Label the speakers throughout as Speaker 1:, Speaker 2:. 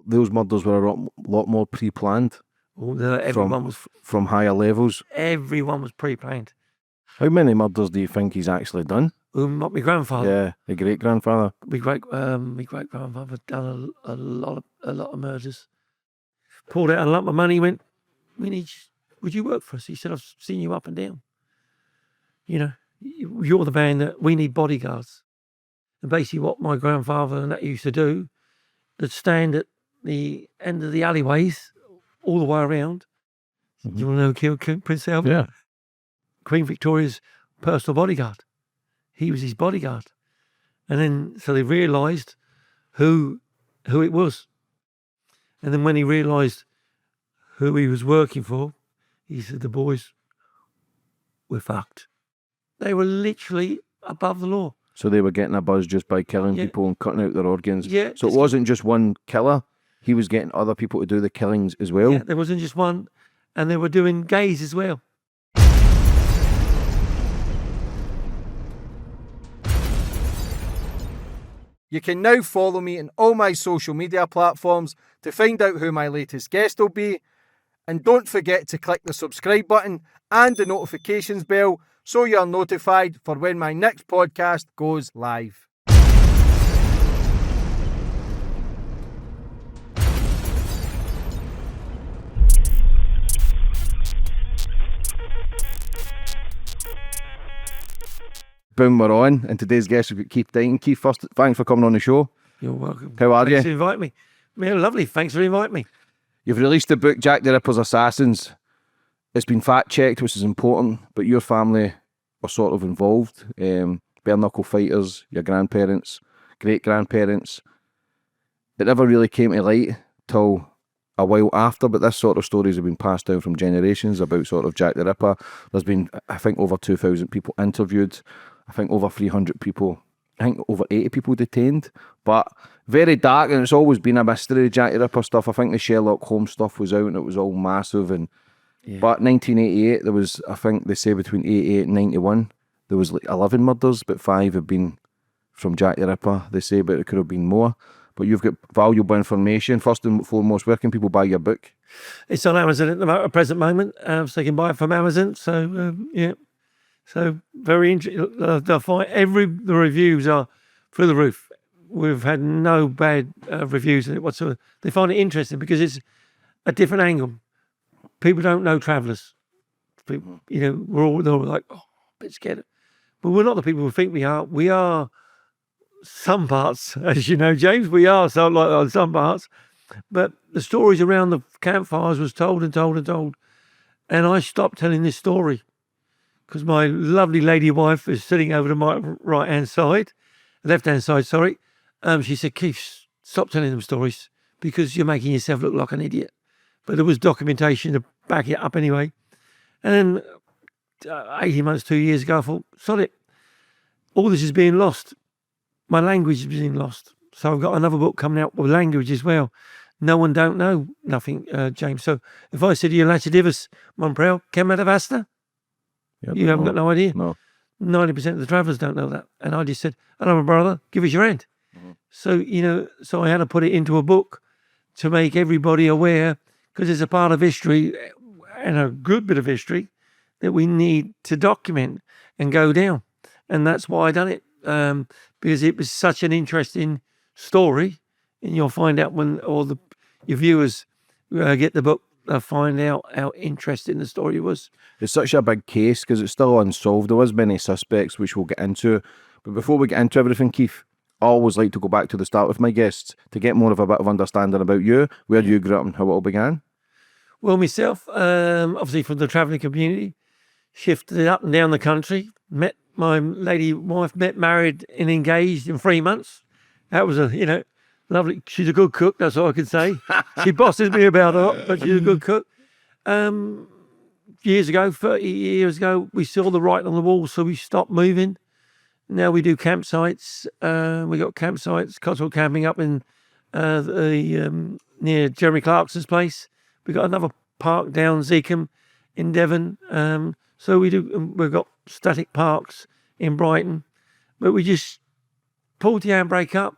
Speaker 1: those murders were a lot more pre-planned.
Speaker 2: Everyone was
Speaker 1: from higher levels.
Speaker 2: Everyone was pre-planned.
Speaker 1: How many murders do you think he's actually done?
Speaker 2: Not my grandfather.
Speaker 1: Yeah, the great grandfather.
Speaker 2: My great grandfather done a lot of murders. Pulled out a lump of money. Went, would you work for us? He said, I've seen you up and down. You know, you're the man that we need bodyguards. And basically, what my grandfather and that used to do, they'd stand at the end of the alleyways all the way around. Do you want to know who killed Prince Albert?
Speaker 1: Yeah.
Speaker 2: Queen Victoria's personal bodyguard. He was his bodyguard. And then, so they realised who it was. And then when he realised who he was working for, he said, the boys were fucked. They were literally above the law.
Speaker 1: So they were getting a buzz just by killing people and cutting out their organs.
Speaker 2: Yeah.
Speaker 1: So it wasn't just one killer. He was getting other people to do the killings as well.
Speaker 2: Yeah, there wasn't just one. And they were doing gays as well.
Speaker 3: You can now follow me on all my social media platforms to find out who my latest guest will be. And don't forget to click the subscribe button and the notifications bell so you're notified for when my next podcast goes live.
Speaker 1: Boom, we're on. And today's guest, we've got Keith Dighton. Keith, first, thanks for coming on the show.
Speaker 2: You're welcome.
Speaker 1: How are you?
Speaker 2: Thanks for inviting me. Yeah, lovely. Thanks for inviting me.
Speaker 1: You've released the book, Jack the Ripper's Assassins. It's been fact-checked, which is important, but your family were sort of involved. Bare knuckle fighters, your grandparents, great-grandparents. It never really came to light till a while after, but this sort of stories have been passed down from generations about sort of Jack the Ripper. There's been, I think, over 2,000 people interviewed. I think over 300 people, I think over 80 people detained, but very dark, and it's always been a mystery, Jack the Ripper stuff. I think the Sherlock Holmes stuff was out and it was all massive, and but 1988, there was, I think they say between 88 and 91, there was like 11 murders, but 5 have been from Jack the Ripper, they say, but it could have been more. But you've got valuable information. First and foremost, where can people buy your book?
Speaker 2: It's on Amazon at the present moment, so they can buy it from Amazon. So, yeah. So, very interesting. The reviews are through the roof. We've had no bad reviews in it whatsoever. They find it interesting because it's a different angle. People don't know travellers. People, you know, they're all like, oh, a bit scared. But we're not the people who think we are. We are some parts, as you know, James. We are so like on some parts. But the stories around the campfires was told and told and told. And I stopped telling this story because my lovely lady wife is sitting over to my left-hand side, sorry. She said, Keith, stop telling them stories because you're making yourself look like an idiot. But there was documentation to back it up anyway. And then 18 months, 2 years ago, I thought, sod it. All this is being lost. My language is being lost. So I've got another book coming out with language as well. No one don't know nothing, James. So if I said to you, Lachadivas, Monprel, Kemadavasta, you haven't got no idea.
Speaker 1: No.
Speaker 2: 90% of the travellers don't know that. And I just said, hello, my brother, give us your hand. So, you know, so I had to put it into a book to make everybody aware, because it's a part of history and a good bit of history that we need to document and go down. And that's why I done it, because it was such an interesting story. And you'll find out when your viewers get the book, they'll find out how interesting the story was.
Speaker 1: It's such a big case because it's still unsolved. There was many suspects, which we'll get into. But before we get into everything, Keith, I always like to go back to the start with my guests to get more of a bit of understanding about you, where you grew up and how it all began.
Speaker 2: Well, myself, obviously from the travelling community, shifted up and down the country, met my lady wife, married and engaged in 3 months. That was lovely. She's a good cook, that's all I can say. She bosses me about a lot, but she's a good cook. Years ago, 30 years ago, we saw the writing on the wall, so we stopped moving. Now we do campsites. We got campsites, Cotswold camping up in near Jeremy Clarkson's place. We got another park down Zeekham in Devon. So we've got static parks in Brighton, but we just pulled the handbrake up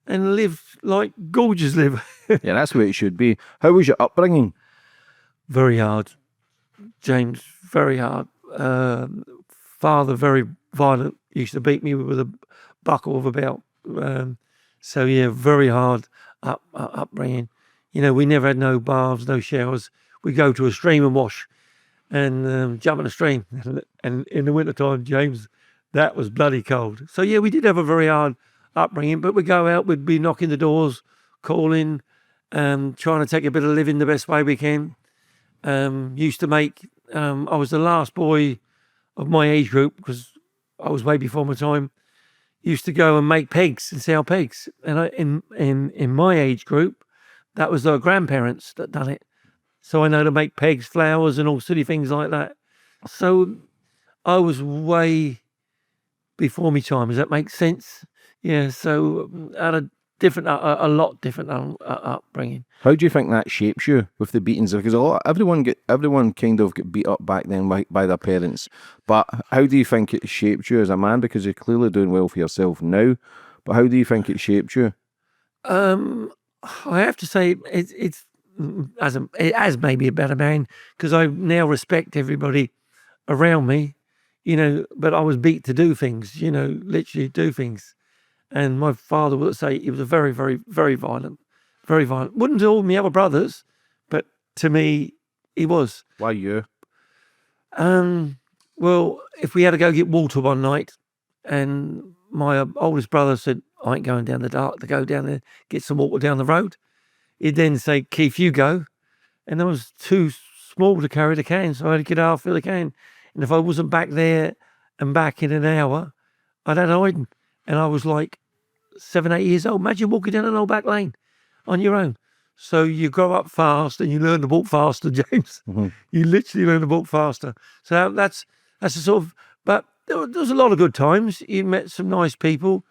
Speaker 2: and live like gorgeous live.
Speaker 1: Yeah, that's the way it should be. How was your upbringing?
Speaker 2: Very hard, James, very hard. Father, very violent, used to beat me with a buckle of a belt. So yeah, very hard upbringing. You know, we never had no baths, no showers. We go to a stream and wash and jump in the stream. And in the wintertime, James, that was bloody cold. So yeah, we did have a very hard upbringing, but we'd go out, we'd be knocking the doors, calling, trying to take a bit of living the best way we can. Used to make, I was the last boy of my age group because I was way before my time. Used to go and make pegs and sell pegs. And in my age group, that was our grandparents that done it. So I know to make pegs, flowers and all silly things like that. So I was way before my time. Does that make sense? Yeah, so I had a lot different upbringing.
Speaker 1: How do you think that shapes you with the beatings? Because everyone kind of get beat up back then by their parents. But how do you think it shaped you as a man? Because you're clearly doing well for yourself now. But how do you think it shaped you?
Speaker 2: I have to say it has made me a better man because I now respect everybody around me, you know. But I was beat to do things, you know, literally do things. And my father would say he was a very, very, very violent, very violent. Wouldn't to all my other brothers, but to me, he was.
Speaker 1: Why you?
Speaker 2: Well, if we had to go get water one night, and my oldest brother said, "I ain't going down the dark to go down there get some water down the road," he'd then say, "Keith, you go," and I was too small to carry the can, so I had to get half fill the can. And if I wasn't back there and back in an hour, I'd had hiding. And I was like 7, 8 years old. Imagine walking down an old back lane on your own. So you grow up fast and you learn to walk faster, James.
Speaker 1: Mm-hmm.
Speaker 2: You literally learn to walk faster. So that's a sort of, but there was a lot of good times. You met some nice people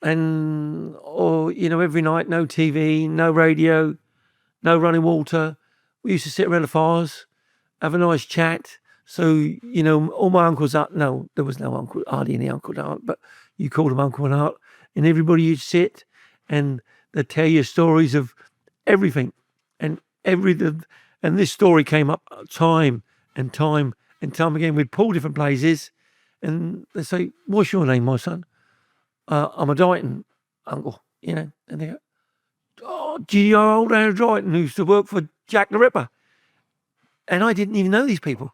Speaker 2: or, you know, every night, no TV, no radio, no running water. We used to sit around the fires, have a nice chat. So, you know, all my uncles, no, there was no uncle, hardly any uncle and aunt, but you called them uncle and aunt, and everybody you'd sit and they'd tell you stories of everything and everything. And this story came up time and time and time again. We'd pull different places and they'd say, "What's your name, my son?" "I'm a Dighton, uncle," you know. And they go, "Oh, gee, our old Andrew Dighton who used to work for Jack the Ripper." And I didn't even know these people.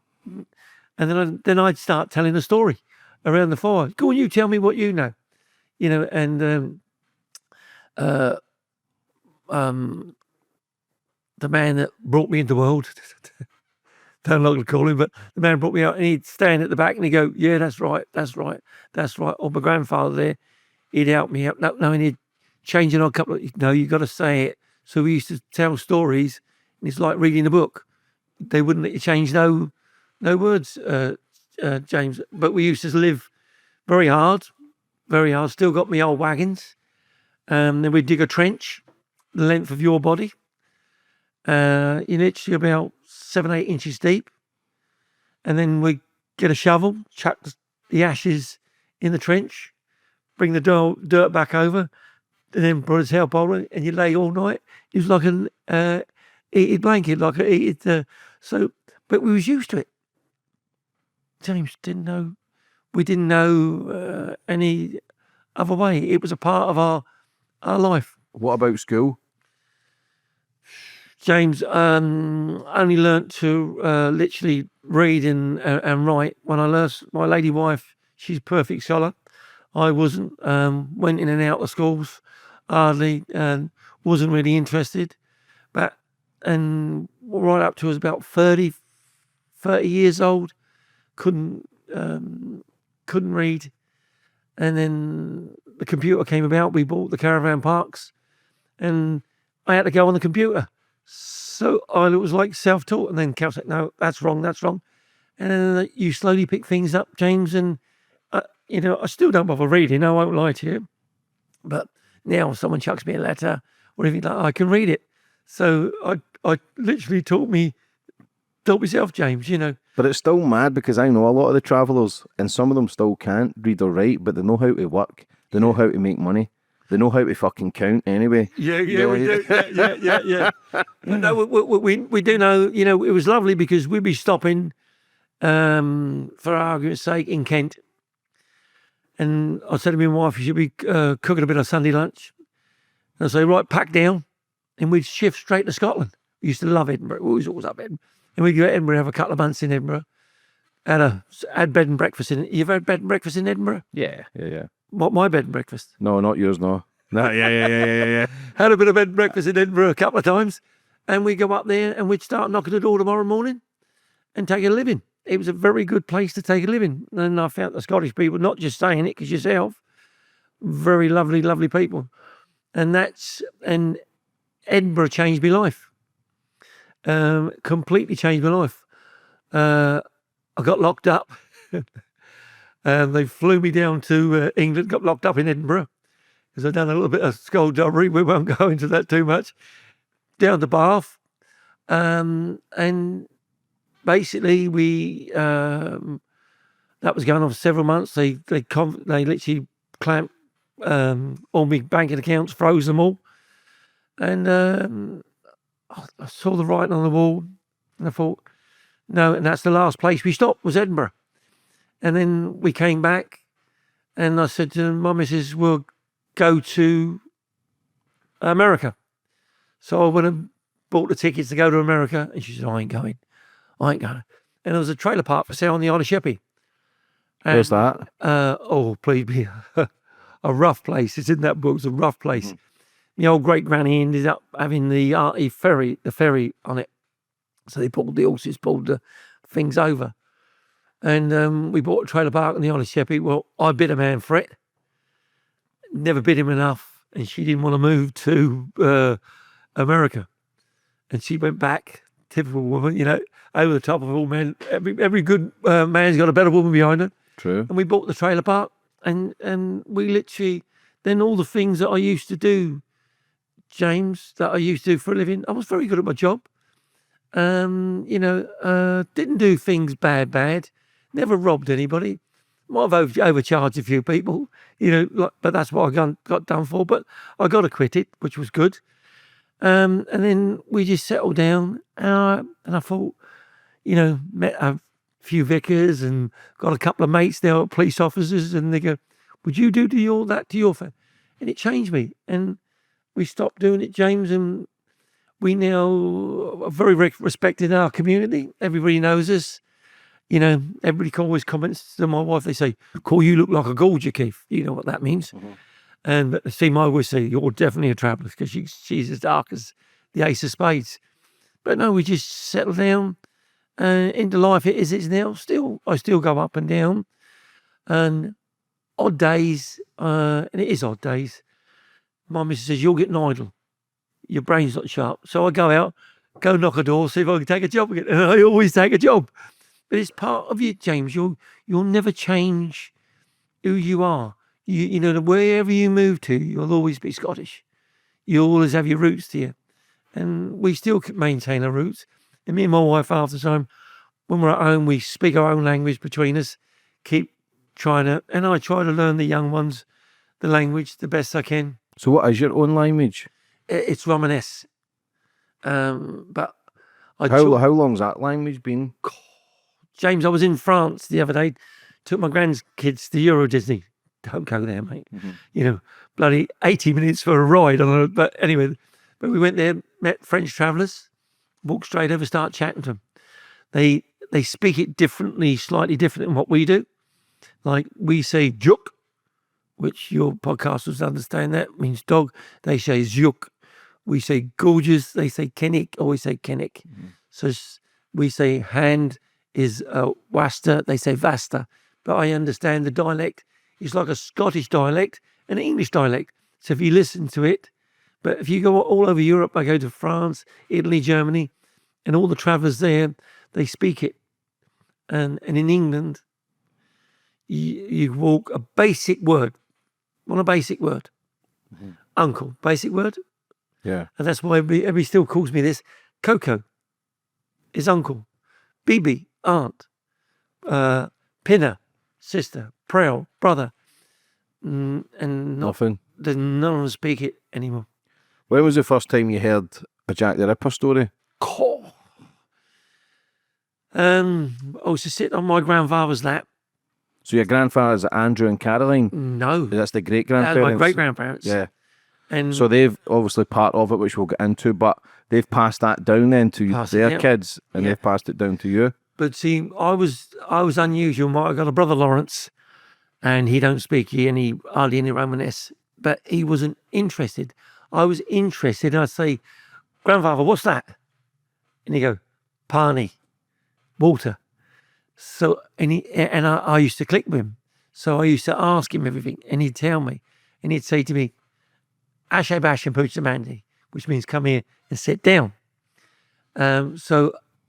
Speaker 2: And then I'd start telling the story around the fire. "Go on, you tell me what you know," you know. And the man that brought me into the world, don't like to call him, but the man brought me out, and he'd stand at the back and he'd go, "Yeah, that's right, that's right, that's right." Or my grandfather there, he'd help me out. No, and he'd change it on a couple of, "No, you got to say it." So we used to tell stories, and it's like reading a book. They wouldn't let you change no words, James. But we used to live very hard, very hard. Still got me old wagons. Then we'd dig a trench the length of your body. Literally about 7, 8 inches deep. And then we'd get a shovel, chuck the ashes in the trench, bring the dirt back over, and then put a tail pole, and you lay all night. It was like an heated blanket, like a heated. But we was used to it. James we didn't know any other way. It was a part of our life.
Speaker 1: What about school?
Speaker 2: James, only learnt to literally read and write when I learnt. My lady wife, she's a perfect scholar. I wasn't. Went in and out of schools, hardly, and wasn't really interested. And right up to I was about 30 years old, couldn't read. And then the computer came about. We bought the caravan parks, and I had to go on the computer. So I was like self-taught. And then Cal said, "No, that's wrong, that's wrong." And then you slowly pick things up, James. And I still don't bother reading. I won't lie to you. But now if someone chucks me a letter or anything like that, I can read it. So I literally taught myself, James, you know.
Speaker 1: But it's still mad because I know a lot of the travellers, and some of them still can't read or write, but they know how to work. They know how to make money. They know how to fucking count anyway.
Speaker 2: Yeah, we do. Yeah. But no, we do know, you know, it was lovely because we'd be stopping, for argument's sake, in Kent. And I said to my wife, you should be cooking a bit of Sunday lunch. And I say, right, pack down. And we'd shift straight to Scotland. We used to love Edinburgh. We was always up Edinburgh. And we'd go to Edinburgh, have a couple of months in Edinburgh. Had bed and breakfast in it. You've had bed and breakfast in Edinburgh?
Speaker 1: Yeah.
Speaker 2: What, my bed and breakfast?
Speaker 1: No, not yours, no. No, yeah.
Speaker 2: Had a bit of bed and breakfast in Edinburgh a couple of times. And we'd go up there and we'd start knocking the door tomorrow morning and take a living. It was a very good place to take a living. And I found the Scottish people, not just saying it because yourself, very lovely, lovely people. And Edinburgh changed my life. Completely changed my life. I got locked up. And they flew me down to England, got locked up in Edinburgh because I'd done a little bit of skullduggery. We won't go into that too much. Down to Bath. And basically that was going on for several months. They literally clamped all my banking accounts, froze them all. And I saw the writing on the wall and I thought, no, and that's the last place we stopped was Edinburgh. And then we came back and I said to my missus, we'll go to America. So I went and bought the tickets to go to America. And she said, I ain't going. And there was a trailer park for sale on the Isle of Sheppey.
Speaker 1: Where's that?
Speaker 2: Please be a rough place. It's in that book. It's a rough place. The old great granny ended up having the ferry on it. So they pulled the things over. And we bought a trailer park on the Isle of Sheppey. Well, I bid a man for it. Never bid him enough. And she didn't want to move to America. And she went back, typical woman, you know, over the top of all men. Every good man's got a better woman behind her.
Speaker 1: True.
Speaker 2: And we bought the trailer park. And we literally, then all the things that I used to do, James, that I used to do for a living, I was very good at my job. Didn't do things bad, never robbed anybody, might have overcharged a few people, but that's what I got done for, but I got acquitted, which was good. And then we just settled down, and I thought, met a few vicars and got a couple of mates now, police officers, and they go, would you do that to your family? And it changed me, and we stopped doing it, James, and we now are very respected in our community. Everybody knows us. Everybody always comments to my wife. They say, "Call you look like a gorger, Keith." You know what that means. Mm-hmm. And see, my always say, "You're definitely a traveller," because she's as dark as the ace of spades. But no, we just settle down into life. It is now. I still go up and down, and odd days, and it is odd days. My missus says, "You're getting idle. Your brain's not sharp." So I go out, go knock a door, see if I can take a job again. And I always take a job. But it's part of you, James. You'll never change who you are. Wherever you move to, you'll always be Scottish. You'll always have your roots to you. And we still maintain our roots. And me and my wife, half the time, when we're at home, we speak our own language between us, keep trying to, and I try to learn the young ones, the language, the best I can.
Speaker 1: So what is your own language?
Speaker 2: It's Romanesque. But
Speaker 1: how long's that language been?
Speaker 2: James, I was in France the other day, took my grandkids to Euro Disney. Don't go there, mate. Mm-hmm. Bloody 80 minutes for a ride. But anyway, we went there, met French travellers, walked straight over, start chatting to them. They speak it differently, slightly different than what we do. Like we say juk, which your podcasters understand that means dog. They say zjuk. We say gorgeous. They say kennick, or we say kennick. Mm-hmm. So we say hand is wasta. They say vasta. But I understand the dialect. It's like a Scottish dialect and an English dialect. So if you listen to it, but if you go all over Europe, I go to France, Italy, Germany, and all the travellers there, they speak it. And in England, you walk a basic word. What a basic word. Mm-hmm. Uncle, basic word.
Speaker 1: Yeah.
Speaker 2: And that's why everybody still calls me this. Coco is uncle. Bibi, aunt. Pinner, sister. Prel, brother. And
Speaker 1: nothing.
Speaker 2: there's none of them speak it anymore.
Speaker 1: When was the first time you heard a Jack the Ripper story?
Speaker 2: Oh. I was just sitting on my grandfather's lap.
Speaker 1: So your grandfather's Andrew and Caroline?
Speaker 2: No.
Speaker 1: That's the great
Speaker 2: That was
Speaker 1: grandparents.
Speaker 2: my great-grandparents.
Speaker 1: Yeah.
Speaker 2: And
Speaker 1: So they've obviously part of it, which we'll get into, but they've passed that down then to
Speaker 2: Passed it
Speaker 1: their
Speaker 2: down.
Speaker 1: kids, and
Speaker 2: Yeah.
Speaker 1: they've passed it down to you.
Speaker 2: But see, I was unusual. I got a brother Lawrence, and he don't speak hardly any Romanesque, but he wasn't interested. I was interested, and I'd say, "Grandfather, what's that?" And he'd go, "Pani, water." So I used to click with him. So I used to ask him everything, and he'd tell me, and he'd say to me, "Ashe bash and pooch Mandy," which means come here and sit down.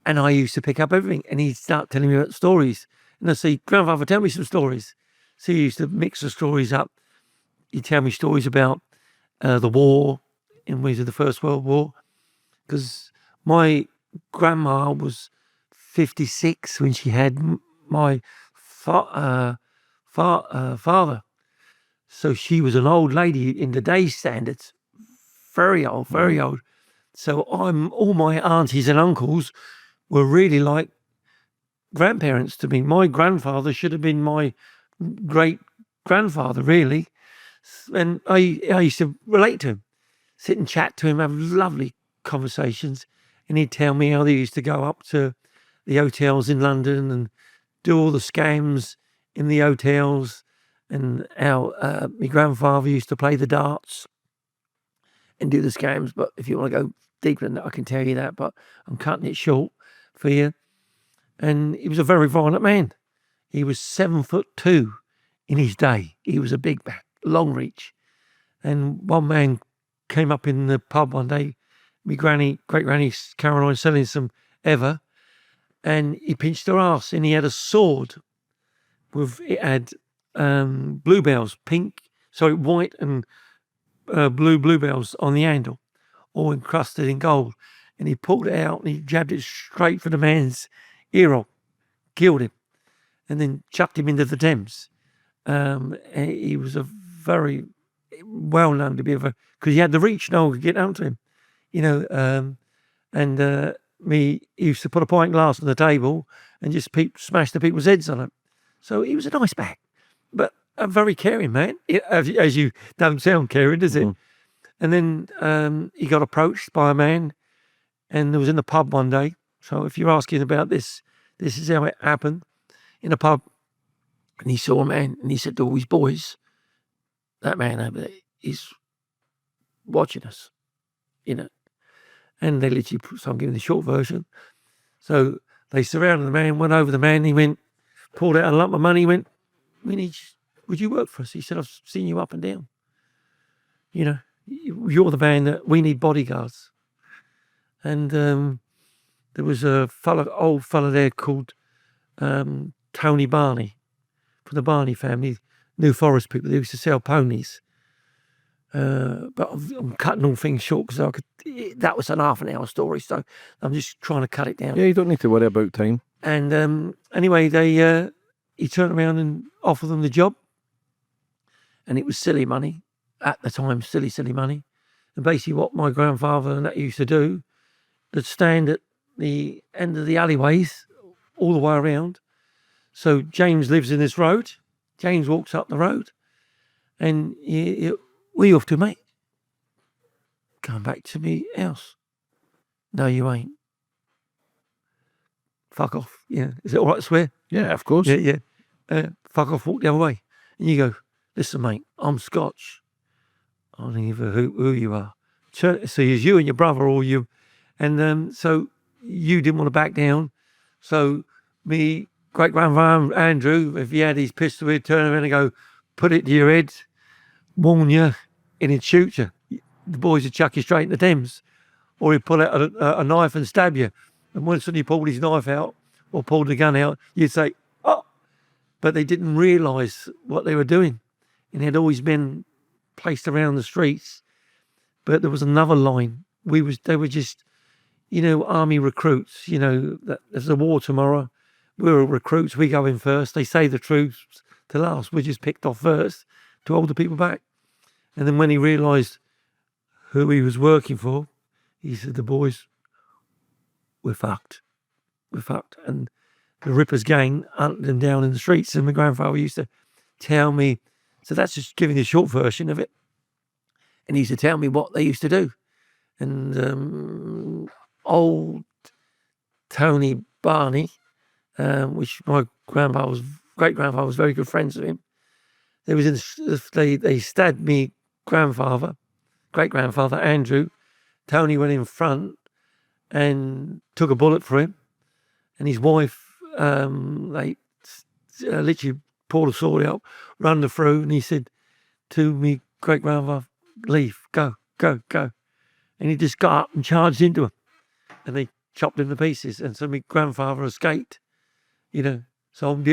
Speaker 2: And I used to pick up everything, and he'd start telling me about stories. And I'd say, "Grandfather, tell me some stories." So he used to mix the stories up. He'd tell me stories about the war in the First World War, because my grandma was 56 when she had my father. So she was an old lady in the day standards, very old, very old. So all my aunties and uncles were really like grandparents to me. My grandfather should have been my great grandfather, really. And I used to relate to him, sit and chat to him, have lovely conversations. And he'd tell me how they used to go up to the hotels in London and do all the scams in the hotels, and how my grandfather used to play the darts and do the scams. But if you want to go deeper than that, I can tell you that, but I'm cutting it short for you. And he was a very violent man. He was 7'2" in his day. He was a big man, long reach. And one man came up in the pub one day, my great granny Caroline selling some ever, and he pinched her ass, and he had a sword it had bluebells, white and bluebells on the handle, all encrusted in gold. And he pulled it out and he jabbed it straight for the man's ear hole, killed him, and then chucked him into the Thames. And he was a very well known to be because he had the reach, no one could get down to him, he used to put a pint glass on the table and just smash the people's heads on it. So he was a nice bag, but a very caring man, as you don't sound caring, does it? And then he got approached by a man, and was in the pub one day. So if you're asking about this is how it happened. In a pub, and he saw a man, and he said to all his boys, "That man over there, he's watching us," And they literally, so I'm giving the short version. So they surrounded the man, went over the man, he pulled out a lump of money, went, "Would you work for us?" He said, "I've seen you up and down. You're the man that we need bodyguards." And there was a old fella there called Tony Barney, from the Barney family, New Forest people. They used to sell ponies. But I'm cutting all things short because that was an half an hour story, so I'm just trying to cut it down.
Speaker 1: Yeah, you don't need to worry about time.
Speaker 2: And anyway, he turned around and offered them the job, and it was silly money at the time, silly money. And basically, what my grandfather and that used to do, they'd stand at the end of the alleyways all the way around. So James lives in this road. James walks up the road, and "Where you off to, mate?" "Come back to me house." "No, you ain't." "Fuck off." Yeah. Is it all right to swear?
Speaker 1: Yeah, of course.
Speaker 2: Yeah. "Fuck off, walk the other way." And you go, "Listen, mate, I'm Scotch. I don't even know who you are." So it's you and your brother, or you. And so you didn't want to back down. So me great-grandfather Andrew, if he had his pistol, he'd turn around and go, "Put it to your head, warn you, and he'd shoot you." The boys would chuck you straight in the Thames, or he'd pull out a knife and stab you. And when he pulled his knife out or pulled the gun out, you'd say, "Oh!" But they didn't realise what they were doing, and they'd always been placed around the streets. But there was another line. They were just, army recruits. That there's a war tomorrow. We're recruits. We go in first. They say the troops to last. We're just picked off first to hold the people back. And then when he realised who he was working for, he said, the boys, we're fucked. We're fucked. And the Rippers gang hunted them down in the streets. And my grandfather used to tell me, so that's just giving the short version of it. And he used to tell me what they used to do. And old Tony Barney, which my great-grandfather was very good friends with him. They stabbed me great-grandfather Andrew. Tony went in front and took a bullet for him. And his wife, they literally pulled a sword out, run her through, and he said to me, great-grandfather, leave, go. And he just got up and charged into him. And they chopped him to pieces. And so my grandfather escaped, So I'm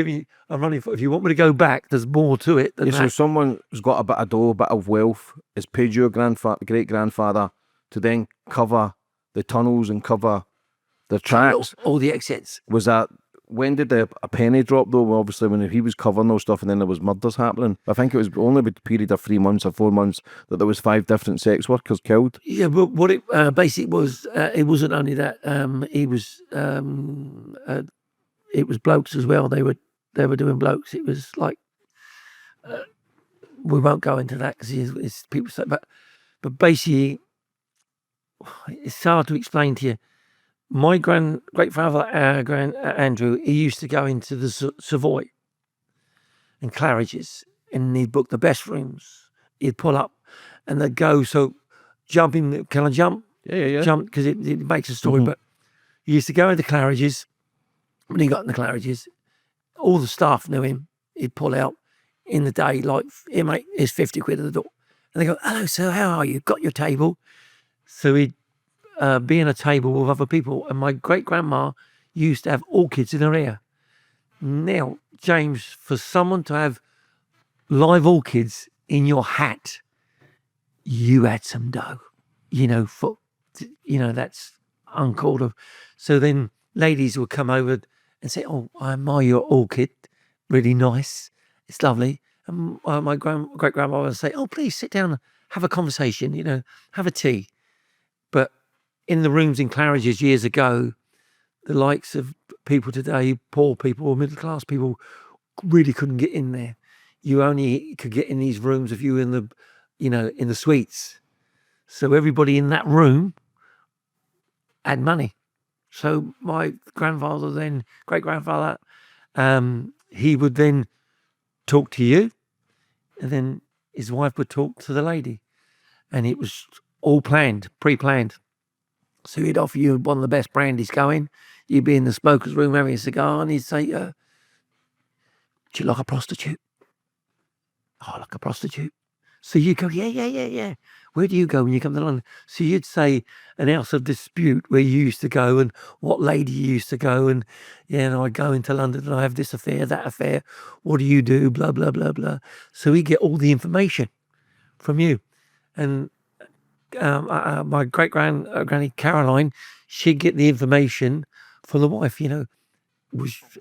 Speaker 2: running for, if you want me to go back, there's more to it than that.
Speaker 1: So someone who's got a bit of dough, a bit of wealth, has paid your great-grandfather to then cover the tunnels and cover the tracks.
Speaker 2: All the exits.
Speaker 1: Was that, when did a penny drop though? Well, obviously when he was covering those stuff and then there was murders happening. I think it was only a period of 3 months or 4 months that there was 5 different sex workers killed.
Speaker 2: Yeah, but what it basically was, it wasn't only that. It was blokes as well. They were doing blokes. It was like, we won't go into that because it's people say, but basically, it's hard to explain to you. My great-father, Andrew, he used to go into the Savoy and Claridge's, and he'd book the best rooms. He'd pull up, and they'd go. So, jumping. Can I jump?
Speaker 1: Yeah.
Speaker 2: Jump because it makes a story. But he used to go into Claridge's. When he got in the Claridge's, all the staff knew him. He'd pull out in the day, like, here, mate, here's 50 quid at the door. And they go, hello, sir, how are you? Got your table? So he'd be in a table with other people. And my great-grandma used to have orchids in her ear. Now, James, for someone to have live orchids in your hat, you had some dough. That's uncalled of. So then ladies would come over and say, oh, I admire your orchid. Really nice. It's lovely. And my great-grandma would say, oh, please sit down and have a conversation, have a tea. But in the rooms in Claridge's years ago, the likes of people today, poor people or middle-class people, really couldn't get in there. You only could get in these rooms if you were in the suites. So everybody in that room had money. So my grandfather then, great-grandfather, he would then talk to you, and then his wife would talk to the lady. And it was all planned, pre-planned. So he'd offer you one of the best brandies going. You'd be in the smoker's room having a cigar, and he'd say, do you like a prostitute? Oh, I like a prostitute. So you go, yeah. Where do you go when you come to London? So you'd say an house of dispute where you used to go and what lady you used to go, and I go into London and I have this affair, that affair. What do you do? Blah, blah, blah, blah. So we get all the information from you. And my great-granny Caroline, she'd get the information from the wife,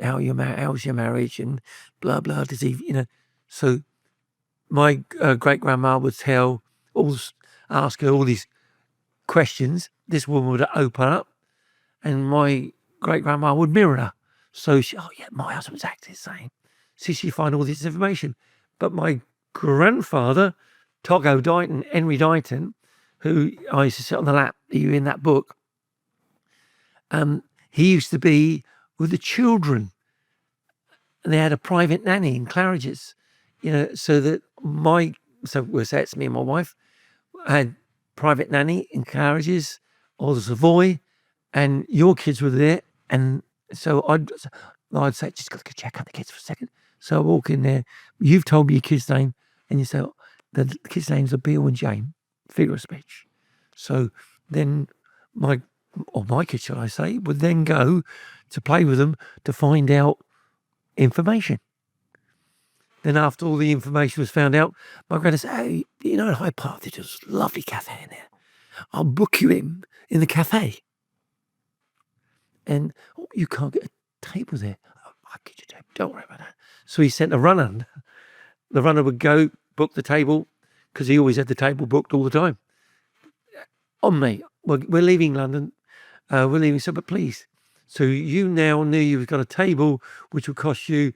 Speaker 2: how's your marriage and blah, blah, does he, So my great-grandma would ask her all these questions. This woman would open up, and my great-grandma would mirror her. So my husband's acting the same. So she'd find all this information. But my grandfather, Keith Dighton, Henry Dighton, who I used to sit on the lap, you in that book, he used to be with the children. And they had a private nanny in Claridge's, so that it's me and my wife, I had private nanny in Claridge's or the Savoy, and your kids were there. And so I'd say, just got to go check out the kids for a second. So I walk in there, you've told me your kid's name, and you say, the kids' names are Bill and Jane, figure of speech. So then my kids, shall I say, would then go to play with them to find out information. Then after all the information was found out, my granddad said, hey, in Hyde Park, there's a lovely cafe in there. I'll book you in the cafe. And you can't get a table there. I'll get you a table. Don't worry about that. So he sent a runner. The runner would go, book the table, because he always had the table booked all the time. On me, we're leaving London, we're leaving, so but please. So you now knew you've got a table which would cost you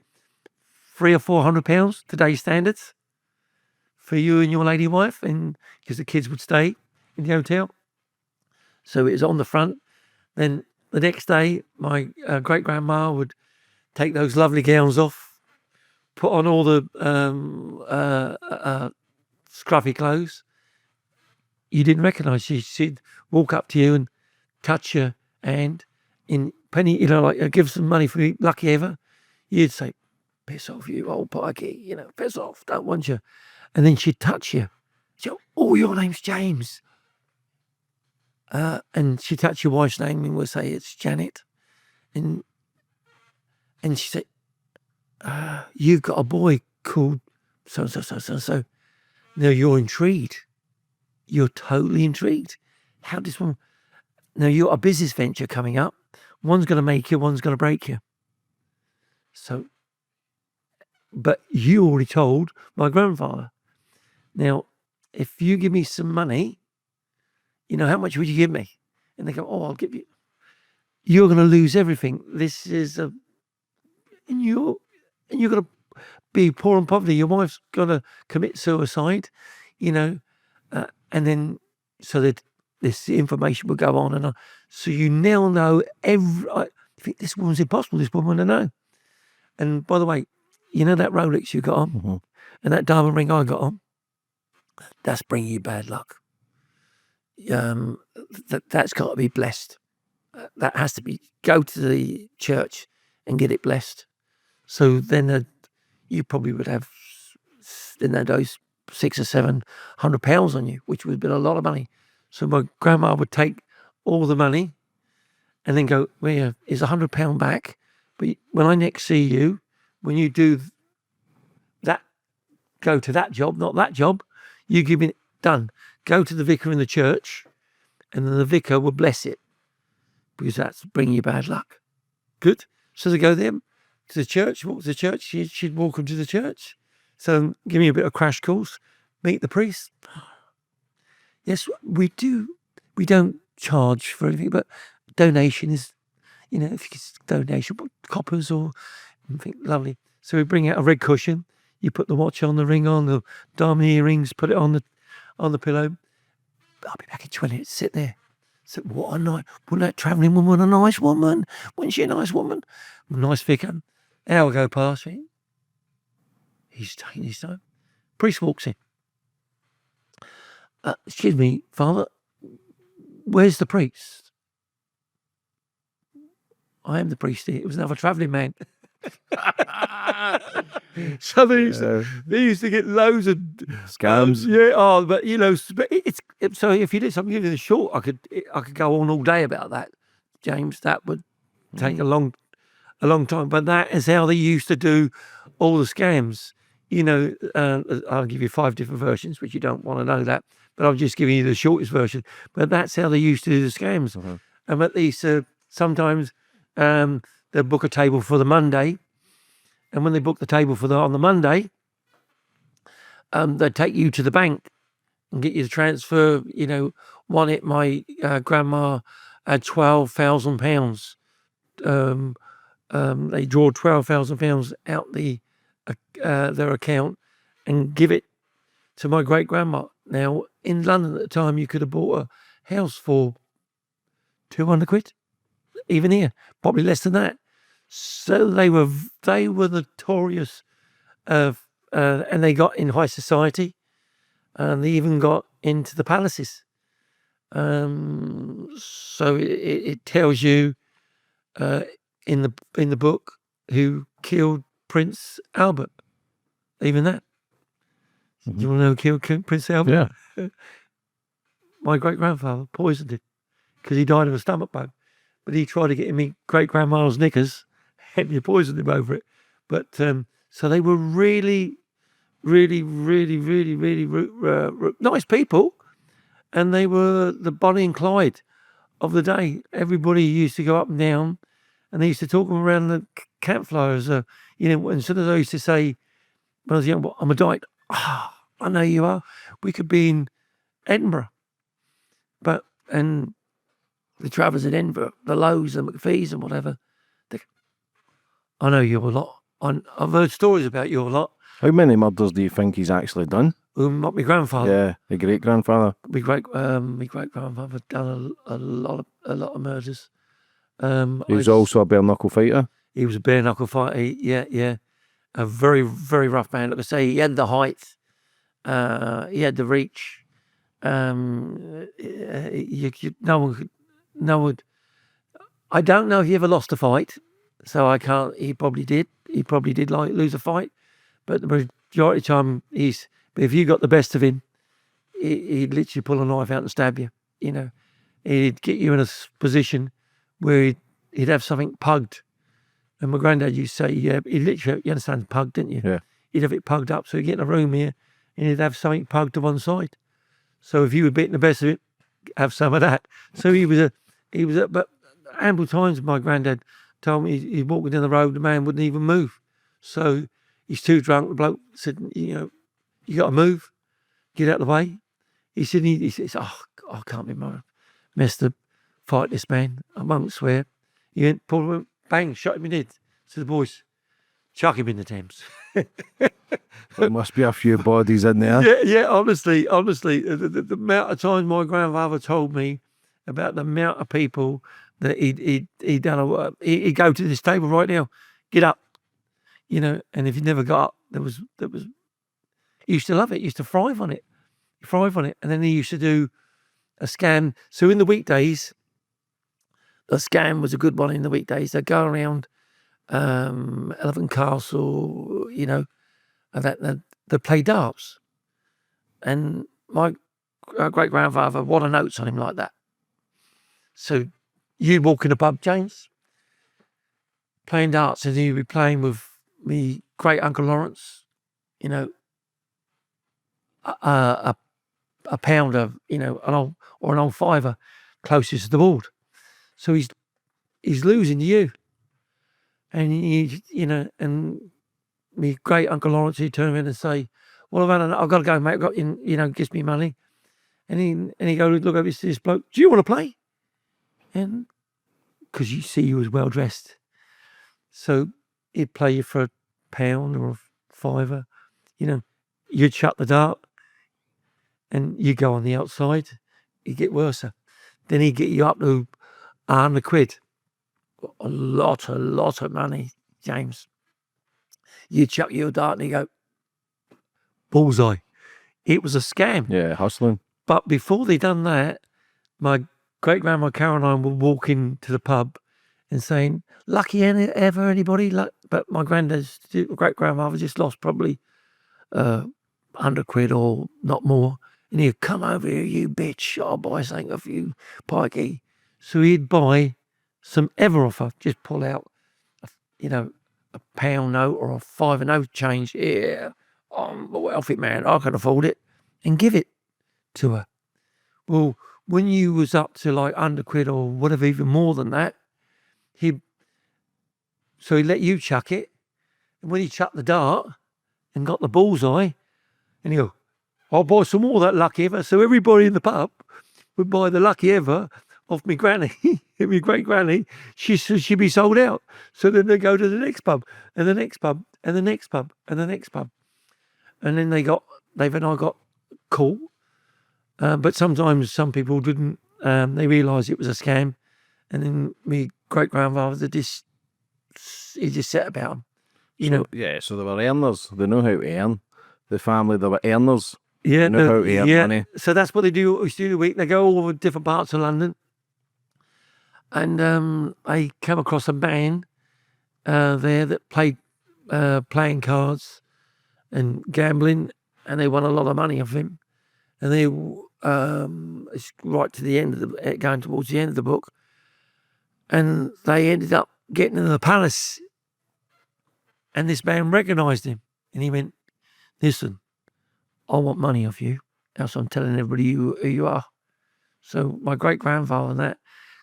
Speaker 2: £300 or £400 today's standards for you and your lady wife, and because the kids would stay in the hotel. So it was on the front. Then the next day, my great grandma would take those lovely gowns off, put on all the scruffy clothes. You didn't recognise. She'd walk up to you and touch your hand in penny, like give some money for me, lucky ever. You'd say, piss off, you old pikey, piss off, don't want you. And then she'd touch you. She'd go, oh, your name's James. And she'd touch your wife's name and we'll say it's Janet. And she'd say, you've got a boy called so. Now you're intrigued. You're totally intrigued. How does one... Now you've got a business venture coming up. One's going to make you, one's going to break you. So, but you already told my grandfather. Now, if you give me some money, how much would you give me? And they go, oh, I'll give you. You're going to lose everything. This is and you're going to be poor and poverty. Your wife's going to commit suicide, and then so that this information will go on and on. So you now know I think this woman's impossible. This woman to know. And by the way, that Rolex you got on and that diamond ring I got on, that's bringing you bad luck. That's got to be blessed. That has to be, go to the church and get it blessed. So then you probably would have in those £600 or £700 on you, which would have been a lot of money. So my grandma would take all the money and then go, well, here's £100 back. But when I next see you, when you do that, go to that job, not that job, you give me, done. Go to the vicar in the church, and then the vicar will bless it, because that's bringing you bad luck. Good. So they go there to the church, walk to the church, she'd walk them to the church. So give me a bit of crash course, meet the priest. Yes, we don't charge for anything, but donation is, if you get donation, coppers or anything, lovely. So we bring out a red cushion, you put the watch on, the ring on, the diamond earrings, put it on the pillow. I'll be back in 20 minutes, sit there. So what a night, wasn't that travelling woman a nice woman? Wasn't she a nice woman? Nice vicar. Hour go past me. He's taking his time. Priest walks in. Excuse me, Father, where's the priest? I am the priest here. It was another travelling man. So they used to get loads of
Speaker 1: scams.
Speaker 2: But it's so if you did something in the short, I could go on all day about that, James. That would take a long time. But that is how they used to do all the scams. I'll give you 5 different versions, which you don't want to know that, but I'm just giving you the shortest version. But that's how they used to do the scams. And at least sometimes they'll book a table for the Monday, and when they book the table on the Monday, they take you to the bank and get you to transfer. One hit my grandma had £12,000. They draw £12,000 out their account and give it to my great grandma. Now in London at the time, you could have bought a house for £200, even here, probably less than that. So they were notorious, and they got in high society, and they even got into the palaces. So it tells you in the book who killed Prince Albert. Even that. Do you want to know who killed Prince Albert?
Speaker 1: Yeah.
Speaker 2: My great grandfather poisoned him because he died of a stomach bug. But he tried to get me great grandma's knickers, and you poisoned him over it. But so they were really, really, really, really, really nice people, and they were the Bonnie and Clyde of the day. Everybody used to go up and down, and they used to talk around the campfires. And so I used to say, when I was young, I'm a Dyke. I know you are. we could be in Edinburgh, and the Travers in Edinburgh, the Lows and McPhee's and whatever. I know you a lot. I've heard stories about you a lot.
Speaker 1: How many murders do you think he's actually done?
Speaker 2: Not my grandfather.
Speaker 1: Yeah, the great grandfather.
Speaker 2: My great grandfather done a lot of murders.
Speaker 1: He was also a bare knuckle fighter.
Speaker 2: He was a bare knuckle fighter. Yeah. A very, very rough man. Like I say, he had the height. He had the reach. No one. I don't know if he ever lost a fight, so I can't. He probably did. He probably did lose a fight, but the majority of the time But if you got the best of him, he'd literally pull a knife out and stab you. He'd get you in a position where he'd have something pugged. And my granddad used to say, yeah, he literally, you understand pugged, didn't you?
Speaker 1: Yeah.
Speaker 2: He'd have it pugged up. So he'd get in a room here and he'd have something pugged to one side. So if you were beating the best of it, have some of that. So but ample times my granddad told me he'd walking down the road, the man wouldn't even move. So he's too drunk. The bloke said, you got to move, get out of the way. He said, he says, I can't be messed to fight this man. I won't swear. He went, pulled him, bang, shot him in the head. So the boys, chuck him in the Thames.
Speaker 1: There must be a few bodies in there.
Speaker 2: Yeah, honestly, the amount of times my grandfather told me about the amount of people that he'd done. He'd go to this table right now, get up, and if he never got up, there was. He used to love it. He used to thrive on it. And then he used to do a scam. So in the weekdays, the scam was a good one in the weekdays. They'd go around Elephant Castle, and they'd play darts. And my great-grandfather wanted notes on him like that. So you'd walk in the pub, James, playing darts, and you'd be playing with me great-uncle Lawrence, a pounder, an old fiver closest to the board. So he's losing to you. And and my great Uncle Lawrence, he'd turn around and say, well, I've got to go, mate. I've got, gives me money. And he go, look over to this bloke, do you want to play? And because you see he was well dressed. So he'd play you for £1 or a fiver. You'd shut the dart and you go on the outside. You get worse. Then he'd get you up to £100. A lot of money, James. You'd chuck your dart and he'd go, bullseye. It was a scam.
Speaker 1: Yeah, hustling.
Speaker 2: But before they done that, my great-grandma Caroline would walk into the pub and saying, lucky ever anybody? But my granddad's great-grandmother just lost probably £100 or not more. And he'd come over here, you bitch, I'll buy something off you, pikey. So he'd buy some ever offer, just pull out, a £1 note or a £5 note change. Yeah, I'm a wealthy man, I can afford it, and give it to her. Well, when you was up to like £100 or whatever, even more than that, he'd let you chuck it, and when he chucked the dart and got the bullseye, and he'd go, I'll buy some more of that lucky ever. So everybody in the pub would buy the lucky ever off me granny, my great granny. She'd be sold out. So then they go to the next pub and the next pub and the next pub and the next pub. And then Dave and I got caught. But sometimes some people didn't, they realised it was a scam. And then my great grandfather he just set about them.
Speaker 1: Yeah, so they were earners. They know how to earn. The family, they were earners.
Speaker 2: Yeah,
Speaker 1: they know how to earn money.
Speaker 2: So that's what they do. Through the week, they go all over different parts of London, and I came across a man there that played playing cards and gambling, and they won a lot of money off him. And they it's right to the end of going towards the end of the book, and they ended up getting to the palace, and this man recognised him, and he went, listen, I want money off you, else I'm telling everybody who you are. So my great-grandfather and that,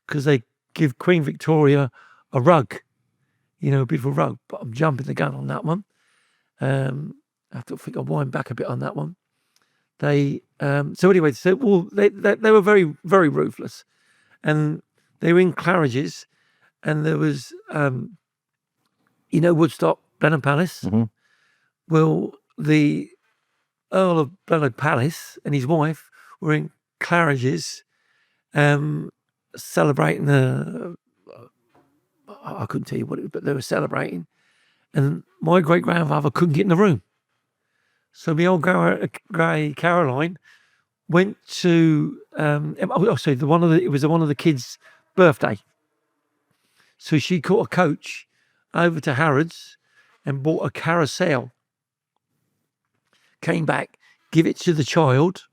Speaker 2: because they give Queen Victoria a rug, a beautiful rug, but I'm jumping the gun on that one. I have to think I'll wind back a bit on that one. they so anyway, so well, they were very, very ruthless, and they were in Claridge's, and there was Woodstock, Blenheim Palace.
Speaker 1: Mm-hmm.
Speaker 2: Well, the Earl of Blenheim Palace and his wife were in Claridge's, celebrating I couldn't tell you what it was, but they were celebrating, and my great grandfather couldn't get in the room. So my old Grey Caroline went to it was one of the kids' birthday. So she caught a coach over to Harrods and bought a carousel. Came back, give it to the child,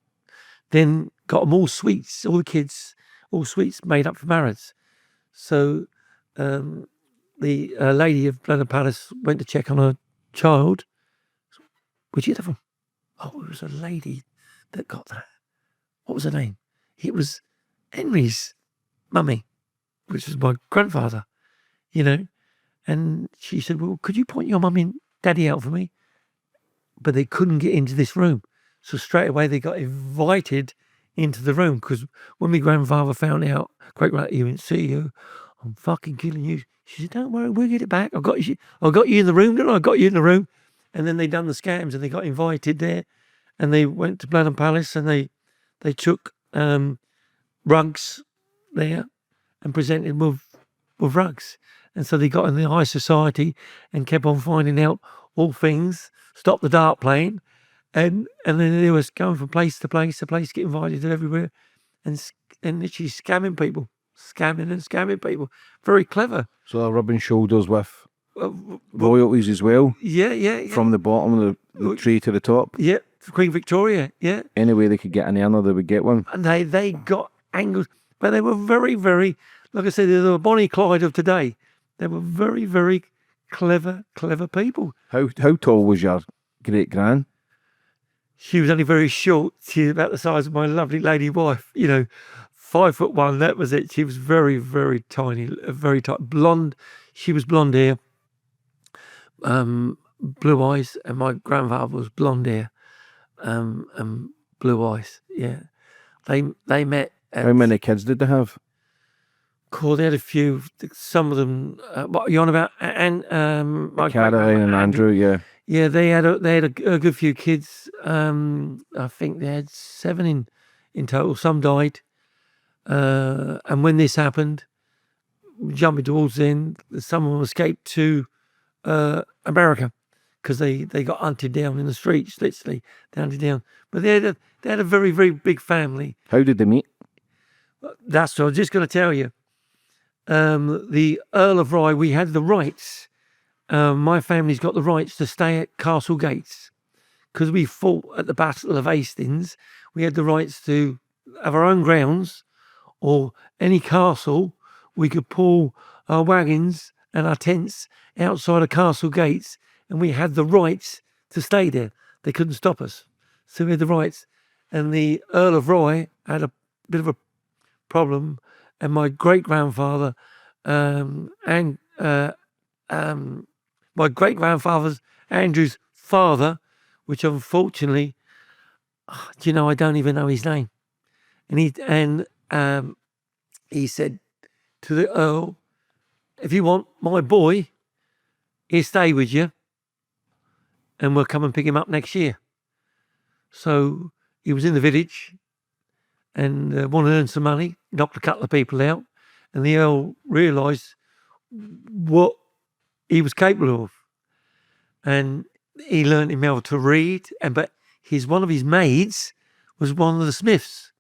Speaker 2: then got them all sweets, all the kids, all sweets made up from Harrods. So the lady of Blenheim Palace went to check on her child. Where'd you get that from? Oh, it was a lady that got that. What was her name? It was Henry's mummy, which was my grandfather, And she said, well, could you point your mummy and daddy out for me? But they couldn't get into this room. So straight away they got invited into the room, because when my grandfather found out, he went, see you, I'm fucking killing you. She said, don't worry, we'll get it back. I got you in the room, didn't I? I got you in the room. And then they done the scams and they got invited there, and they went to Blenheim Palace, and they took rugs there and presented with rugs. And so they got in the high society and kept on finding out all things, stopped the dart playing, and then they was going from place to place, get invited to everywhere, and literally scamming people. Very clever.
Speaker 1: So they're rubbing shoulders with royalties as well.
Speaker 2: Yeah.
Speaker 1: From the bottom of the tree to the top.
Speaker 2: Yeah, Queen Victoria. Yeah.
Speaker 1: Any way they could get an earner, they would get one.
Speaker 2: And they got angles, but they were very, very, like I said, they're the Bonnie Clyde of today. They were very, very clever people.
Speaker 1: How tall was your great gran?
Speaker 2: She was only very short. She was about the size of my lovely lady wife. 5'1". That was it. She was very, very tiny, very tight, blonde. She was blonde hair, blue eyes, and my grandfather was blonde hair, and blue eyes. Yeah, they met.
Speaker 1: How many kids did they have?
Speaker 2: They had a few. Some of them. What are you on about? And
Speaker 1: Caroline and Andrew. Yeah.
Speaker 2: Yeah, they had a good few kids. I think they had 7 in total. Some died. And when this happened, jumping towards the end, some of them escaped to America, because they got hunted down in the streets, literally hunted down. But they had a very, very big family.
Speaker 1: How did they meet?
Speaker 2: That's what I was just going to tell you. The Earl of Rye, we had the rights. My family's got the rights to stay at Castle Gates, because we fought at the Battle of Hastings. We had the rights to have our own grounds, or any castle. We could pull our wagons and our tents outside of Castle Gates, and we had the rights to stay there. They couldn't stop us. So we had the rights. And the Earl of Rye had a bit of a problem, and my great-grandfather my great-grandfather's Andrew's father, which unfortunately, I don't even know his name. And he said to the Earl, if you want my boy, he'll stay with you, and we'll come and pick him up next year. So he was in the village and wanted to earn some money, knocked a couple of people out, and the Earl realised what he was capable of. And he learned him how to read, but one of his maids was one of the Smiths,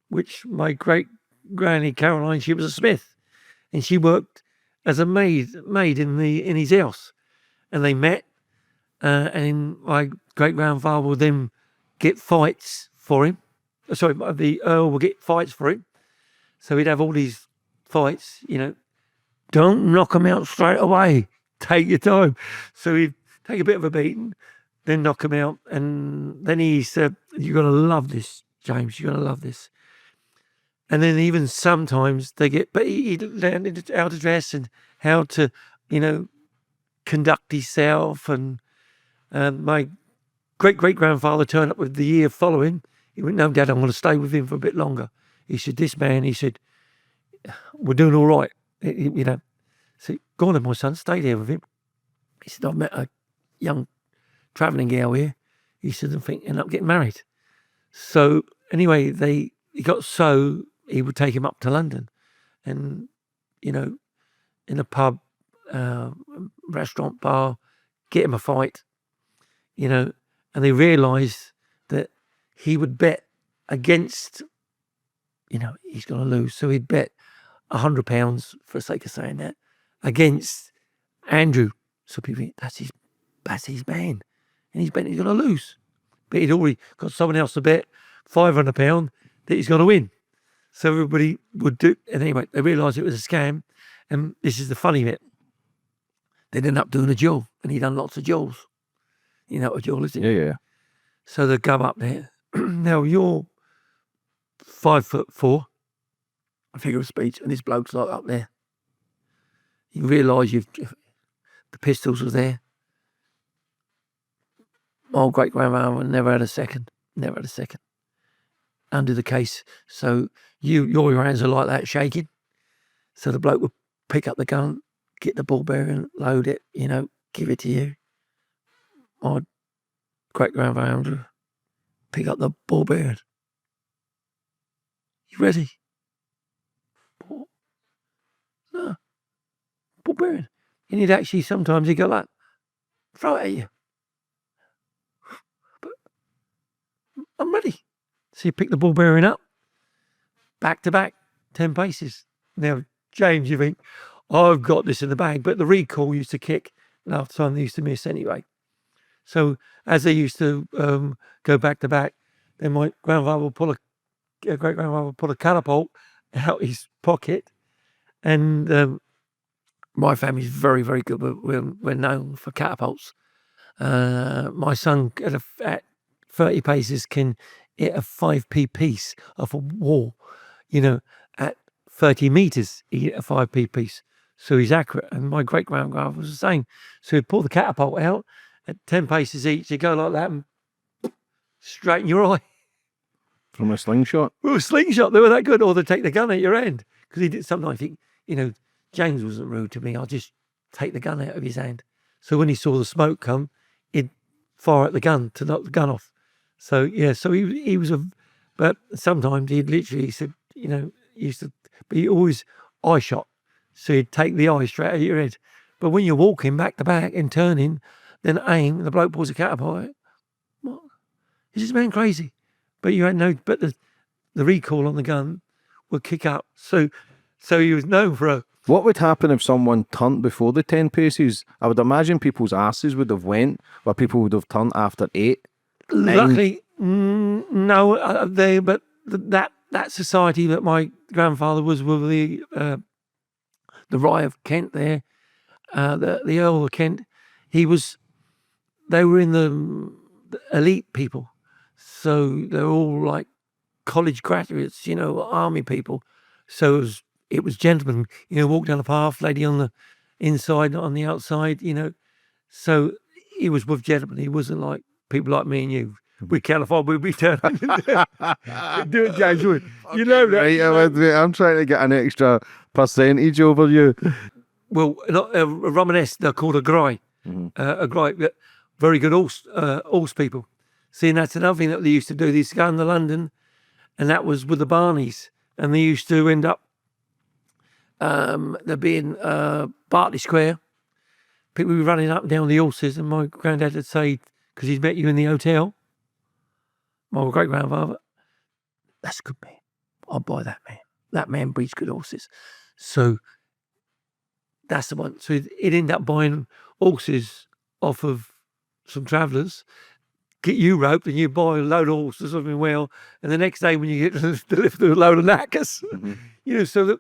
Speaker 2: which my great-granny Caroline, she was a Smith, and she worked as a maid in his house. And they met, and my great-grandfather would then get fights for him. Sorry, the Earl would get fights for him. So he'd have all these fights, Don't knock him out straight away. Take your time. So he'd take a bit of a beating, then knock him out. And then he said, you're going to love this, James. You're going to love this. And then even sometimes but he learned how to dress and how to, conduct himself. And my great-great-grandfather turned up with the year following. He went, no, Dad, I'm going to stay with him for a bit longer. He said, this man, he said, we're doing all right. You know, so go on then, my son, stay there with him. He said, I've met a young travelling girl here. He said, I think end up getting married. So anyway, he got so he would take him up to London, and you know, in a pub, restaurant, bar, get him a fight, you know, and they realised that he would bet against, you know, he's going to lose, so he'd bet £100 for the sake of saying that against Andrew. So people think that's his man, and he's betting he's going to lose, but he'd already got someone else to bet £500 that he's going to win. So everybody would do, and anyway, they realised it was a scam, and this is the funny bit. They'd end up doing a duel, and he'd done lots of duels. You know what a duel is,
Speaker 1: Yeah, yeah.
Speaker 2: So they'd go up there. Now you're 5'4", a figure of speech, and this bloke's like up there. You realise the pistols were there. My old great-grandfather never had a second. Under the case. So your hands are like that, shaking. So the bloke would pick up the gun, get the ball bearing, load it, you know, give it to you. My great-grandfather Andrew, pick up the ball bearing. You ready? No. Ball bearing. And he'd actually, sometimes he'd go like, throw it at you. But I'm ready. So you pick the ball bearing up, back to back, 10 paces. Now, James, you think, I've got this in the bag, but the recoil used to kick, and after time they used to miss anyway. So as they used to go back to back, then my grandfather would great-grandfather would pull a catapult out his pocket, and my family's very, very good. We're known for catapults. My son at 30 paces can hit a 5p piece off a wall, you know, at 30 metres, he hit a 5p piece. So he's accurate. And my great-grandfather was the same. So he'd pull the catapult out at 10 paces each, he'd go like that and straight in your eye.
Speaker 1: From a slingshot?
Speaker 2: Well, a slingshot, they were that good. Or they'd take the gun at your end. Because he did sometimes think, you know, James wasn't rude to me, I'll just take the gun out of his hand. So when he saw the smoke come, he'd fire at the gun to knock the gun off. So, yeah, so he was but sometimes he'd literally said, you know, he used to, but he always eye shot. So he'd take the eye straight out of your head. But when you're walking back to back and turning, then aim, the bloke pulls a catapult. What? Is this man crazy? But you had but the recoil on the gun would kick up. So he was known for a.
Speaker 1: What would happen if someone turned before the 10 paces? I would imagine people's asses would have went, or people would have turned after 8.
Speaker 2: Luckily, no, but that society that my grandfather was with the Rye of Kent there, the Earl of Kent, they were in the elite people. So they're all like college graduates, you know, army people. So it was gentlemen, you know, walk down the path, lady on the inside, not on the outside, you know. So he was with gentlemen. He wasn't like people like me and you. We can't afford, we'd be turning. Do it, James. You know that.
Speaker 1: Right, I'm trying to get an extra percentage over you.
Speaker 2: Well, a Romanesque, they're called a Gry. A Gry, very good horse people. See, and that's another thing that they used to do. They used to go into London, and that was with the Barneys. And they used to end up, there'd be in Berkeley Square, people would be running up and down the horses, and my granddad would say, because he'd met you in the hotel, my great-grandfather, that's a good man. I'll buy that man. That man breeds good horses. So that's the one. So he'd end up buying horses off of some travellers, get you roped, and you buy a load of horses of him well, and the next day when you get to lift a load of knackers, you know, so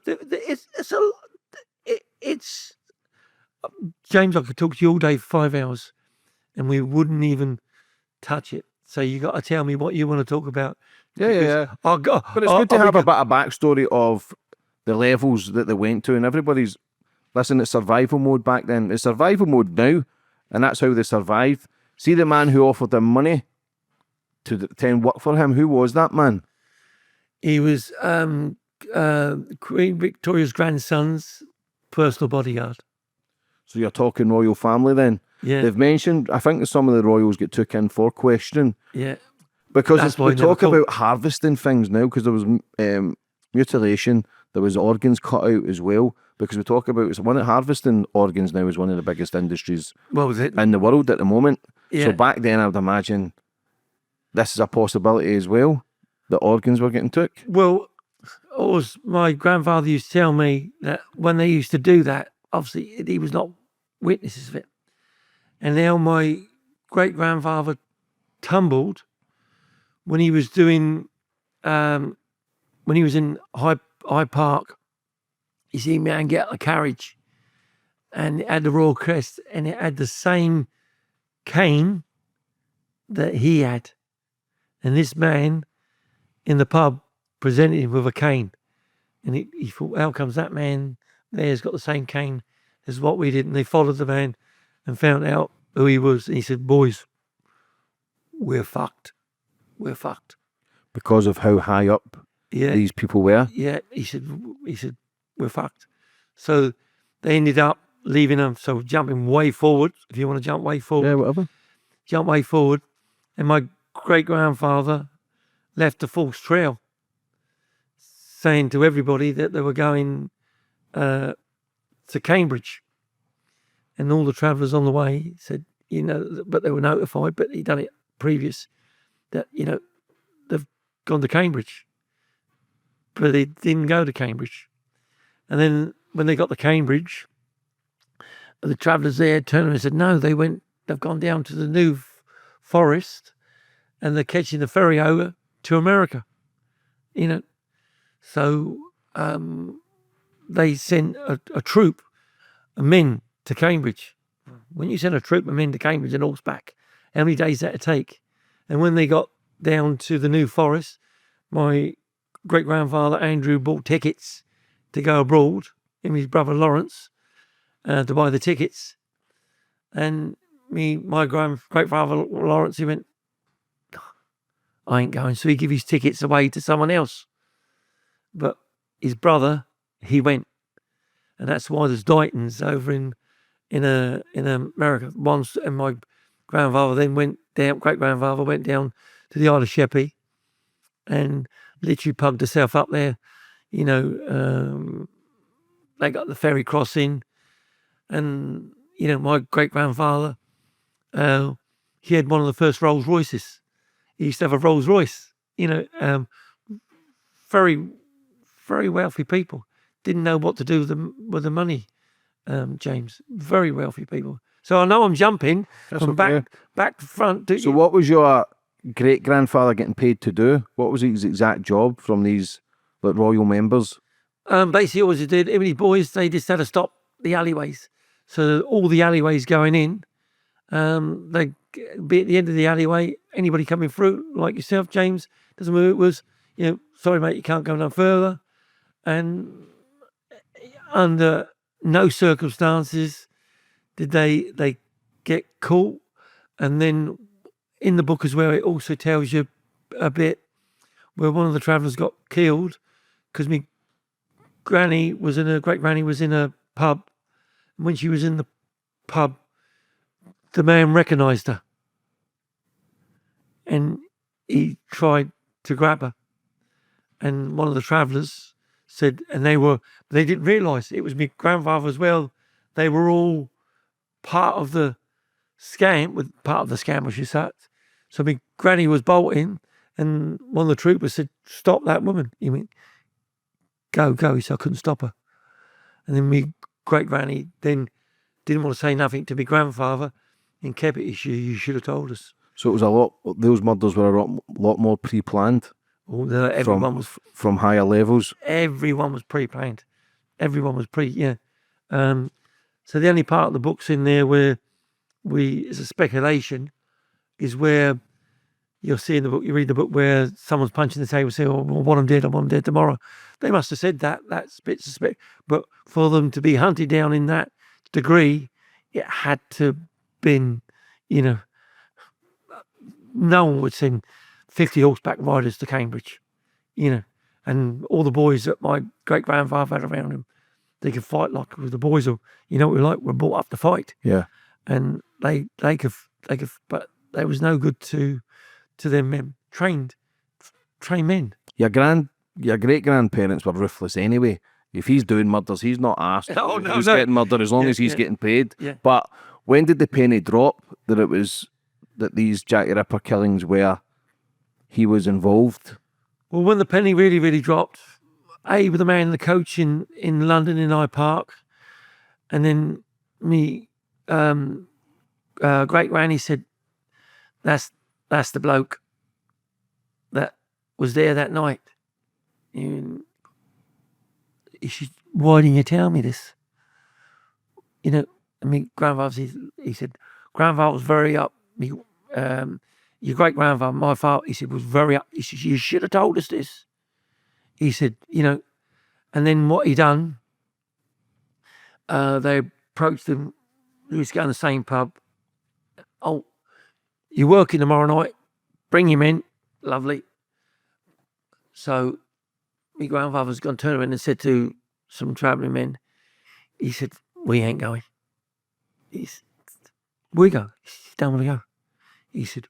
Speaker 2: it's James, I could talk to you all day for 5 hours, and we wouldn't even touch it. So you got to tell me what you want to talk about.
Speaker 1: Yeah. But it's good to have a bit of backstory of the levels that they went to, and everybody's, listen, it's survival mode back then. It's survival mode now, and that's how they survive. See the man who offered them money to attend work for him. Who was that man?
Speaker 2: He was Queen Victoria's grandson's personal bodyguard.
Speaker 1: So you're talking royal family then?
Speaker 2: Yeah.
Speaker 1: They've mentioned, I think some of the royals get took in for questioning.
Speaker 2: Yeah.
Speaker 1: Because
Speaker 2: That's why
Speaker 1: we
Speaker 2: he never
Speaker 1: talk
Speaker 2: called.
Speaker 1: about harvesting things now, because there was mutilation, there was organs cut out as well. Because we talk about harvesting organs now is one of the biggest industries
Speaker 2: What was it?
Speaker 1: in the world at the moment.
Speaker 2: Yeah.
Speaker 1: So back then, I would imagine this is a possibility as well, that organs were getting took.
Speaker 2: Well, my grandfather used to tell me that when they used to do that, obviously he was not witnesses of it. And now my great grandfather tumbled when he was doing, when he was in Hyde Park. You see a man get a carriage, and it had the royal crest, and it had the same cane that he had. And this man in the pub presented him with a cane. And he thought, how comes that man there's got the same cane as what we did? And they followed the man and found out who he was. And he said, boys, we're fucked. We're fucked.
Speaker 1: Because of how high up these people were?
Speaker 2: Yeah, he said, we're fucked. So they ended up leaving him, so jumping way forward, if you want to jump way forward.
Speaker 1: Yeah, whatever.
Speaker 2: Jump way forward. And my great-grandfather left a false trail, saying to everybody that they were going to Cambridge. And all the travellers on the way said, but they were notified, but he'd done it previous, that, they've gone to Cambridge. But they didn't go to Cambridge. And then when they got to Cambridge, the travellers there turned around and said, no, they've gone down to the New Forest and they're catching the ferry over to America. So they sent a troop of men to Cambridge. When you send a troop of men to Cambridge on horseback, how many days that take? And when they got down to the New Forest, my great-grandfather Andrew bought tickets to go abroad, him and his brother Lawrence, to buy the tickets. And my great-father Lawrence, he went, I ain't going. So he gave his tickets away to someone else. But his brother, he went. And that's why there's Dightons over in America. Once, and my grandfather then went down, great-grandfather went down to the Isle of Sheppey and literally pugged herself up there. They got the ferry crossing, and my great grandfather, he had one of the first Rolls Royces. He used to have a Rolls Royce. Very, very wealthy people didn't know what to do with the money. James, very wealthy people. So I know I'm jumping from back to front.
Speaker 1: So what was your great grandfather getting paid to do? What was his exact job from these royal members?
Speaker 2: Basically, all he did, him and his boys, they just had to stop the alleyways. So all the alleyways going in, they'd be at the end of the alleyway. Anybody coming through, like yourself, James, doesn't matter who it was, sorry mate, you can't go no further. And under no circumstances did they get caught. And then in the book as well, it also tells you a bit where one of the travellers got killed because my great-granny was in a pub. And when she was in the pub, the man recognised her. And he tried to grab her. And one of the travellers said, and they didn't realise it was my grandfather as well. They were all part of the scam, I should say. So my granny was bolting, and one of the troopers said, stop that woman. He went, go. He said, I couldn't stop her. And then my great-granny then didn't want to say nothing to my grandfather and kept it. You should have told us.
Speaker 1: So it was those murders were a lot more pre-planned?
Speaker 2: Everyone was
Speaker 1: from higher levels.
Speaker 2: Everyone was pre-planned. Everyone was so the only part of the book's in there where it's a speculation is where you'll see in the book, you read the book where someone's punching the table, saying, "Oh, I want them dead tomorrow." They must have said that. That's a bit suspect. But for them to be hunted down in that degree, it had to been, no one would send 50 horseback riders to Cambridge, and all the boys that my great grandfather had around him, they could fight like the boys were, were brought up to fight.
Speaker 1: Yeah.
Speaker 2: And they could, but they was no good to them men, trained men.
Speaker 1: Your great grandparents were ruthless anyway. If he's doing murders, he's not asked who's getting murdered as long as he's getting paid.
Speaker 2: Yeah.
Speaker 1: But when did the penny drop that these Jack the Ripper killings were he was involved?
Speaker 2: Well, when the penny really, really dropped, with the man in the coach in London in Hyde Park, and then me, great granny said, that's the bloke that was there that night. And she said, why didn't you tell me this? Grandfather, he said, grandfather was very up. Your great grandfather, my father, he said, was very up. He said, you should have told us this. He said, and then what he done, they approached him. He was going to the same pub. Oh, you're working tomorrow night. Bring him in. Lovely. So my grandfather's gone to turn around and said to some travelling men, he said, we ain't going. He said, we go. He said, don't want to go. He said,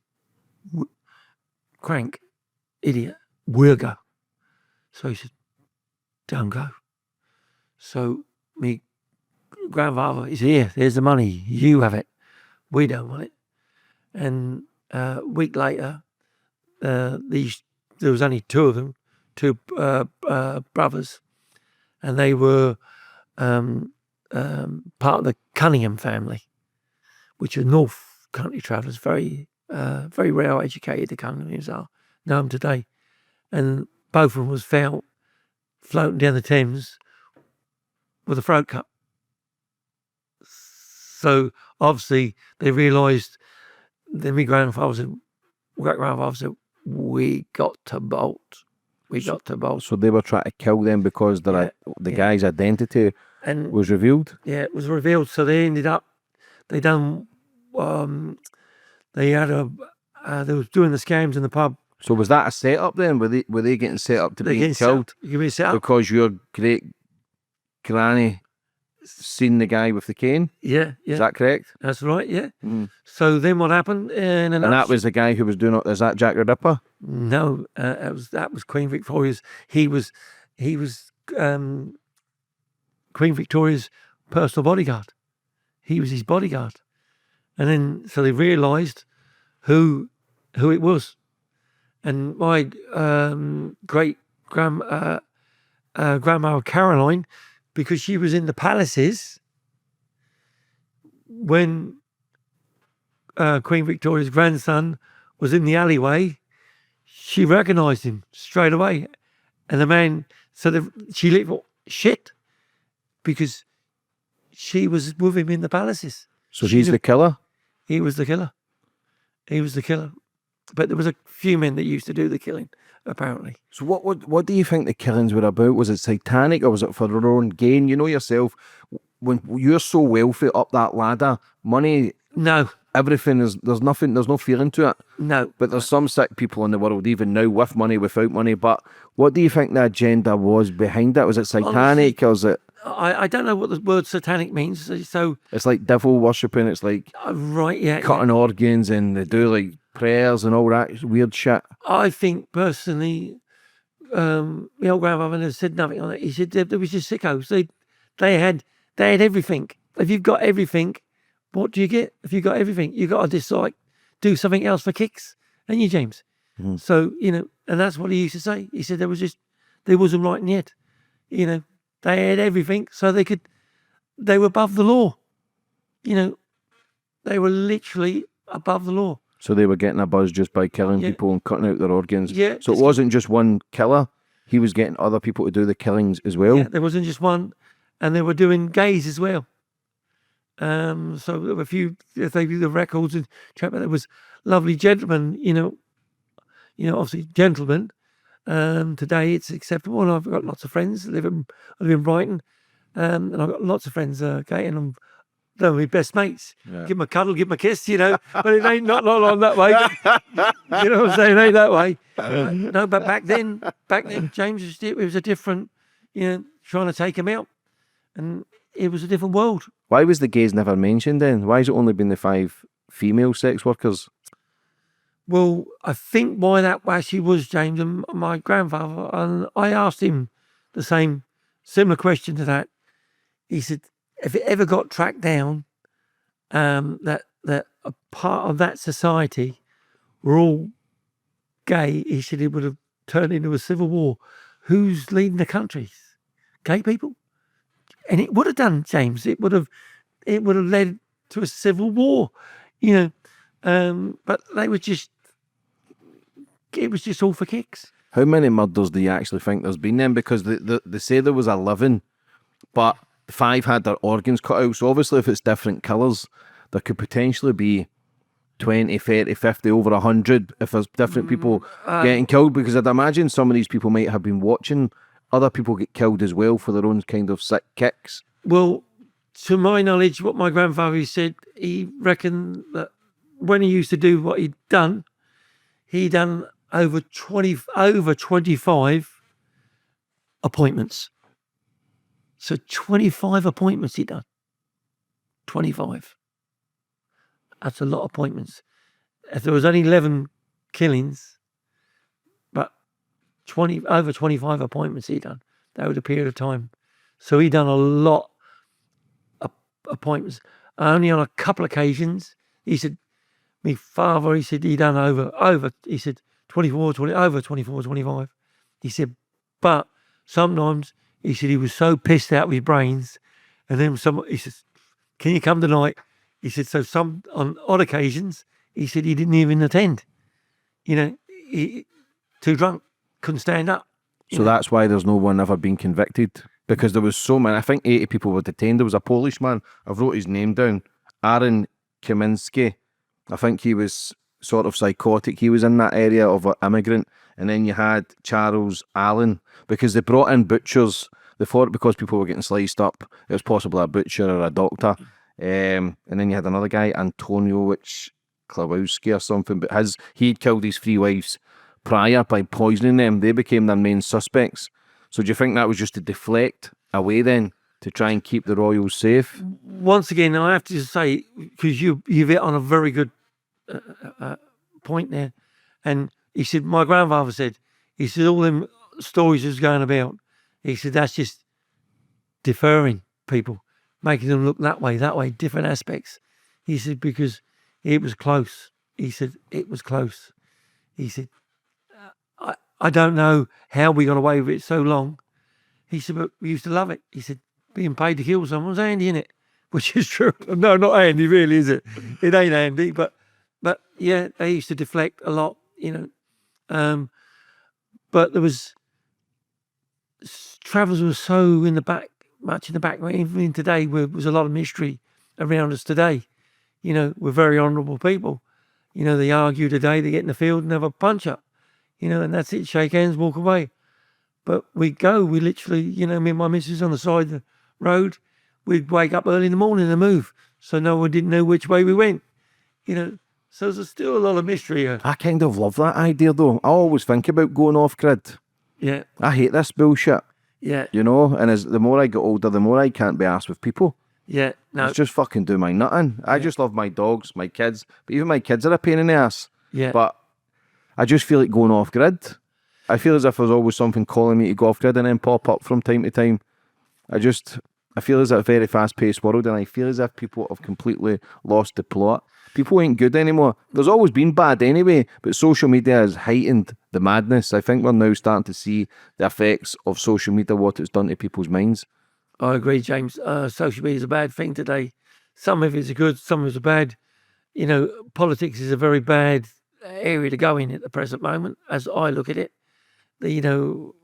Speaker 2: crank, idiot, we'll go. So he said, don't go. So me grandfather, he said, here, there's the money, you have it. We don't want it. And a week later, there was only two of them, two brothers, and they were part of the Cunningham family, which are North Country travellers, very well educated, the Cunninghams are, know them today. And both of them was found floating down the Thames with a throat cut. So obviously they realised, then my great-grandfather said, we got to bolt.
Speaker 1: So they were trying to kill them because the guy's identity was revealed?
Speaker 2: Yeah, it was revealed. So they ended up, they was doing the scams in the pub.
Speaker 1: So was that a setup then? Were they getting set up to be killed? Because your great granny seen the guy with the cane?
Speaker 2: Yeah.
Speaker 1: Is that correct?
Speaker 2: That's right, yeah.
Speaker 1: Mm.
Speaker 2: So then what happened? And
Speaker 1: that was the guy who was doing it. Is that Jack the Ripper?
Speaker 2: No, that was Queen Victoria's. He was Queen Victoria's personal bodyguard. He was his bodyguard. And then so they realised who it was. And my great grandma Caroline, because she was in the palaces when Queen Victoria's grandson was in the alleyway, she recognised him straight away. And the man, she lit shit because she was with him in the palaces.
Speaker 1: So he's the killer?
Speaker 2: He was the killer. But there was a few men that used to do the killing, apparently.
Speaker 1: So what do you think the killings were about? Was it satanic or was it for their own gain? You know yourself, when you're so wealthy up that ladder, money,
Speaker 2: no,
Speaker 1: everything there's no feeling to it.
Speaker 2: No.
Speaker 1: But there's some sick people in the world, even now, with money, without money. But what do you think the agenda was behind it? Was it satanic? Honestly, or was it...
Speaker 2: I don't know what the word satanic means. So
Speaker 1: it's like devil worshipping. It's like cutting organs, and they do like prayers and all that weird shit.
Speaker 2: I think personally, my old grandfather never said nothing on it. He said there was just sickos. They had everything. If you've got everything, what do you get? If you've got everything, you got to just like do something else for kicks, ain't you, James? Mm-hmm. So and that's what he used to say. He said there wasn't right yet, They had everything, so they were above the law. They were literally above the law.
Speaker 1: So they were getting a buzz just by killing people and cutting out their organs.
Speaker 2: Yeah.
Speaker 1: So it wasn't just one killer. He was getting other people to do the killings as well.
Speaker 2: Yeah, there wasn't just one. And they were doing gays as well. So there were a few, if they do the records, and there was lovely gentlemen, obviously gentlemen. Today it's acceptable, and I've got lots of friends. I live in Brighton, and I've got lots of friends, and I'm they're my best mates.
Speaker 1: Yeah.
Speaker 2: Give them a cuddle, give them a kiss, you know. But it ain't not on that way. You know what I'm saying? It ain't that way. No, but back then, James, it was a different, you know, trying to take him out. And it was a different world.
Speaker 1: Why was the gays never mentioned then? Why has it only been the 5 female sex workers?
Speaker 2: Well, I think why that actually was, James, and my grandfather, and I asked him the similar question to that. He said, if it ever got tracked down, that a part of that society were all gay, he said it would have turned into a civil war. Who's leading the country? Gay people? And it would have done, James. It would have led to a civil war, you know. But they were just, it was just all for kicks.
Speaker 1: How many murders do you actually think there's been then? Because they say there was 11, but 5 had their organs cut out. So obviously if it's different killers, there could potentially be 20, 30, 50, over 100 if there's different people getting killed. Because I'd imagine some of these people might have been watching other people get killed as well for their own kind of sick kicks.
Speaker 2: Well, to my knowledge, what my grandfather said, he reckoned that when he used to do what he'd done over 25 appointments. So 25 appointments he'd done. 25. That's a lot of appointments. If there was only 11 killings, but over 25 appointments he'd done, that was a period of time. So he'd done a lot of appointments. Only on a couple of occasions, he said, my father, he said, he'd done over, he said, 24, 25. He said, but sometimes, he said, he was so pissed out with his brains, and then he says, can you come tonight? He said, so on odd occasions, he said he didn't even attend. You know, too drunk, couldn't stand up.
Speaker 1: So that's why there's no one ever been convicted. Because there was so many, I think 80 people were detained. There was a Polish man, I've wrote his name down, Aaron Kaminski. I think he was sort of psychotic. He was in that area of an immigrant. And then you had Charles Allen, because they brought in butchers. They thought because people were getting sliced up, it was possibly a butcher or a doctor. And then you had another guy, Antonio Klawowski or something, but he'd killed his 3 wives prior by poisoning them. They became their main suspects. So do you think that was just to deflect away then, to try and keep the royals safe?
Speaker 2: Once again, I have to say, because you've hit on a very good point there, and he said, my grandfather said, he said, all them stories was going about, he said, that's just deferring people, making them look that way, different aspects. He said, because it was close. He said, it was close. He said, I don't know how we got away with it so long. He said, but we used to love it. He said, being paid to kill someone was handy, innit? Which is true. No, not handy, really, is it? It ain't handy, but yeah, they used to deflect a lot, you know. But there was, travellers were so much in the back. Even today, there was a lot of mystery around us today. You know, we're very honourable people. You know, they argue today, they get in the field and have a punch up. You know, and that's it, shake hands, walk away. But we literally, you know, me and my missus on the side of the road, we'd wake up early in the morning and move. So no one didn't know which way we went. You know, so there's still a lot of mystery here.
Speaker 1: I kind of love that idea though. I always think about going off grid.
Speaker 2: Yeah.
Speaker 1: I hate this bullshit.
Speaker 2: Yeah.
Speaker 1: You know, and the more I get older, the more I can't be arsed with people.
Speaker 2: Yeah. No.
Speaker 1: It's just fucking do my nutting. I just love my dogs, my kids, but even my kids are a pain in the ass.
Speaker 2: Yeah.
Speaker 1: But I just feel like going off grid. I feel as if there's always something calling me to go off grid and then pop up from time to time. I feel as a very fast-paced world, and I feel as if people have completely lost the plot. People ain't good anymore. There's always been bad anyway, but social media has heightened the madness. I think we're now starting to see the effects of social media, what it's done to people's minds.
Speaker 2: I agree, James. Social media is a bad thing today. Some of it's good, some of it's bad. You know, politics is a very bad area to go in at the present moment, as I look at it. You know,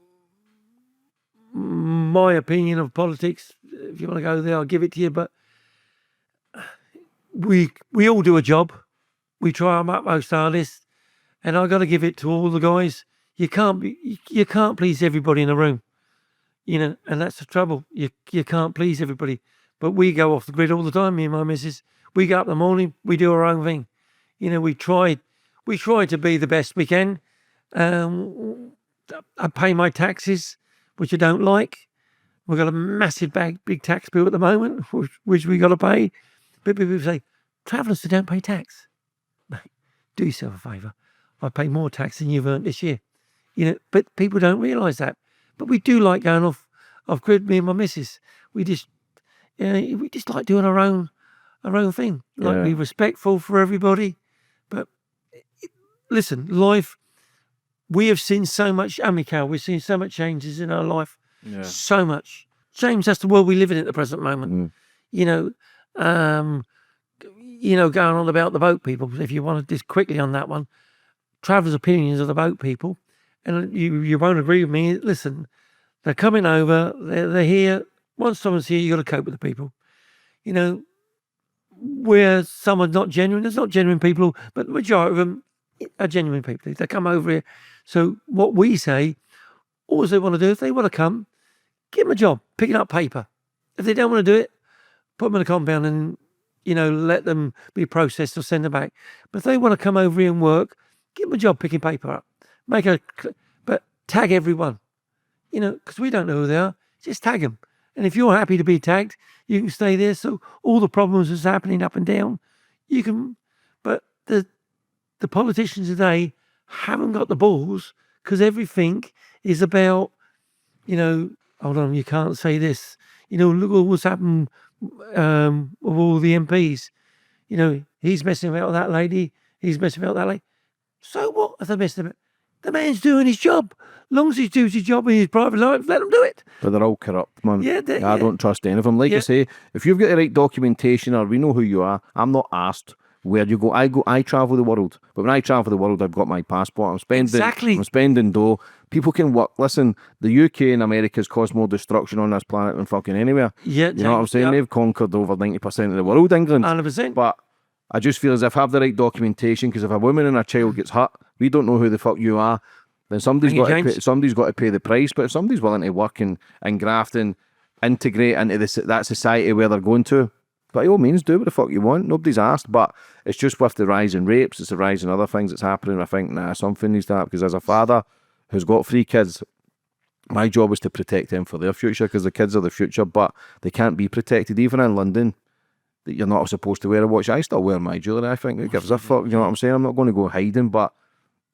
Speaker 2: my opinion of politics, if you want to go there, I'll give it to you, but we all do a job. We try our utmost hardest, and I got to give it to all the guys. You can't please everybody in the room, you know, and that's the trouble. You can't please everybody, but we go off the grid all the time. Me and my missus, we get up in the morning, we do our own thing. You know, we try to be the best we can. I pay my taxes, which I don't like. We've got a massive big tax bill at the moment, which we got to pay. But people say, travellers who don't pay tax. Mate, do yourself a favour. I pay more tax than you've earned this year. You know, but people don't realise that. But we do like going off grid, me and my missus. We just like doing our own thing. Like, be respectful for everybody. But listen, life, we have seen so much, amical, we've seen so much changes in our life.
Speaker 1: Yeah.
Speaker 2: So much. James, that's the world we live in at the present moment. You know, going on about the boat people, if you want to just quickly on that one, travellers' opinions of the boat people, and you won't agree with me. Listen, they're coming over, they're here. Once someone's here, you got to cope with the people. You know, where someone's not genuine, there's not genuine people, but the majority of them are genuine people. They come over here. So what we say, all they want to do, if they want to come, give them a job, picking up paper. If they don't want to do it, put them in a compound and, you know, let them be processed or send them back. But if they want to come over here and work, give them a job picking paper up. But tag everyone, you know, because we don't know who they are. Just tag them. And if you're happy to be tagged, you can stay there. So all the problems that's happening up and down, you can. But the politicians today haven't got the balls, because everything is about, you know, hold on, you can't say this. You know, look at what's happened with all the MPs. You know, he's messing about with that lady. He's messing about with that lady. So what if they're messing about? The man's doing his job. As long as he does his job in his private life, let him do it.
Speaker 1: But they're all corrupt, man.
Speaker 2: Yeah,
Speaker 1: I don't trust any of them. Like I say, if you've got the right documentation or we know who you are, I'm not asked where you go. I travel the world. But when I travel the world, I've got my passport. I'm spending dough. People can work. Listen, the UK and America's caused more destruction on this planet than fucking anywhere.
Speaker 2: Yeah,
Speaker 1: you know what I'm saying? They've conquered over 90% of the world, England.
Speaker 2: 100%.
Speaker 1: But I just feel as if I have the right documentation, because if a woman and a child gets hurt, we don't know who the fuck you are, then somebody's got to pay the price. But if somebody's willing to work and graft and integrate into that society where they're going to, by all means, do what the fuck you want. Nobody's asked. But it's just with the rise in rapes, it's the rise in other things that's happening. I think, something needs to happen, because as a father who's got 3 kids, my job is to protect them for their future, because the kids are the future, but they can't be protected. Even in London, that you're not supposed to wear a watch. I still wear my jewellery. I think it gives a fuck. You know what I'm saying? I'm not going to go hiding, but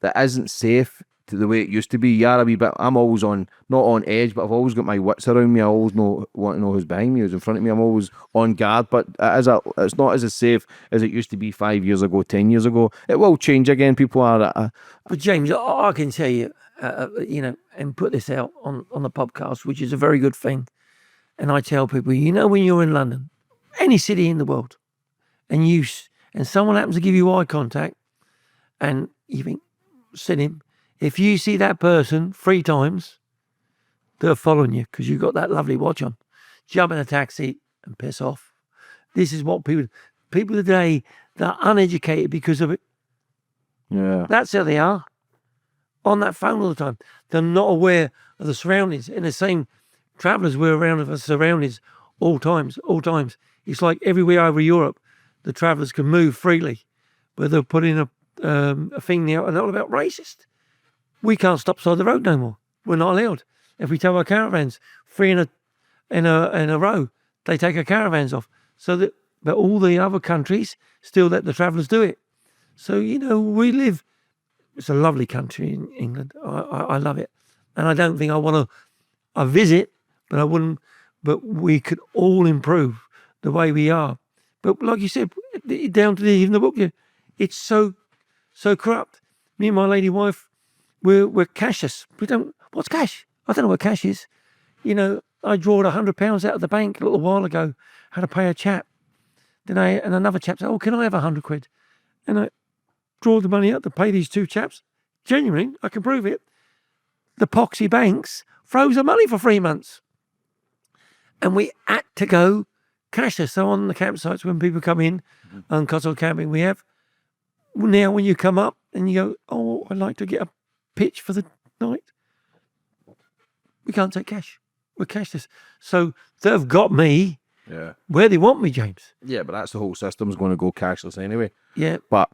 Speaker 1: that isn't safe to the way it used to be. Yeah, a wee bit. I'm always not on edge, but I've always got my wits around me. I always want to know who's behind me, who's in front of me. I'm always on guard, but it's not as safe as it used to be 5 years ago, 10 years ago. It will change again. People are.
Speaker 2: But James, I can tell you, you know, and put this out on the podcast, which is a very good thing. And I tell people, you know, when you're in London, any city in the world, and someone happens to give you eye contact, and you think, sit him. If you see that person 3 times, they're following you because you've got that lovely watch on. Jump in a taxi and piss off. This is what people today, they're uneducated because of it.
Speaker 1: Yeah.
Speaker 2: That's how they are. On that phone all the time. They're not aware of the surroundings. And the same travellers were around the surroundings all times. It's like everywhere over Europe, the travellers can move freely. But they're putting a thing now, and all about racist. We can't stop side the road no more. We're not allowed. If we tow our caravans 3 in a row, they take our caravans off. But all the other countries still let the travellers do it. So, you know, we live. It's a lovely country in England. I love it, and I don't think I want to. I visit, but I wouldn't. But we could all improve the way we are. But like you said, down to even the book, it's so corrupt. Me and my lady wife, we're cashless. What's cash? I don't know what cash is. You know, I drawed £100 out of the bank a little while ago. Had to pay a chap. And another chap said, "Oh, can I have £100?" And I draw the money out to pay these 2 chaps. Genuinely, I can prove it. The poxy banks froze the money for 3 months. And we had to go cashless. So on the campsites, when people come in, on Cotswold Camping, we have, now when you come up and you go, "Oh, I'd like to get a pitch for the night," we can't take cash. We're cashless. So they've got me
Speaker 1: Yeah.
Speaker 2: Where they want me, James.
Speaker 1: Yeah, but that's the whole system's going to go cashless anyway.
Speaker 2: Yeah.
Speaker 1: But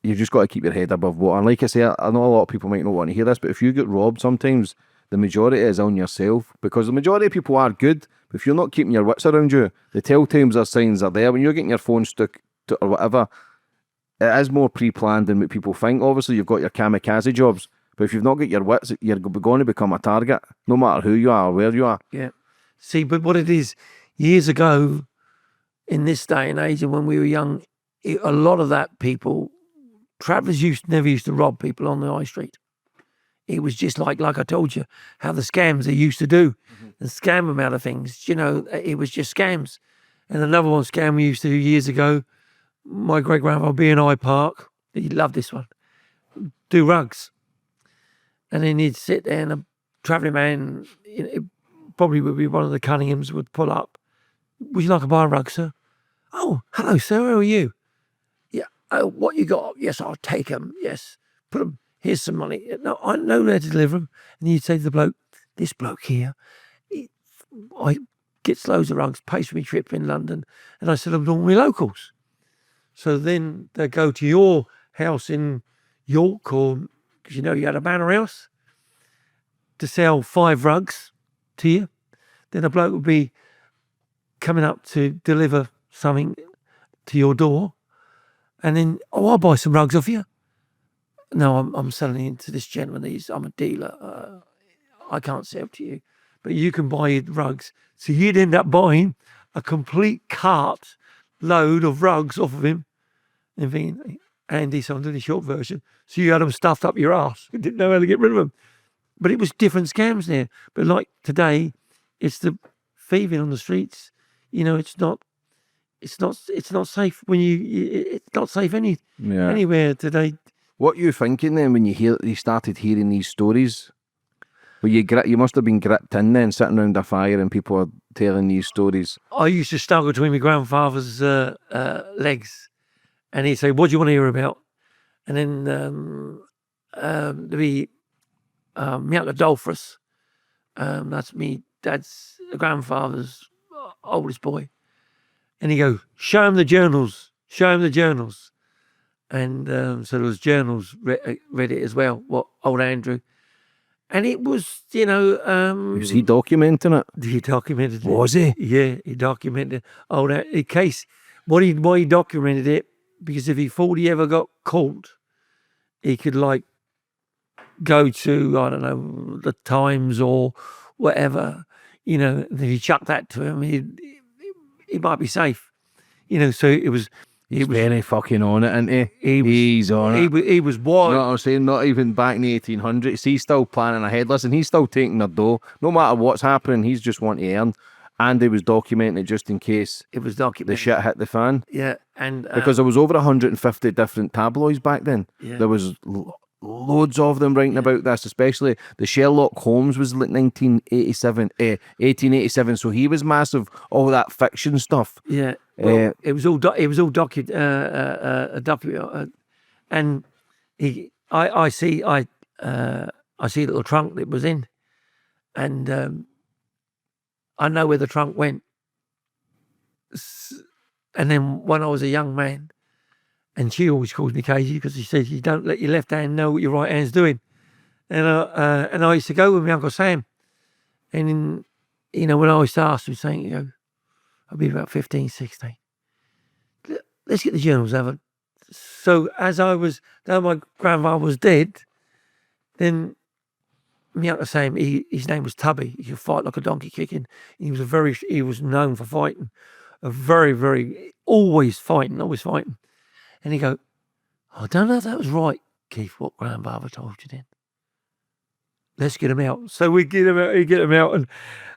Speaker 1: you've just got to keep your head above water. And like I say, I know a lot of people might not want to hear this, but if you get robbed, sometimes the majority is on yourself, because the majority of people are good. But if you're not keeping your wits around you, the telltales are signs are there. When you're getting your phone stuck to, or whatever, it is more pre-planned than what people think. Obviously, you've got your kamikaze jobs, but if you've not got your wits, you're going to become a target, no matter who you are or where you are.
Speaker 2: Yeah. See, but what it is, years ago, in this day and age, and when we were young, a lot of that people, travellers never used to rob people on the high street. It was just like I told you, how the scams they used to do, and scam them out of things. You know, it was just scams. And another one scam we used to do years ago, my great-grandfather being in Hyde Park, he loved this one, do rugs. And then he'd sit there and a travelling man, it probably would be one of the Cunninghams, would pull up. Would you like to buy a rug, sir? Oh, hello, sir, how are you? Yeah, oh, what you got? Yes, I'll take them, yes. Put them, here's some money. No, I know where to deliver them. And you'd say to the bloke, this bloke here, I gets loads of rugs, pays for me trip in London, and I sell them to all my locals. So then they go to your house in York, or because you know you had a manor house, to sell 5 rugs to you. Then a bloke would be coming up to deliver something to your door, and then, oh, I'll buy some rugs off you. No, I'm selling it to this gentleman. I'm a dealer. I can't sell to you, but you can buy rugs. So you'd end up buying a complete cart load of rugs off of him, and thinking, Andy, so I'm doing the short version. So you had them stuffed up your ass. You didn't know how to get rid of them. But it was different scams there. But like today, it's the thieving on the streets. You know, it's not safe when it's not safe anywhere today.
Speaker 1: What are you thinking then when you started hearing these stories? Well, you must have been gripped in then, sitting around a fire and people are telling these stories.
Speaker 2: I used to snuggle between my grandfather's legs, and he'd say, "What do you want to hear about?" And then there'd be my Uncle Adolphus. That's me dad's grandfather's oldest boy, and he'd go, "Show him the journals. Show him the journals." And so there was journals read it as well. What old Andrew. And it was, you know...
Speaker 1: was he documenting it?
Speaker 2: He documented it.
Speaker 1: Was he?
Speaker 2: Yeah, he documented it. Oh, in case... Why he documented it, because if he thought he ever got caught, he could, like, go to, I don't know, the Times or whatever, you know, and if he chucked that to him, he might be safe. You know, so it was...
Speaker 1: He's very fucking on it, isn't he? He's on it.
Speaker 2: He was wild.
Speaker 1: You know what I'm saying? Not even back in the 1800s. He's still planning ahead. Listen, he's still taking the dough. No matter what's happening, he's just wanting to earn. And he was documenting it just in case
Speaker 2: it was documented.
Speaker 1: The shit hit the fan.
Speaker 2: Yeah, and
Speaker 1: because there was over 150 different tabloids back then.
Speaker 2: Yeah.
Speaker 1: There was loads of them writing about this, especially the Sherlock Holmes was like 1887, so he was massive, all that fiction stuff.
Speaker 2: Yeah, well, it was all documented, and I see a little trunk that was in, and I know where the trunk went, and then when I was a young man. And she always calls me Casey because she says, you don't let your left hand know what your right hand's doing. And I used to go with my Uncle Sam. And, you know, when I used to ask him, saying, you know, I'd be about 15, 16. Let's get the journals, Evan. So as though my grandfather was dead, then my Uncle Sam, his name was Tubby. He could fight like a donkey kicking. He was known for fighting. Always fighting. And he'd go, I don't know if that was right, Keith, what grandfather told you then. Let's get him out. So we'd get him out, he'd get him out.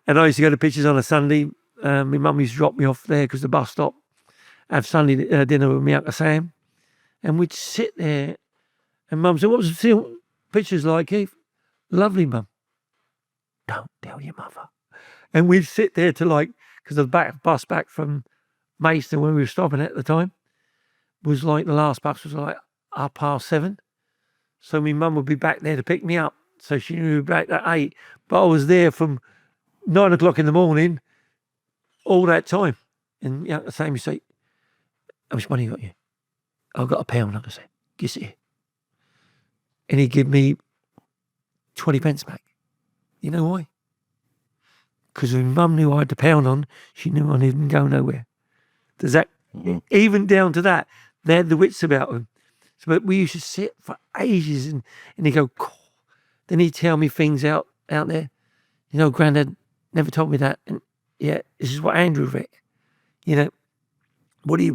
Speaker 2: And I used to go to pictures on a Sunday. My mum used to drop me off there because the bus stop, have Sunday dinner with me Uncle Sam. And we'd sit there. And Mum said, what was the pictures like, Keith? Lovely, Mum. Don't tell your mother. And we'd sit there to because the bus back from Maidstone when we were stopping at the time, was the last bus was 7:30. So my mum would be back there to pick me up. So she knew we were back at 8. But I was there from 9 o'clock in the morning all that time. And yeah, the same, you say, how much money you got you? I've got £1, like I said, give it here. And he give me 20 pence back. You know why? Because when Mum knew I had the £1 on, she knew I didn't go nowhere. Does that, even down to that, they had the wits about them. So, but we used to sit for ages and he'd go, "Cool." Then he'd tell me things out there. You know, Grandad never told me that. And yeah, this is what Andrew read. You know, he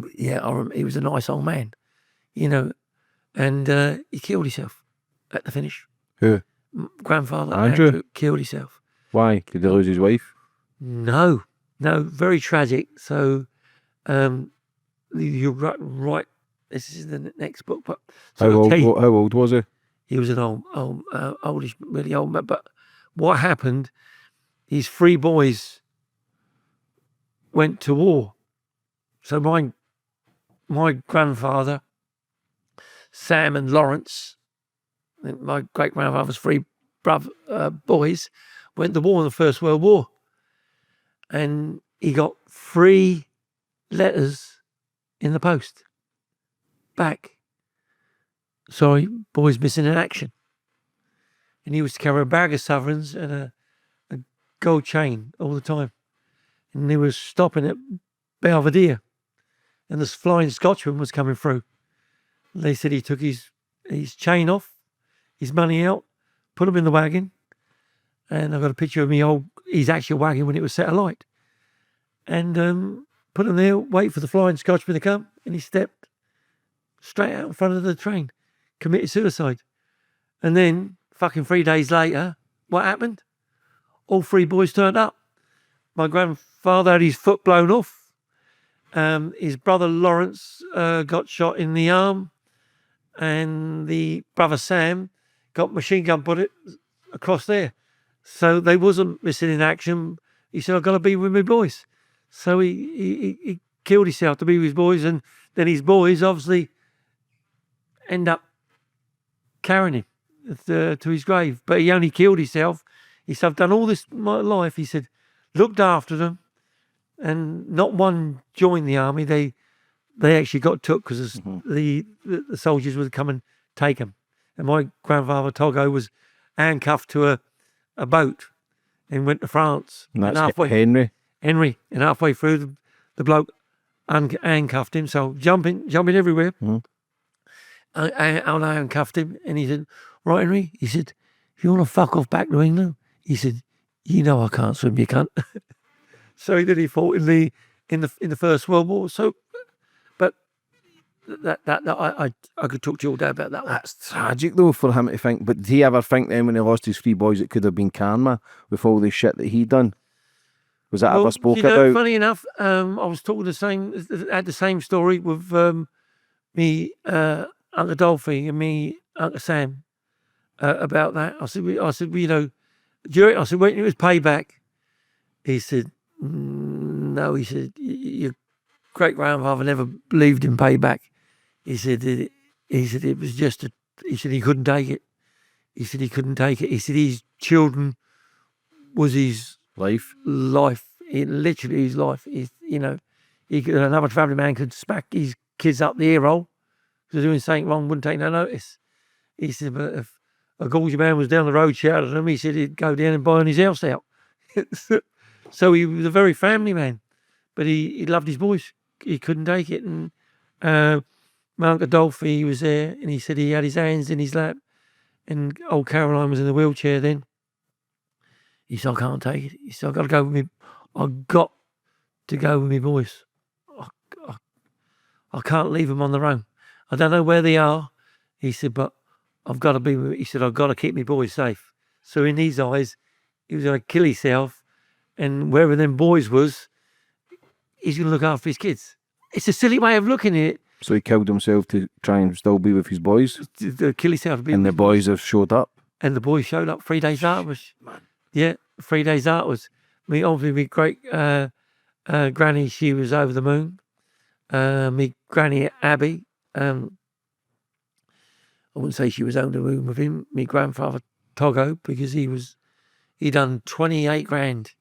Speaker 2: was a nice old man, you know, and he killed himself at the finish.
Speaker 1: Who?
Speaker 2: Grandfather
Speaker 1: Andrew
Speaker 2: killed himself.
Speaker 1: Why? Did he lose his wife?
Speaker 2: No, very tragic. So, you're right. This is the next book. But
Speaker 1: How old was he?
Speaker 2: He was an oldish, really old man. But what happened? His 3 boys went to war. So my grandfather, Sam and Lawrence, and my great grandfather's 3 boys, went to war in the First World War, and he got 3 letters in the post back. Sorry, boys missing in action. And he was to carry a bag of sovereigns and a gold chain all the time. And they were stopping at Belvedere, and this Flying Scotchman was coming through. They said he took his chain off, his money out, put him in the wagon, and I've got a picture of his actual wagon when it was set alight, and put him there, wait for the Flying Scotchman to come, and he stepped straight out in front of the train, committed suicide. And then, fucking 3 days later, what happened? All 3 boys turned up. My grandfather had his foot blown off. His brother Lawrence got shot in the arm, and the brother Sam got machine gun bullet across there. So they wasn't missing in action. He said, "I've got to be with my boys." So he killed himself to be with his boys, and then his boys obviously end up carrying him to his grave. But he only killed himself. He said, "I've done all this my life." He said, looked after them, and not one joined the army. They actually got took because the soldiers would come and take them. And my grandfather Togo was handcuffed to a boat and went to France.
Speaker 1: And that's
Speaker 2: halfway,
Speaker 1: Henry.
Speaker 2: And halfway through, the bloke handcuffed him. So jumping everywhere. I handcuffed him, and he said, "Right, Henry," he said, "if you want to fuck off back to England," he said, "you know I can't swim, you cunt." So he fought in the First World War. So, but that I could talk to you all day about that one.
Speaker 1: That's tragic though for him to think. But did he ever think then when he lost his 3 boys it could have been karma with all the shit that he'd done? Was that ever spoke about?
Speaker 2: Funny enough, I was talking had the same story with me Uncle Dolphy and me Uncle Sam about that. I said, you know, I said, when it was payback, he said, no, he said, your great grandfather never believed in payback. He said, it was just he said he couldn't take it. He said he couldn't take it. He said his children was his life. Literally his life. You know, another family man could smack his kids up the ear hole because they're doing something wrong, wouldn't take no notice. He said, but if a gorgeous man was down the road shouting at him, he said he'd go down and buy his house out. So he was a very family man, but he loved his boys. He couldn't take it. And my Uncle Dolphy, he was there, and he said he had his hands in his lap, and old Caroline was in the wheelchair then. He said, I can't take it. He said, I've got to go with me. I've got to go with my boys. I can't leave them on their own. I don't know where they are. He said, but I've got to be with. He said, I've got to keep my boys safe. So in his eyes, he was going to kill himself, and wherever them boys was, he's going to look after his kids. It's a silly way of looking at it. So
Speaker 1: he killed himself to try and still be with his boys?
Speaker 2: To kill himself.
Speaker 1: And the boys have showed up?
Speaker 2: And the boys showed up 3 days afterwards. Yeah, 3 days afterwards. Obviously, my great granny, she was over the moon. My granny Abby, I wouldn't say she was over the moon with him. My grandfather Togo, because he done 28 grand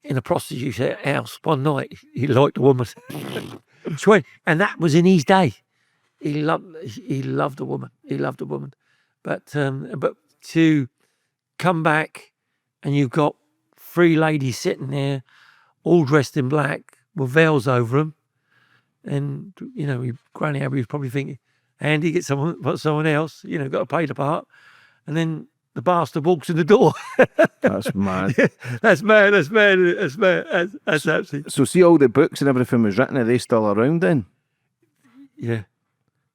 Speaker 2: in a prostitute's house one night. He liked a woman. And that was in his day. He loved a woman. He loved a woman. But to come back and you've got 3 ladies sitting there, all dressed in black with veils over them, and Granny Abby was probably thinking, Andy, get someone else, got to pay the part, and then the bastard walks in the door.
Speaker 1: That's mad.
Speaker 2: That's mad. That's absolutely.
Speaker 1: So see, all the books and everything was written, are they still around then?
Speaker 2: Yeah.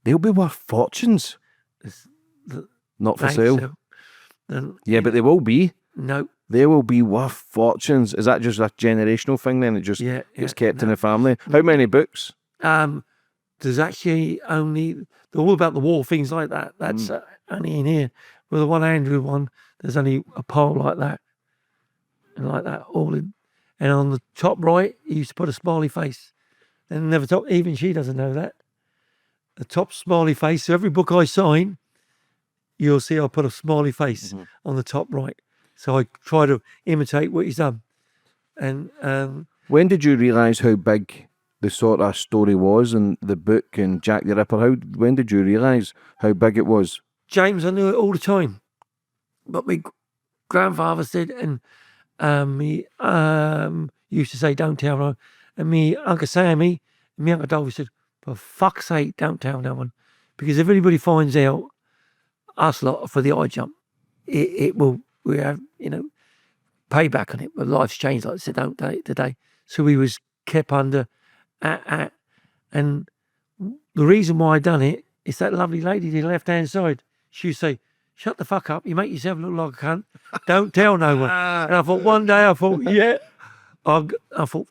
Speaker 1: They'll be worth fortunes. Not for sale. Yeah, but they will be.
Speaker 2: No.
Speaker 1: They will be worth fortunes. Is that just a generational thing then? It just gets kept in the family? How many books?
Speaker 2: There's actually only, they're all about the war, things like that. That's only in here. With the one Andrew one, there's only a pile like that. And like that, all in. And on the top right, he used to put a smiley face. And never talk, even she doesn't know that. The top smiley face. So every book I sign, you'll see I put a smiley face on the top right. So I try to imitate what he's done. And
Speaker 1: when did you realise how big the sort of story was in the book and Jack the Ripper? When did you realise how big it was?
Speaker 2: James, I knew it all the time. But my grandfather said, and me used to say, don't tell no one. And me Uncle Sammy and me Uncle Dolphy said, for fuck's sake, don't tell no one. Because if anybody finds out us lot for the eye jump, we have, payback on it. But life's changed, like I said, don't they, today. So we was kept under, and the reason why I done it is that lovely lady to the left-hand side. She would say, shut the fuck up, you make yourself look like a cunt. Don't tell no one. And I thought, one day, I thought,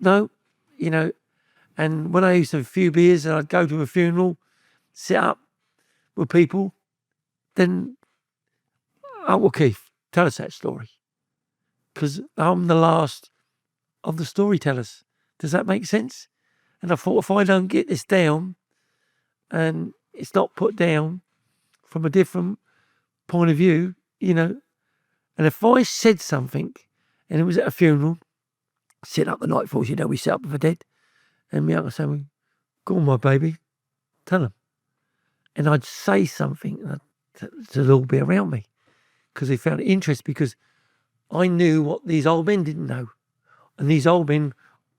Speaker 2: no, and when I used to have a few beers and I'd go to a funeral, sit up with people, then, Uncle Keith, tell us that story. Because I'm the last of the storytellers. Does that make sense? And I thought, if I don't get this down and it's not put down from a different point of view, and if I said something and it was at a funeral, sit up the night before, we sit up with the dead, and me uncle said, go on, my baby, tell them. And I'd say something to all be around me because they found it interesting, because I knew what these old men didn't know. And these old men,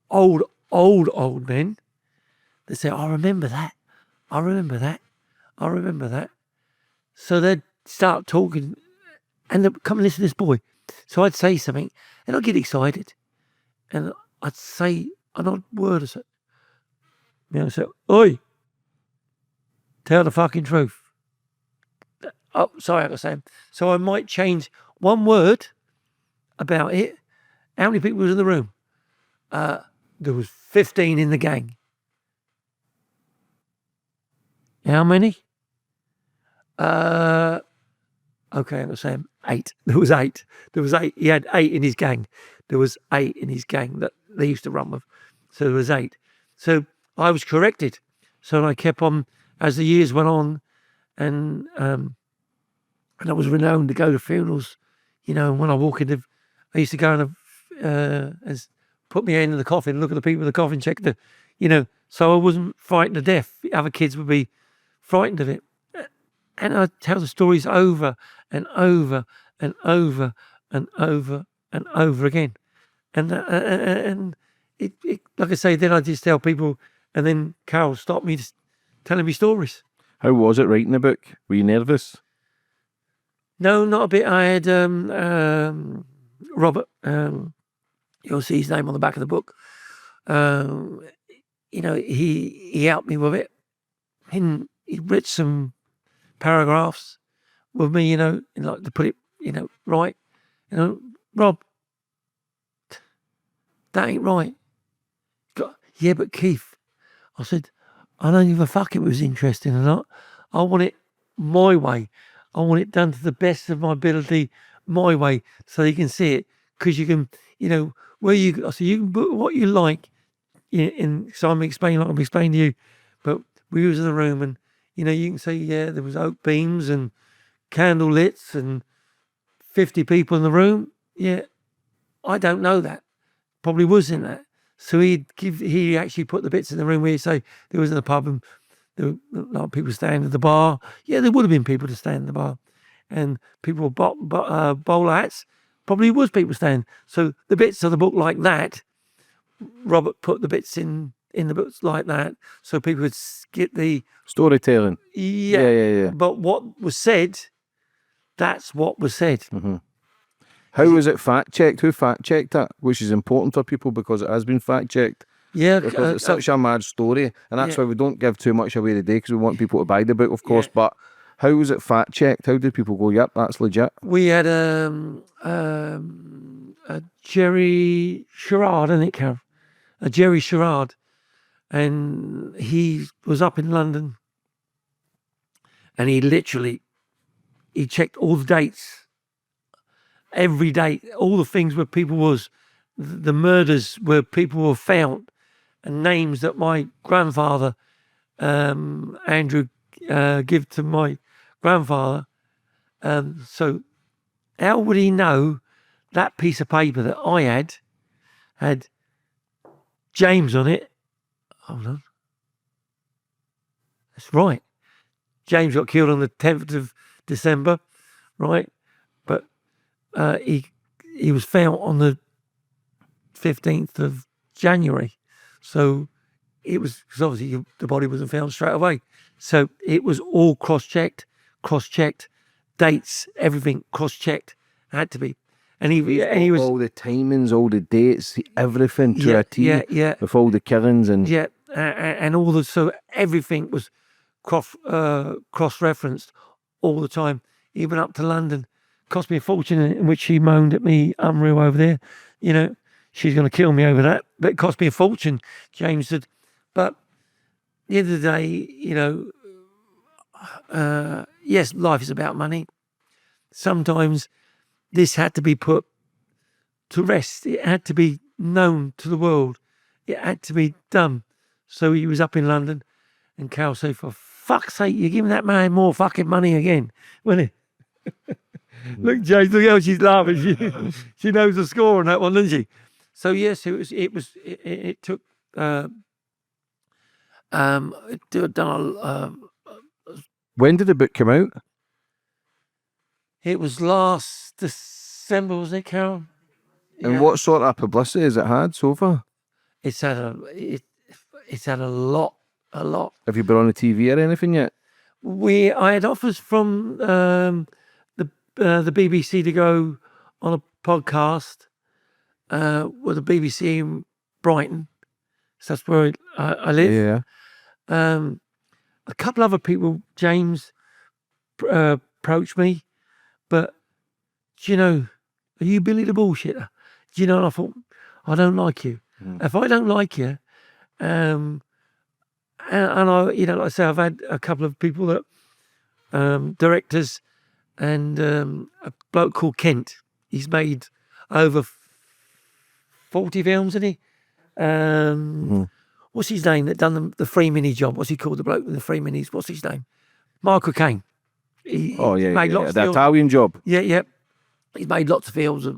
Speaker 2: old men, they say, I remember that. So they'd start talking and they'd come and listen to this boy. So I'd say something and I'd get excited. And I'd say an odd word or something. I'd say, oi, tell the fucking truth. Oh, sorry, I got to say. So I might change one word about it. How many people was in the room? There was 15 in the gang. How many? Okay, I'm going to say 8. There was 8. He had 8 in his gang. There was 8 in his gang that they used to run with. So there was 8. So I was corrected. So I kept on, as the years went on, and I was renowned to go to funerals. And when I walk in, I used to go and put my hand in the coffin, look at the people in the coffin, check so I wasn't frightened to death. The other kids would be frightened of it. And I'd tell the stories over and over and over and over and over again. And it like I say, then I just tell people, and then Carol stopped me telling me stories.
Speaker 1: How was it writing the book? Were you nervous?
Speaker 2: No, not a bit. I had Robert, you'll see his name on the back of the book. He helped me with it. He read some paragraphs with me, and like to put it, right. Rob, that ain't right. Yeah, but Keith, I said, I don't give a fuck if it was interesting or not. I want it my way. I want it done to the best of my ability, my way, so you can see it. Because you can, I said, you can put what you like in. So I'm explaining like I'm explaining to you. But we was in the room and, you can say, yeah, there was oak beams and candle lits and 50 people in the room. Yeah, I don't know that. probably was in that. So he actually put the bits in the room where you say there was in the pub and there were a lot of people standing at the bar. Yeah, there would have been people to stand at the bar. And people with bowler hats, probably was people standing. So the bits of the book like that, Robert put the bits in the books like that, so people would get the
Speaker 1: Storytelling.
Speaker 2: yeah. But what was said, that's what was said.
Speaker 1: How was it fact checked? Who fact checked that? Which is important for people because it has been fact checked.
Speaker 2: Yeah,
Speaker 1: Because it's such a mad story, and that's why we don't give too much away today because we want people to buy the book, of course. But how was it fact checked? How did people go, "Yep, that's legit"?
Speaker 2: We had a Jerry Sherrard, isn't it, Carol? A Jerry Sherrard, and he was up in London, and he checked all the dates, every date, all the things where people was, the murders where people were found, and names that my grandfather, Andrew, give to my grandfather. So how would he know that piece of paper that I had James on it? Hold on. That's right. James got killed on the 10th of December, right? But he was found on the 15th of January. So it was, because obviously the body wasn't found straight away. So it was all cross-checked, dates, everything cross-checked, had to be. And he was
Speaker 1: all the timings, all the dates, everything to a T. With all the killings and
Speaker 2: and all the, so everything was cross-referenced all the time, even up to London. Cost me a fortune, in which she moaned at me, unreal over there. You know, she's going to kill me over that. But it cost me a fortune, James said. But at the end of the day, you know, yes, life is about money. Sometimes this had to be put to rest. It had to be known to the world. It had to be done. So he was up in London, and Carol said, "For fuck's sake, you're giving that man more fucking money again," wasn't he? Look, James, look how she's laughing. She knows the score on that one, doesn't she? So yes, it took
Speaker 1: when did the book come out?
Speaker 2: It was last December, wasn't it, Carol?
Speaker 1: And what sort of publicity has it had so far?
Speaker 2: It's had a lot.
Speaker 1: Have you been on the TV or anything yet?
Speaker 2: I had offers from the BBC to go on a podcast with the BBC in Brighton. So that's where I live.
Speaker 1: Yeah.
Speaker 2: A couple other people, James, approached me, but do you know, are you Billy the Bullshitter? Do you know? And I thought, I don't like you. If I don't like you, and I, you know, like I say, I've had a couple of people that directors, and a bloke called Kent. He's made over 40 films, isn't he? What's his name that done the Free Mini job? What's he called, the bloke with the Free Minis? What's his name? Michael Caine. Made lots of
Speaker 1: the
Speaker 2: films.
Speaker 1: Italian Job.
Speaker 2: Yeah. He's made lots of films, and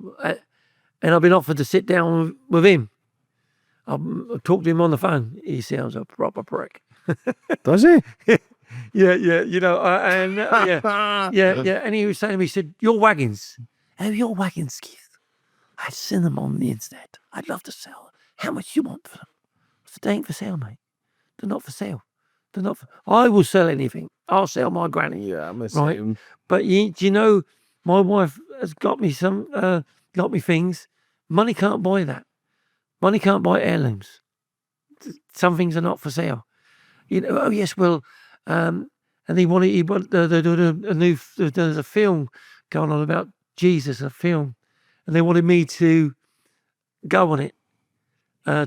Speaker 2: I've been offered to sit down with him. I've talked to him on the phone. He sounds a proper prick.
Speaker 1: Does he?
Speaker 2: Yeah. You know, yeah. And he was saying to me, he said, "Your wagons, your wagons, Keith. I'd send them on the internet. I'd love to sell. How much do you want for them?" I said, "They ain't for sale, mate. They're not for sale. They're not. I will sell anything. I'll sell my granny."
Speaker 1: Yeah, I'm the
Speaker 2: right.
Speaker 1: same.
Speaker 2: But do you know, my wife has got me things. Money can't buy that. Money can't buy heirlooms. Some things are not for sale. You know. Oh yes, well, and he wanted a new. There's a film going on about Jesus, a film, and they wanted me to go on it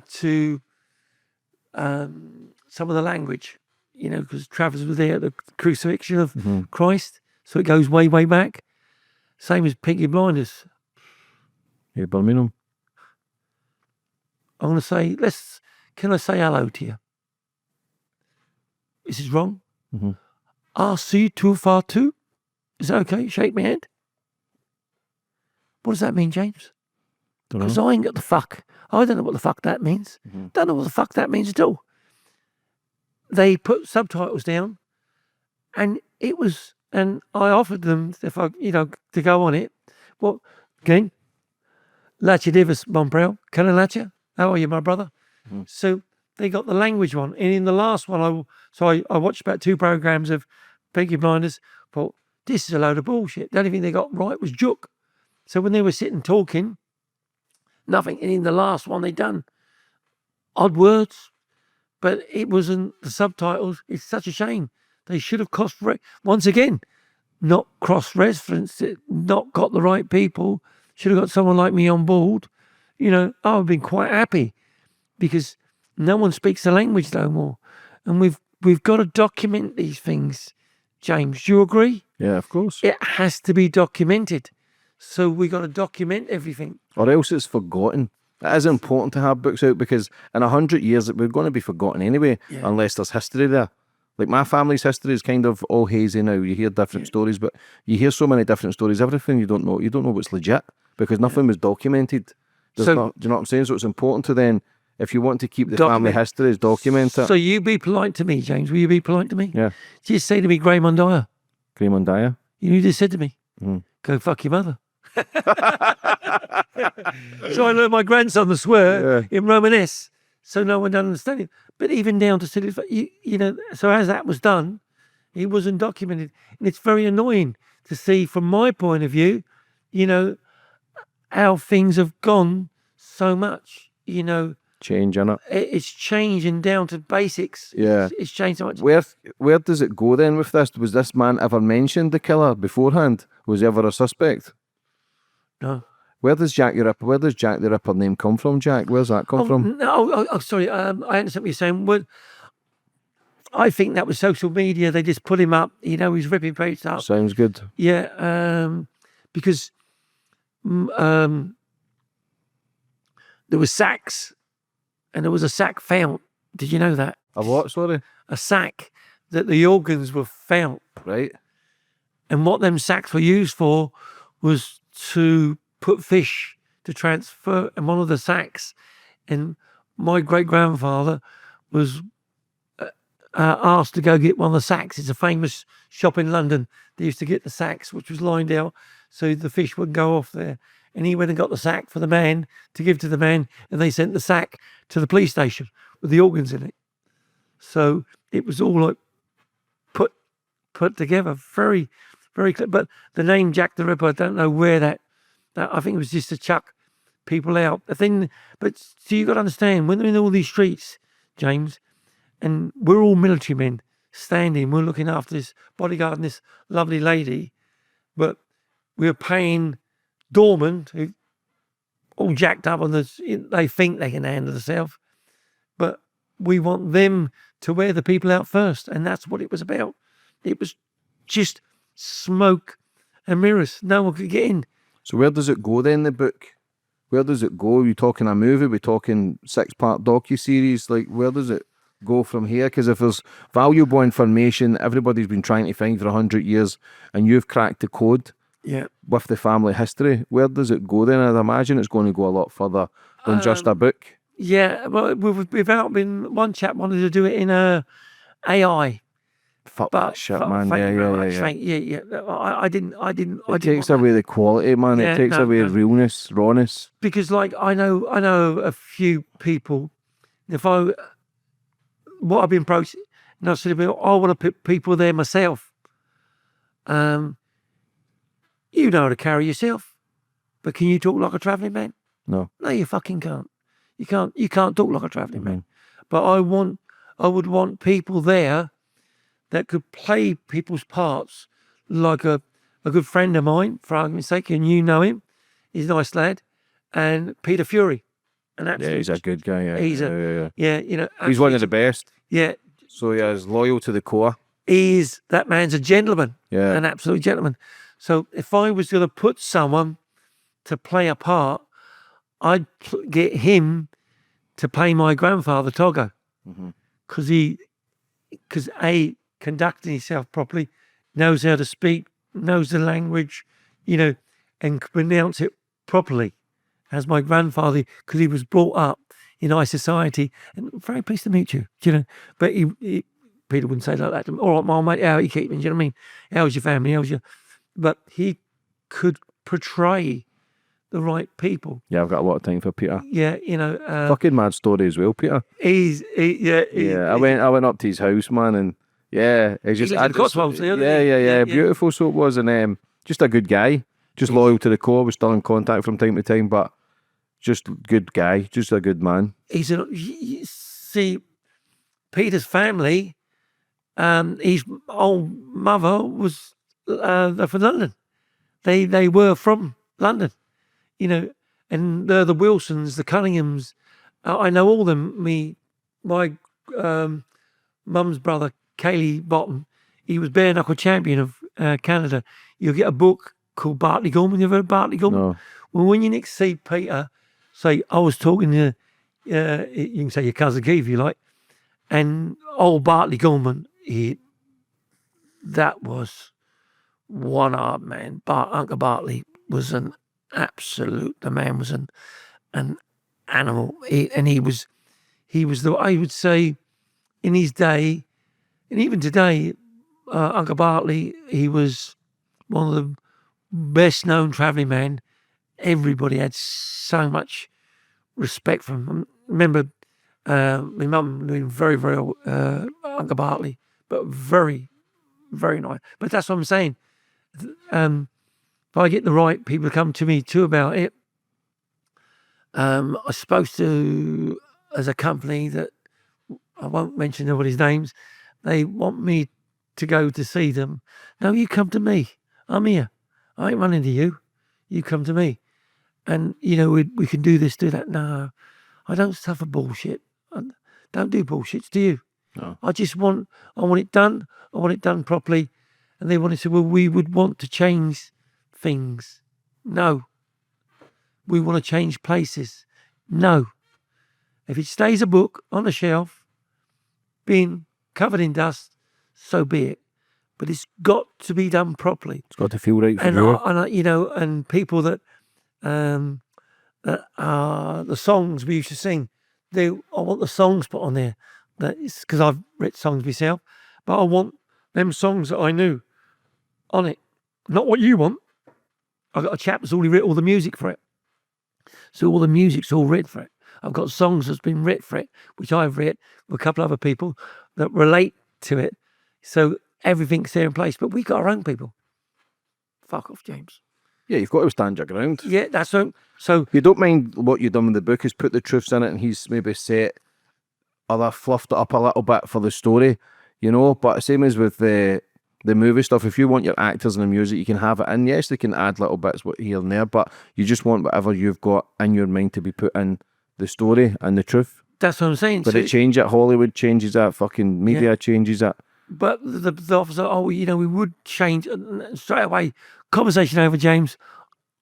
Speaker 2: to some of the language, you know, because Travers was there at the crucifixion of Christ, so it goes way, way back. Same as Peaky Blinders.
Speaker 1: Yeah, Birmingham.
Speaker 2: I'm going to say, can I say hello to you? This is wrong. I see too far too. Is that okay? Shake my hand. What does that mean, James? Because I ain't got the fuck. I don't know what the fuck that means. Don't know what the fuck that means at all. They put subtitles down, and I offered them if I, to go on it. Well, again, Lacha Divas Monprel, can I Lacha? How are you, my brother? So they got the language one, and in the last one, I watched about 2 programs of Peaky Blinders. Thought this is a load of bullshit. The only thing they got right was Juk. So when they were sitting talking, nothing. And in the last one they done odd words, but it wasn't the subtitles. It's such a shame. They should have once again, not cross-referenced it, not got the right people. Should have got someone like me on board. I would have been quite happy, because no one speaks the language no more. And we've got to document these things, James. Do you agree?
Speaker 1: Yeah, of course.
Speaker 2: It has to be documented. So we got to document everything.
Speaker 1: Or else it's forgotten. It is important to have books out, because in 100 years we're going to be forgotten anyway, unless there's history there. Like my family's history is kind of all hazy now. You hear different stories, but you hear so many different stories. Everything you don't know what's legit, because nothing was documented. Do you know what I'm saying? So it's important to then, if you want to keep the family histories, document it.
Speaker 2: So you be polite to me, James. Will you be polite to me?
Speaker 1: Yeah.
Speaker 2: Just say to me, Graham Dyer.
Speaker 1: Graham Dyer.
Speaker 2: You just said to me, go fuck your mother. So I learned my grandson to swear in Romanesque, so no one doesn't understand it. But even down to silly, so as that was done, it wasn't documented. And it's very annoying to see, from my point of view, how things have gone so much,
Speaker 1: Change, innit?
Speaker 2: It's changing down to basics.
Speaker 1: Yeah.
Speaker 2: It's changed so much.
Speaker 1: Where does it go then with this? Was this man ever mentioned, the killer, beforehand? Was he ever a suspect?
Speaker 2: No.
Speaker 1: Where does Jack the Ripper name come from, Jack? Where's that come from?
Speaker 2: No, sorry. I understand what you're saying. Well, I think that was social media. They just put him up. He's ripping people up.
Speaker 1: Sounds good.
Speaker 2: Yeah, because there was sacks, and there was a sack found. Did you know that?
Speaker 1: A what, sorry?
Speaker 2: A sack that the organs were found.
Speaker 1: Right.
Speaker 2: And what them sacks were used for was to put fish to transfer in one of the sacks. And my great-grandfather was asked to go get one of the sacks. It's a famous shop in London. They used to get the sacks, which was lined out so the fish wouldn't go off there. And he went and got the sack for the man to give to the man, and they sent the sack to the police station with the organs in it. So it was all like put together, very, very clear. But the name Jack the Ripper, I don't know where that I think it was just to chuck people out. But so you got to understand, when they're in all these streets, James, and we're all military men standing, we're looking after this bodyguard and this lovely lady, but we're paying doormen who all jacked up on this. They think they can handle themselves, but we want them to wear the people out first, and that's what it was about. It was just smoke and mirrors. No one could get in.
Speaker 1: So where does it go then, the book? Where does it go? Are we talking a movie? Are we talking 6-part docu-series? Like, where does it go from here? Because if there's valuable information everybody's been trying to find for 100 years, and you've cracked the code with the family history, where does it go then? I'd imagine it's going to go a lot further than just a book.
Speaker 2: Yeah, well, we've been, one chap wanted to do it in AI.
Speaker 1: Fuck that shit, man. Yeah.
Speaker 2: I didn't.
Speaker 1: It takes away the quality, man. It takes away realness, rawness.
Speaker 2: Because, like, I know a few people. What I've been approached, and I said, I want to put people there myself. You know how to carry yourself, but can you talk like a travelling man?
Speaker 1: No,
Speaker 2: you fucking can't. You can't talk like a travelling man. But I would want people there that could play people's parts, like a good friend of mine, for argument's sake, and you know him. He's a nice lad, and Peter Fury. And
Speaker 1: he's a good guy. Yeah,
Speaker 2: he's
Speaker 1: he's one of the best.
Speaker 2: Yeah.
Speaker 1: So he is loyal to the core.
Speaker 2: That man's a gentleman.
Speaker 1: Yeah,
Speaker 2: an absolute gentleman. So if I was going to put someone to play a part, I'd get him to play my grandfather, Togo, because conducting himself properly, knows how to speak, knows the language, and can pronounce it properly. as my grandfather, because he was brought up in high society, and very pleased to meet you, you know. But Peter wouldn't say like that to me. All right, Mum, mate, how are you keeping? Do you know what I mean? How's your family? But he could portray the right people.
Speaker 1: Yeah, I've got a lot of time for Peter.
Speaker 2: Yeah, you know.
Speaker 1: Fucking mad story as well, Peter. I went up to his house, man, and yeah, it's just,
Speaker 2: lived in the Cotswolds, didn't he?
Speaker 1: yeah, beautiful. So it was, and just a good guy, just loyal to the core. We're still in contact from time to time, but just good guy, just a good man.
Speaker 2: You see, Peter's family, his old mother was they're from London. They were from London, you know, and the Wilsons, the Cunninghams, I know all them. My mum's brother, Cayley Bottom, he was bare knuckle champion of Canada. You'll get a book called Bartley Gorman. You ever heard of Bartley Gorman?
Speaker 1: No.
Speaker 2: Well, when you next see Peter, say, I was talking to, you can say your cousin Keith if you like, and old Bartley Gorman, that was one hard man. Uncle Bartley was an absolute, the man was an animal. He was the, I would say, in his day, and even today, Uncle Bartley, he was one of the best known travelling men. Everybody had so much respect for him. I remember my mum knew him very, very well, Uncle Bartley, but very, very nice. But that's what I'm saying. If I get the right people to come to me too about it, I'm supposed to, as a company that I won't mention nobody's names, they want me to go to see them. No, you come to me. I'm here. I ain't running to you. You come to me. And, you know, we can do this, do that. No, I don't suffer bullshit. I don't do bullshits, do you?
Speaker 1: No.
Speaker 2: I want it done. I want it done properly. And they wanted to say, well, we would want to change things. No. We want to change places. No. If it stays a book on the shelf, being covered in dust, so be it. But it's got to be done properly.
Speaker 1: It's got to feel right for you.
Speaker 2: You know, and people that the songs we used to sing, I want the songs put on there. That is because I've written songs myself, but I want them songs that I knew on it. Not what you want. I've got a chap that's already written all the music for it. So all the music's all written for it. I've got songs that's been written for it, which I've written with a couple of other people that relate to it. So everything's there in place. But we got our own people. Fuck off, James.
Speaker 1: Yeah, you've got to stand your ground.
Speaker 2: Yeah, that's right. So
Speaker 1: you don't mind what you've done with the book is put the truths in it, and he's maybe set fluffed it up a little bit for the story, you know. But same as with the movie stuff, if you want your actors and the music, you can have it in. Yes, they can add little bits here and there, but you just want whatever you've got in your mind to be put in the story and the truth.
Speaker 2: That's what I'm saying.
Speaker 1: But it changes it. Hollywood changes that. Fucking media changes that.
Speaker 2: But the officer, you know, we would change straight away. Conversation over, James.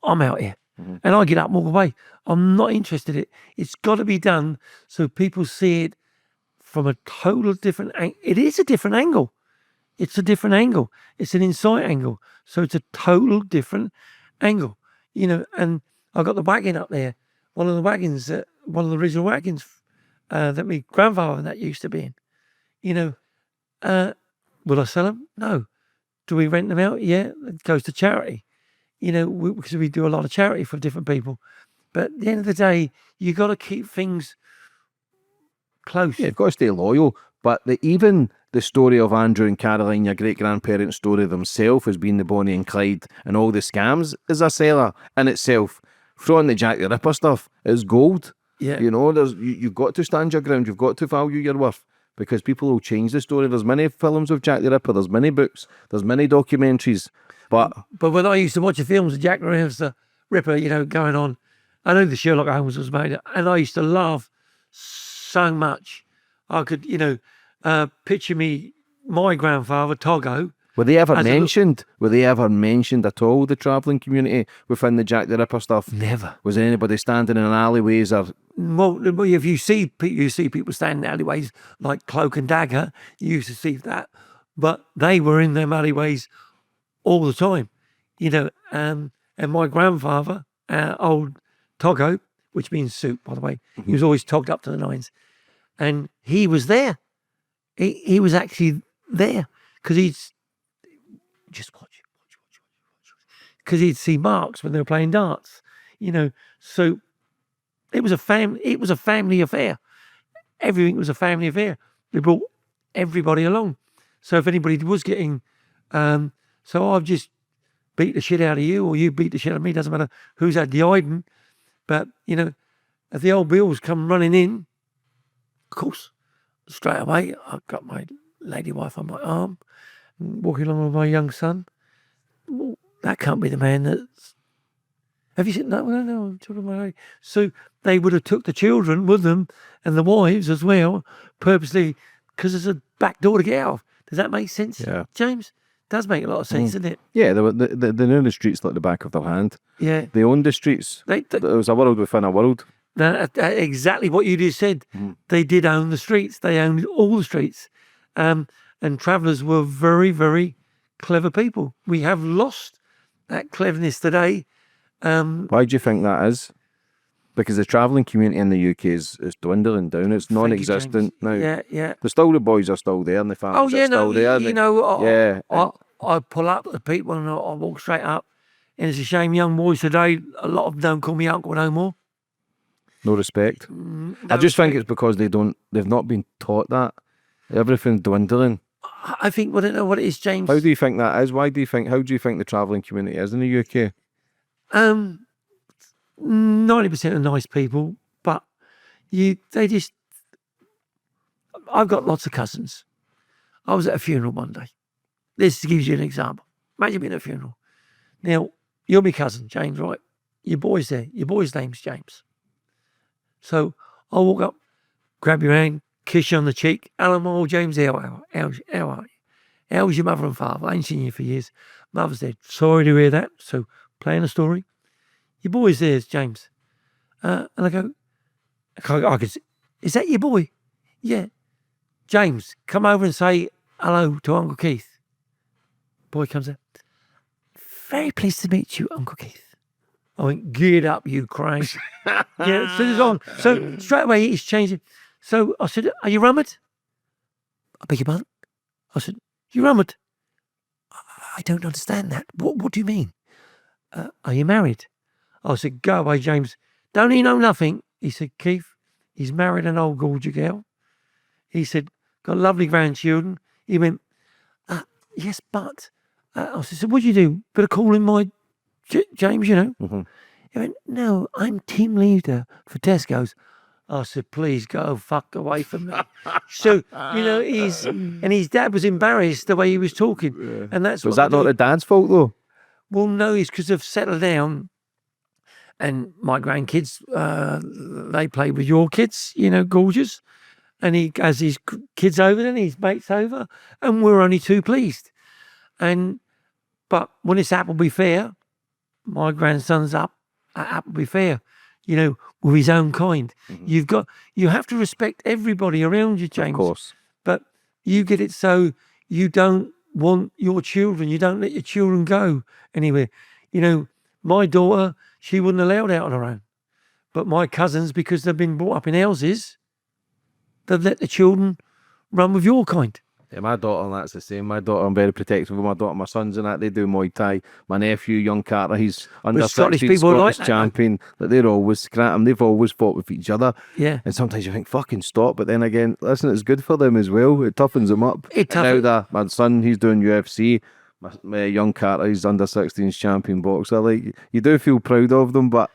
Speaker 2: I'm out here. Mm-hmm. And I get up and walk away. I'm not interested in it. It's got to be done so people see it from a total different angle. It is a different angle. It's a different angle. It's an insight angle. So it's a total different angle. You know, and I've got the wagon up there. One of the wagons, one of the original wagons that my grandfather and that used to be in. You know, will I sell them? No. Do we rent them out? Yeah, it goes to charity. You know, because we do a lot of charity for different people. But at the end of the day, you got to keep things close.
Speaker 1: Yeah, you've got to stay loyal. But even the story of Andrew and Caroline, your great-grandparents' story themselves as being the Bonnie and Clyde and all the scams is a seller in itself. Throwing the Jack the Ripper stuff is gold.
Speaker 2: Yeah.
Speaker 1: You know, you've got to stand your ground. You've got to value your worth. Because people will change the story. There's many films of Jack the Ripper. There's many books. There's many documentaries. But
Speaker 2: when I used to watch the films of Jack the Ripper, you know, going on, I know the Sherlock Holmes was made, and I used to laugh so much. I could, you know, picture my grandfather, Togo.
Speaker 1: Were they ever mentioned? Were they ever mentioned at all, the travelling community within the Jack the Ripper stuff?
Speaker 2: Never.
Speaker 1: Was there anybody standing in alleyways or?
Speaker 2: Well, if you see people standing in alleyways like Cloak and Dagger, you used to see that, but they were in them alleyways all the time, you know. And my grandfather, old Togo, which means suit, by the way. He was always togged up to the nines. And he was there. He was actually there because he's just watch. Because he'd see marks when they were playing darts, So it was a family affair. Everything was a family affair. They brought everybody along. So if anybody was getting, so I've just beat the shit out of you, or you beat the shit out of me, doesn't matter who's had the hiding. But, if the old bills come running in, of course, straight away, I've got my lady wife on my arm, walking along with my young son. Well, that can't be the man that's... Have you seen that? No, I'm talking about my lady. So they would have took the children with them and the wives as well, purposely, because there's a back door to get out of. Does that make sense,
Speaker 1: Yeah.
Speaker 2: James? Does make a lot of sense, doesn't it?
Speaker 1: Yeah, they knew the streets like the back of their hand.
Speaker 2: Yeah.
Speaker 1: They owned the streets. There was a world within a world.
Speaker 2: Exactly what you just said. They did own the streets. They owned all the streets. And travellers were very, very clever people. We have lost that cleverness today.
Speaker 1: Why do you think that is? Because the travelling community in the UK is dwindling down. It's non-existent now.
Speaker 2: Yeah.
Speaker 1: The boys are still there, and the families are still there.
Speaker 2: I pull up to people and I walk straight up. And it's a shame young boys today, a lot of them don't call me uncle no more.
Speaker 1: No respect. I just think it's because they've not been taught that. Everything's dwindling.
Speaker 2: I think, I don't know what it is, James.
Speaker 1: How do you think that is? How do you think the travelling community is in the UK?
Speaker 2: 90% are nice people, but I've got lots of cousins. I was at a funeral one day. This gives you an example. Imagine being at a funeral. Now, you're my cousin, James, right? Your boy's there. Your boy's name's James. So I'll walk up, grab your hand, kiss you on the cheek. Hello, my old James, how are you? How's your mother and father? I ain't seen you for years. Mother's dead. Sorry to hear that. So playing a story. Your boy's there, James. And I go, is that your boy? Yeah. James, come over and say hello to Uncle Keith. Boy comes out. Very pleased to meet you, Uncle Keith. I went, get up, you crank. Yeah, so it's on. So straight away he's changing. So I said, are you rummed? I beg your pardon? I said, you rummed? I don't understand that. What do you mean? Are you married? I said, go away, James. Don't he know nothing? He said, Keith, he's married an old gorgeous girl. He said, got lovely grandchildren. He went, yes, but... I said, so what do you do? Better call him my James,
Speaker 1: Mm-hmm.
Speaker 2: He went, no, I'm team leader for Tesco's. I said, please go fuck away from me. So, his dad was embarrassed the way he was talking. Yeah. And that's
Speaker 1: Was that not the dad's fault though?
Speaker 2: Well, no, it's because they've settled down. And my grandkids, they play with your kids, gorgeous. And he has his kids over and his mates over. And we're only too pleased. But when it's Appleby Fair, my grandson's up at Appleby Fair, with his own kind. Mm-hmm. You have to respect everybody around you, James.
Speaker 1: Of course.
Speaker 2: But you get it so you don't want your children, you don't let your children go anywhere. My daughter, she wouldn't allow it out on her own. But my cousins, because they've been brought up in houses, they've let the children run with your kind.
Speaker 1: Yeah, my daughter, and that's the same. My daughter, I'm very protective of my daughter. My sons and that, they do Muay Thai. My nephew, young Carter, he's under 16 Scottish champion. They're always scrapping. They've always fought with each other.
Speaker 2: Yeah.
Speaker 1: And sometimes you think, fucking stop. But then again, listen, it's good for them as well. It toughens them up. My son, he's doing UFC. My young Carter, he's under 16's champion boxer. You do feel proud of them, but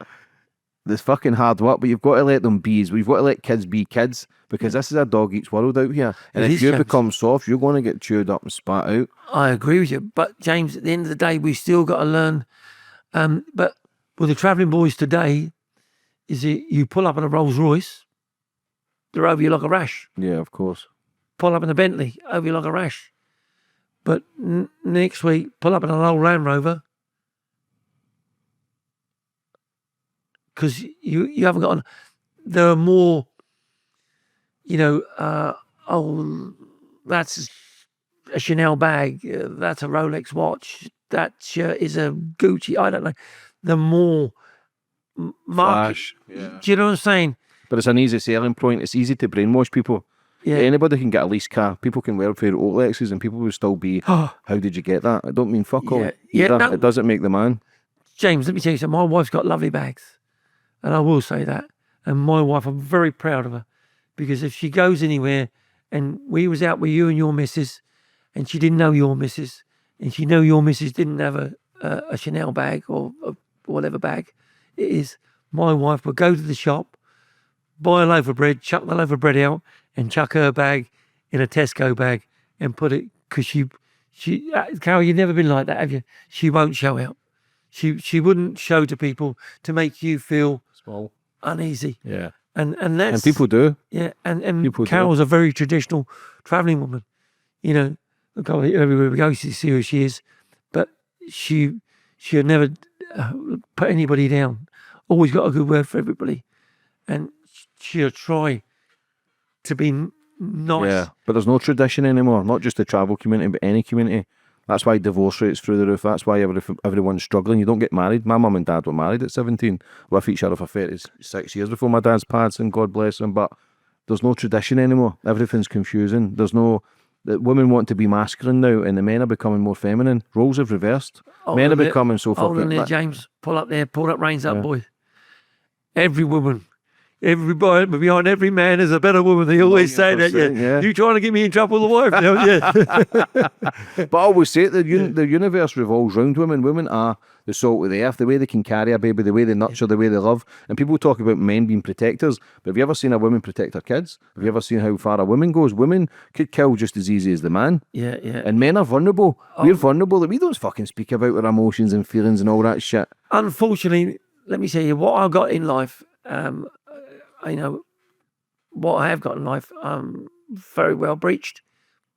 Speaker 1: there's fucking hard work. But you've got to let them be. We've got to let kids be kids. Because this is a dog each world out here. And if you become soft, you're going to get chewed up and spat out.
Speaker 2: I agree with you. But, James, at the end of the day, we still got to learn. But with the travelling boys today, you pull up in a Rolls Royce, they're over you like a rash.
Speaker 1: Yeah, of course.
Speaker 2: Pull up in a Bentley, over you like a rash. But next week, pull up in an old Land Rover, because you haven't got... There are more... that's a Chanel bag, that's a Rolex watch, that shirt is a Gucci, I don't know. The more market.
Speaker 1: Flash, yeah.
Speaker 2: Do you know what I'm saying?
Speaker 1: But it's an easy selling point. It's easy to brainwash people.
Speaker 2: Yeah.
Speaker 1: Anybody can get a lease car. People can wear fair Rolexes and people will still be, how did you get that? I don't mean fuck all.
Speaker 2: Yeah,
Speaker 1: Either.
Speaker 2: no.
Speaker 1: It doesn't make the man.
Speaker 2: James, let me tell you something. My wife's got lovely bags. And I will say that. And my wife, I'm very proud of her. Because if she goes anywhere, and we was out with you and your missus, and she didn't know your missus, and she knew your missus didn't have a Chanel bag or whatever bag it is, my wife would go to the shop, buy a loaf of bread, chuck the loaf of bread out, and chuck her bag in a Tesco bag and put it, because Carol, you've never been like that, have you? She won't show out. She wouldn't show to people to make you feel
Speaker 1: Small.
Speaker 2: uneasy.
Speaker 1: Yeah.
Speaker 2: And that's...
Speaker 1: And people do.
Speaker 2: Yeah, and
Speaker 1: People
Speaker 2: Carol's a very traditional travelling woman. You know, look, everywhere we go, you see who she is. But she'll never put anybody down. Always got a good word for everybody. And she'll try to be nice.
Speaker 1: Yeah, but there's no tradition anymore. Not just the travel community, but any community. That's why divorce rates through the roof. That's why everyone's struggling. You don't get married. My mum and dad were married at 17. With each other for 36 years before my dad's passing, God bless him. But there's no tradition anymore. Everything's confusing. The women want to be masculine now, and the men are becoming more feminine. Roles have reversed. Men are becoming so
Speaker 2: Hold on
Speaker 1: fucking...
Speaker 2: there, James. Pull up there. Pull that reins up, boy. Every woman... Everybody behind every man is a better woman. They always say that. Yeah. You trying to get me in trouble with the wife? Yeah.
Speaker 1: But I always say the universe revolves round women. Women are the salt of the earth. The way they can carry a baby, the way they nurture, the way they love. And people talk about men being protectors. But have you ever seen a woman protect her kids? Have you ever seen how far a woman goes? Women could kill just as easy as the man.
Speaker 2: Yeah.
Speaker 1: And men are vulnerable. We're vulnerable. We don't fucking speak about our emotions and feelings and all that shit.
Speaker 2: Unfortunately, let me tell you what I got in life. You know, what I have got in life, I'm very well breached.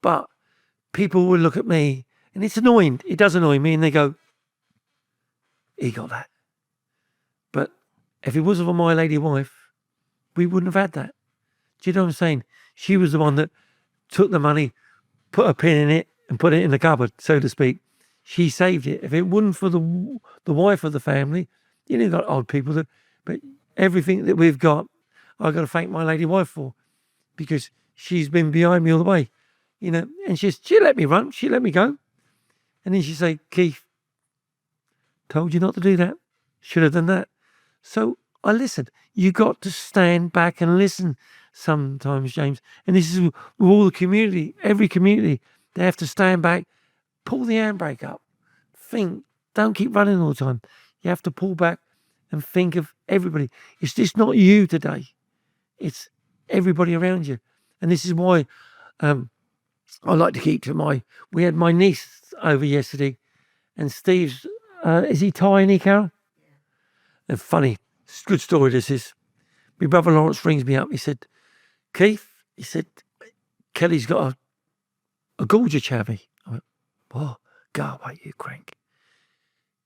Speaker 2: But people will look at me, and it's annoying. It does annoy me, and they go, he got that. But if it wasn't for my lady wife, we wouldn't have had that. Do you know what I'm saying? She was the one that took the money, put a pin in it, and put it in the cupboard, so to speak. She saved it. If it wasn't for the wife of the family, you know, got old people but everything that we've got, I've got to thank my lady wife for, because she's been behind me all the way, you know, and she let me run, she let me go. And then she'd say, Keith, told you not to do that, should have done that. So I listened. You got to stand back and listen sometimes, James. And this is with all the community, every community, they have to stand back, pull the handbrake up, think, don't keep running all the time. You have to pull back and think of everybody. It's just not you today. It's everybody around you. And this is why I like to keep to we had my niece over yesterday, and Steve's, is he tiny, Carol? Yeah. And funny, good story this is. My brother Lawrence rings me up. He said, Keith, he said, Kelly's got a gorgeous chavvy. I went, oh, go away, you crank.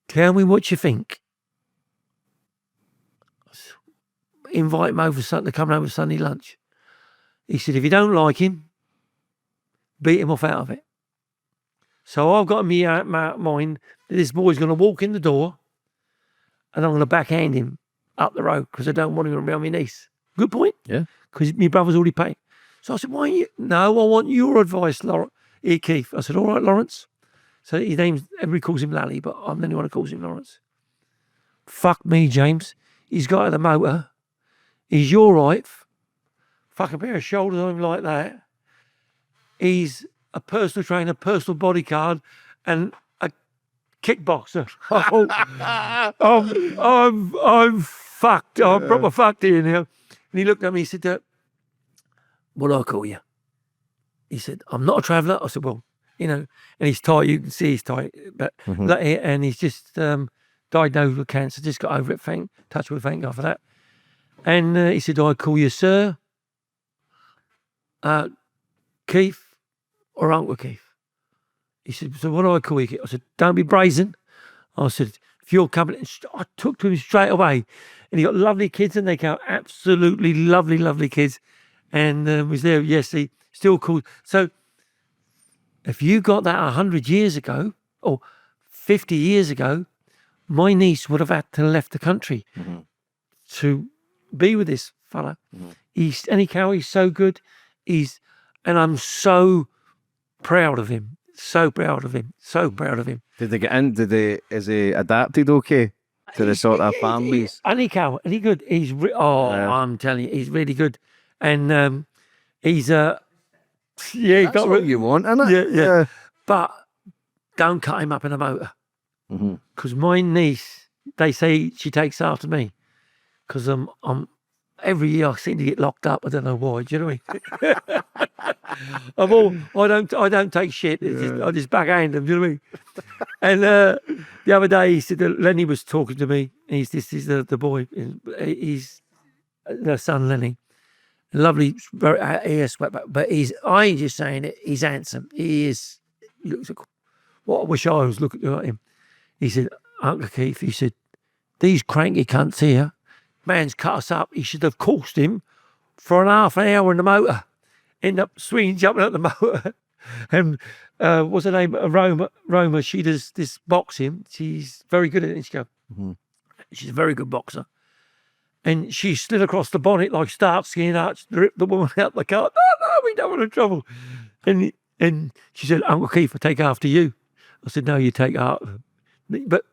Speaker 2: Tell me what you think. Invite him over to come over Sunday lunch. He said, if you don't like him, beat him off out of it. So I've got in my mind that this boy's going to walk in the door and I'm going to backhand him up the road because I don't want him around my niece. Good point.
Speaker 1: Yeah.
Speaker 2: Because my brother's already paid. So I said, why you? No, I want your advice, here, Keith. I said, all right, Lawrence. So his name's, everybody calls him Lally, but I'm the only one who calls him Lawrence. Fuck me, James. He's got the motor. He's your right. Fucking pair of shoulders on him like that. He's a personal trainer, personal bodyguard, and a kickboxer. I'm fucked. I'm proper fucked here now. And he looked at me, he said, what do I call you? He said, I'm not a traveller. I said, well, you know, and he's tight. You can see he's tight. But and he's just diagnosed with cancer, just got over it. Thank God for that. And he said, do I call you sir, Keith, or Uncle Keith? He said, so what do I call you, Keith? I said, don't be brazen. I said, if you're coming, I took to him straight away. And he got lovely kids, and they got absolutely lovely, lovely kids. And was there yesterday, still called. So if you got that 100 years ago, or 50 years ago, my niece would have had to left the country. to be with this fella. He's so good. And I'm so proud of him. So proud of him. So proud of him.
Speaker 1: Did they get in? Is he adapted okay to the sort of families?
Speaker 2: Any good. I'm telling you, he's really good. And he's he's
Speaker 1: That's what you want, isn't it?
Speaker 2: Yeah. But don't cut him up in a motor. Because my niece, they say she takes after me. Because I'm every year I seem to get locked up. I don't know why. Do you know what I mean? I don't take shit. I just backhand them. Do you know what I mean? And the other day he said that Lenny was talking to me. This is the boy. He's their son Lenny. Lovely, very sweatback. But I ain't just saying it. He's handsome. He is. He looks like what I wish I was looking at him. He said, Uncle Keith. He said, these cranky cunts here. Man's cut us up. He should have coursed him for an hour in the motor. End up swinging, jumping out the motor. And what's her name? Roma. She does this boxing. She's very good at it. She she's a very good boxer. And she slid across the bonnet like Starsky and Hutch, ripped the woman out the car. No, we don't want trouble. And she said, Uncle Keith, I take after you. I said, no, you take after. But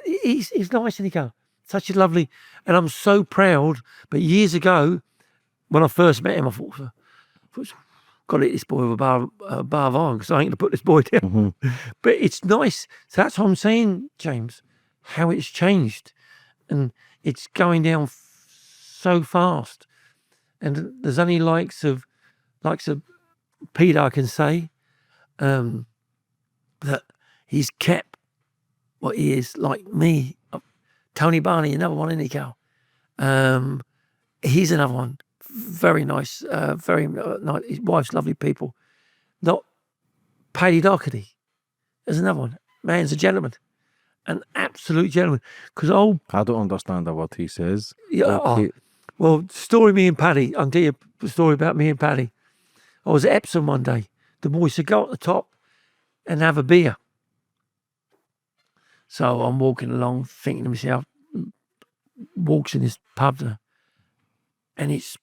Speaker 2: he's nice, and he goes. Such a lovely, and I'm so proud. But years ago, when I first met him, I thought, got to hit this boy with a bar of iron because I ain't going to put this boy down. But it's nice. So that's what I'm saying, James, how it's changed. And it's going down so fast. And there's only likes of Peter, I can say, that he's kept what he is, like me. Tony Barney, another one, isn't he, Cal? He's another one. Very nice. Very nice. His wife's lovely people. Not Paddy Doherty. There's another one. Man's a gentleman. An absolute gentleman. Because
Speaker 1: I don't understand what he says.
Speaker 2: Well, story me and Paddy. I'll tell you a story about me and Paddy. I was at Epsom one day. The boy said, go at the top and have a beer. So I'm walking along, thinking to myself, walks in this pub there, and it's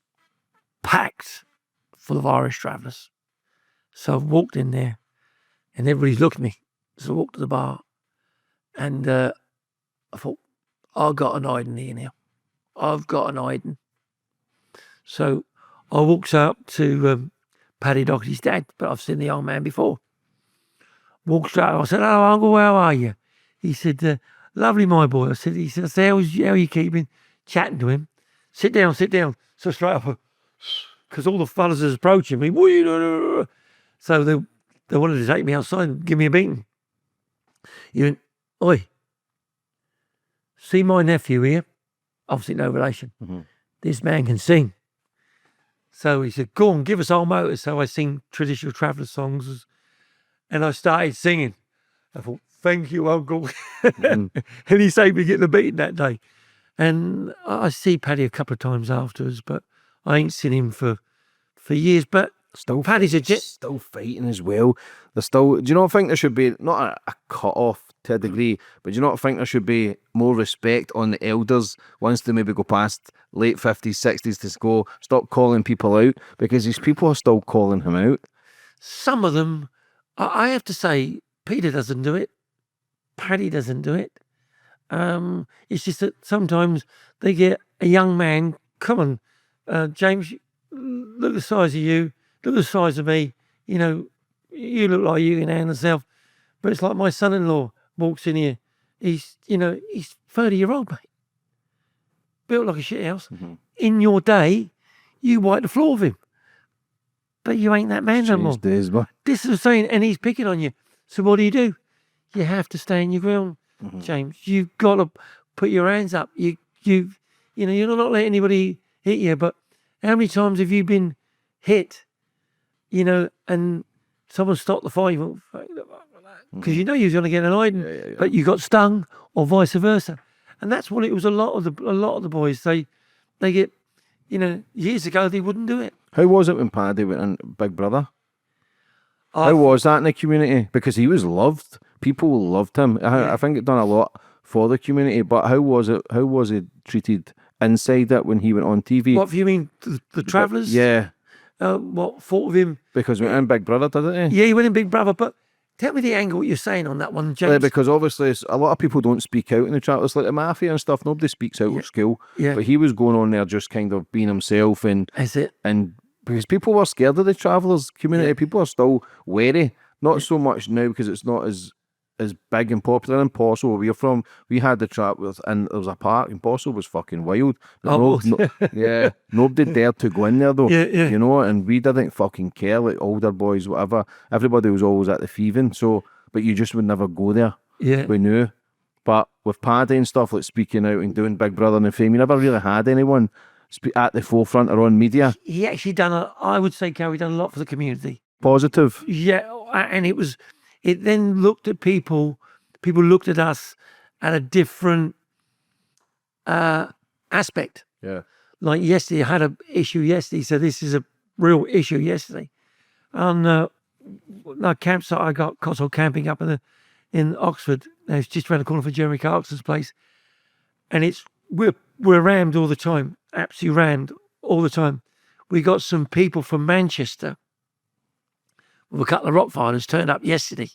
Speaker 2: packed full of Irish travellers. So I've walked in there, and everybody's looked at me. So I walked to the bar, and I thought, I've got an hiding here now. I've got an hiding. So I walked up to Paddy Doherty's dad, but I've seen the old man before. Walked straight up. I said, hello, Uncle, how are you? He said, lovely, my boy. I said, how are you keeping? Chatting to him. Sit down. So straight up, because all the fellas is approaching me. What are you doing? So they wanted to take me outside and give me a beating. He went, oi, see my nephew here? Obviously no relation. This man can sing. So he said, go on, give us our motors. So I sing traditional traveller songs. And I started singing. I thought, thank you, Uncle. And he saved me getting a beating that day. And I see Paddy a couple of times afterwards, but I ain't seen him for years. But Paddy's
Speaker 1: still fighting as well. Do you not think there should be, not a cut-off to a degree, but do you not think there should be more respect on the elders once they maybe go past late 50s, 60s to go, stop calling people out? Because these people are still calling him out.
Speaker 2: Some of them, I have to say, Peter doesn't do it. Paddy doesn't do it. It's just that sometimes they get a young man, come on, James, look at the size of you, look at the size of me, you know, you look like you can handle yourself. But it's like my son-in-law walks in here, he's 30-year-old, mate. Built like a shit house. In your day, you wipe the floor with him. But you ain't that man no more.
Speaker 1: Days, boy.
Speaker 2: This is what I'm saying, and he's picking on you. So what do? You have to stay in your ground, James. You've got to put your hands up. You know, you're not letting anybody hit you. But how many times have you been hit, you know, and someone stopped the fight? Because you know you was going to get an hiding, but you got stung, or vice versa. And that's what it was. A lot of the boys, they get, you know, years ago they wouldn't do it.
Speaker 1: How was it when Paddy went in Big Brother? How was that in the community? Because he was loved. People loved him. I think it done a lot for the community. But how was it? How was he treated inside it when he went on TV?
Speaker 2: What, you mean the Travellers?
Speaker 1: Yeah,
Speaker 2: What thought of him?
Speaker 1: because we went in Big Brother, didn't he?
Speaker 2: Yeah, he went in Big Brother, but tell me the angle what you're saying on that one, James.
Speaker 1: Like, because obviously a lot of people don't speak out in the chat. It's like the mafia and stuff. Nobody speaks out at school.
Speaker 2: Yeah.
Speaker 1: But he was going on there just kind of being himself, and
Speaker 2: Is it?
Speaker 1: because people were scared of the Travellers community. People are still wary. Not so much now because it's not as big and popular in Postle where we're from. We had the trap and there was a park and Postle was fucking wild. But yeah, nobody dared to go in there though.
Speaker 2: Yeah.
Speaker 1: You know, and we didn't fucking care, like older boys, whatever. Everybody was always at the thieving, so but you just would never go there.
Speaker 2: Yeah.
Speaker 1: We knew. But with Paddy and stuff, like speaking out and doing Big Brother and the Fame, you never really had anyone at the forefront or on media.
Speaker 2: He actually I would say, Gary, done a lot for the community.
Speaker 1: Positive.
Speaker 2: Yeah, and it then looked at people looked at us at a different aspect.
Speaker 1: Yeah.
Speaker 2: Like yesterday, I had an issue yesterday, so this is a real issue yesterday. On our campsite, I got Cotswold camping up in Oxford. It's just around the corner from Jeremy Clarkson's place. And we're rammed all the time, absolutely rammed all the time. We got some people from Manchester with a couple of rock fighters turned up yesterday.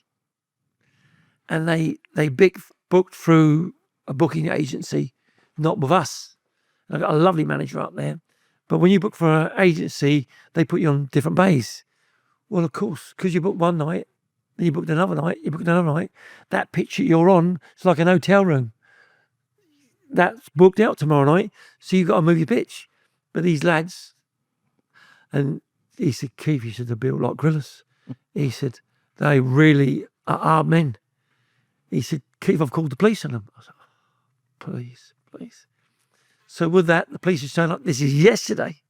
Speaker 2: And they booked through a booking agency, not with us. And I got a lovely manager up there. But when you book for an agency, they put you on different bays. Well, of course, because you book one night, then you booked another night, that pitch that you're on, it's like an hotel room. That's booked out tomorrow night, so you've got to move your pitch. But these lads, and he said, Keith, he said, they're built like gorillas. He said, they really are hard men. He said, Keith, I've called the police on them. I was like, please. So with that, the police just turned up. This is yesterday.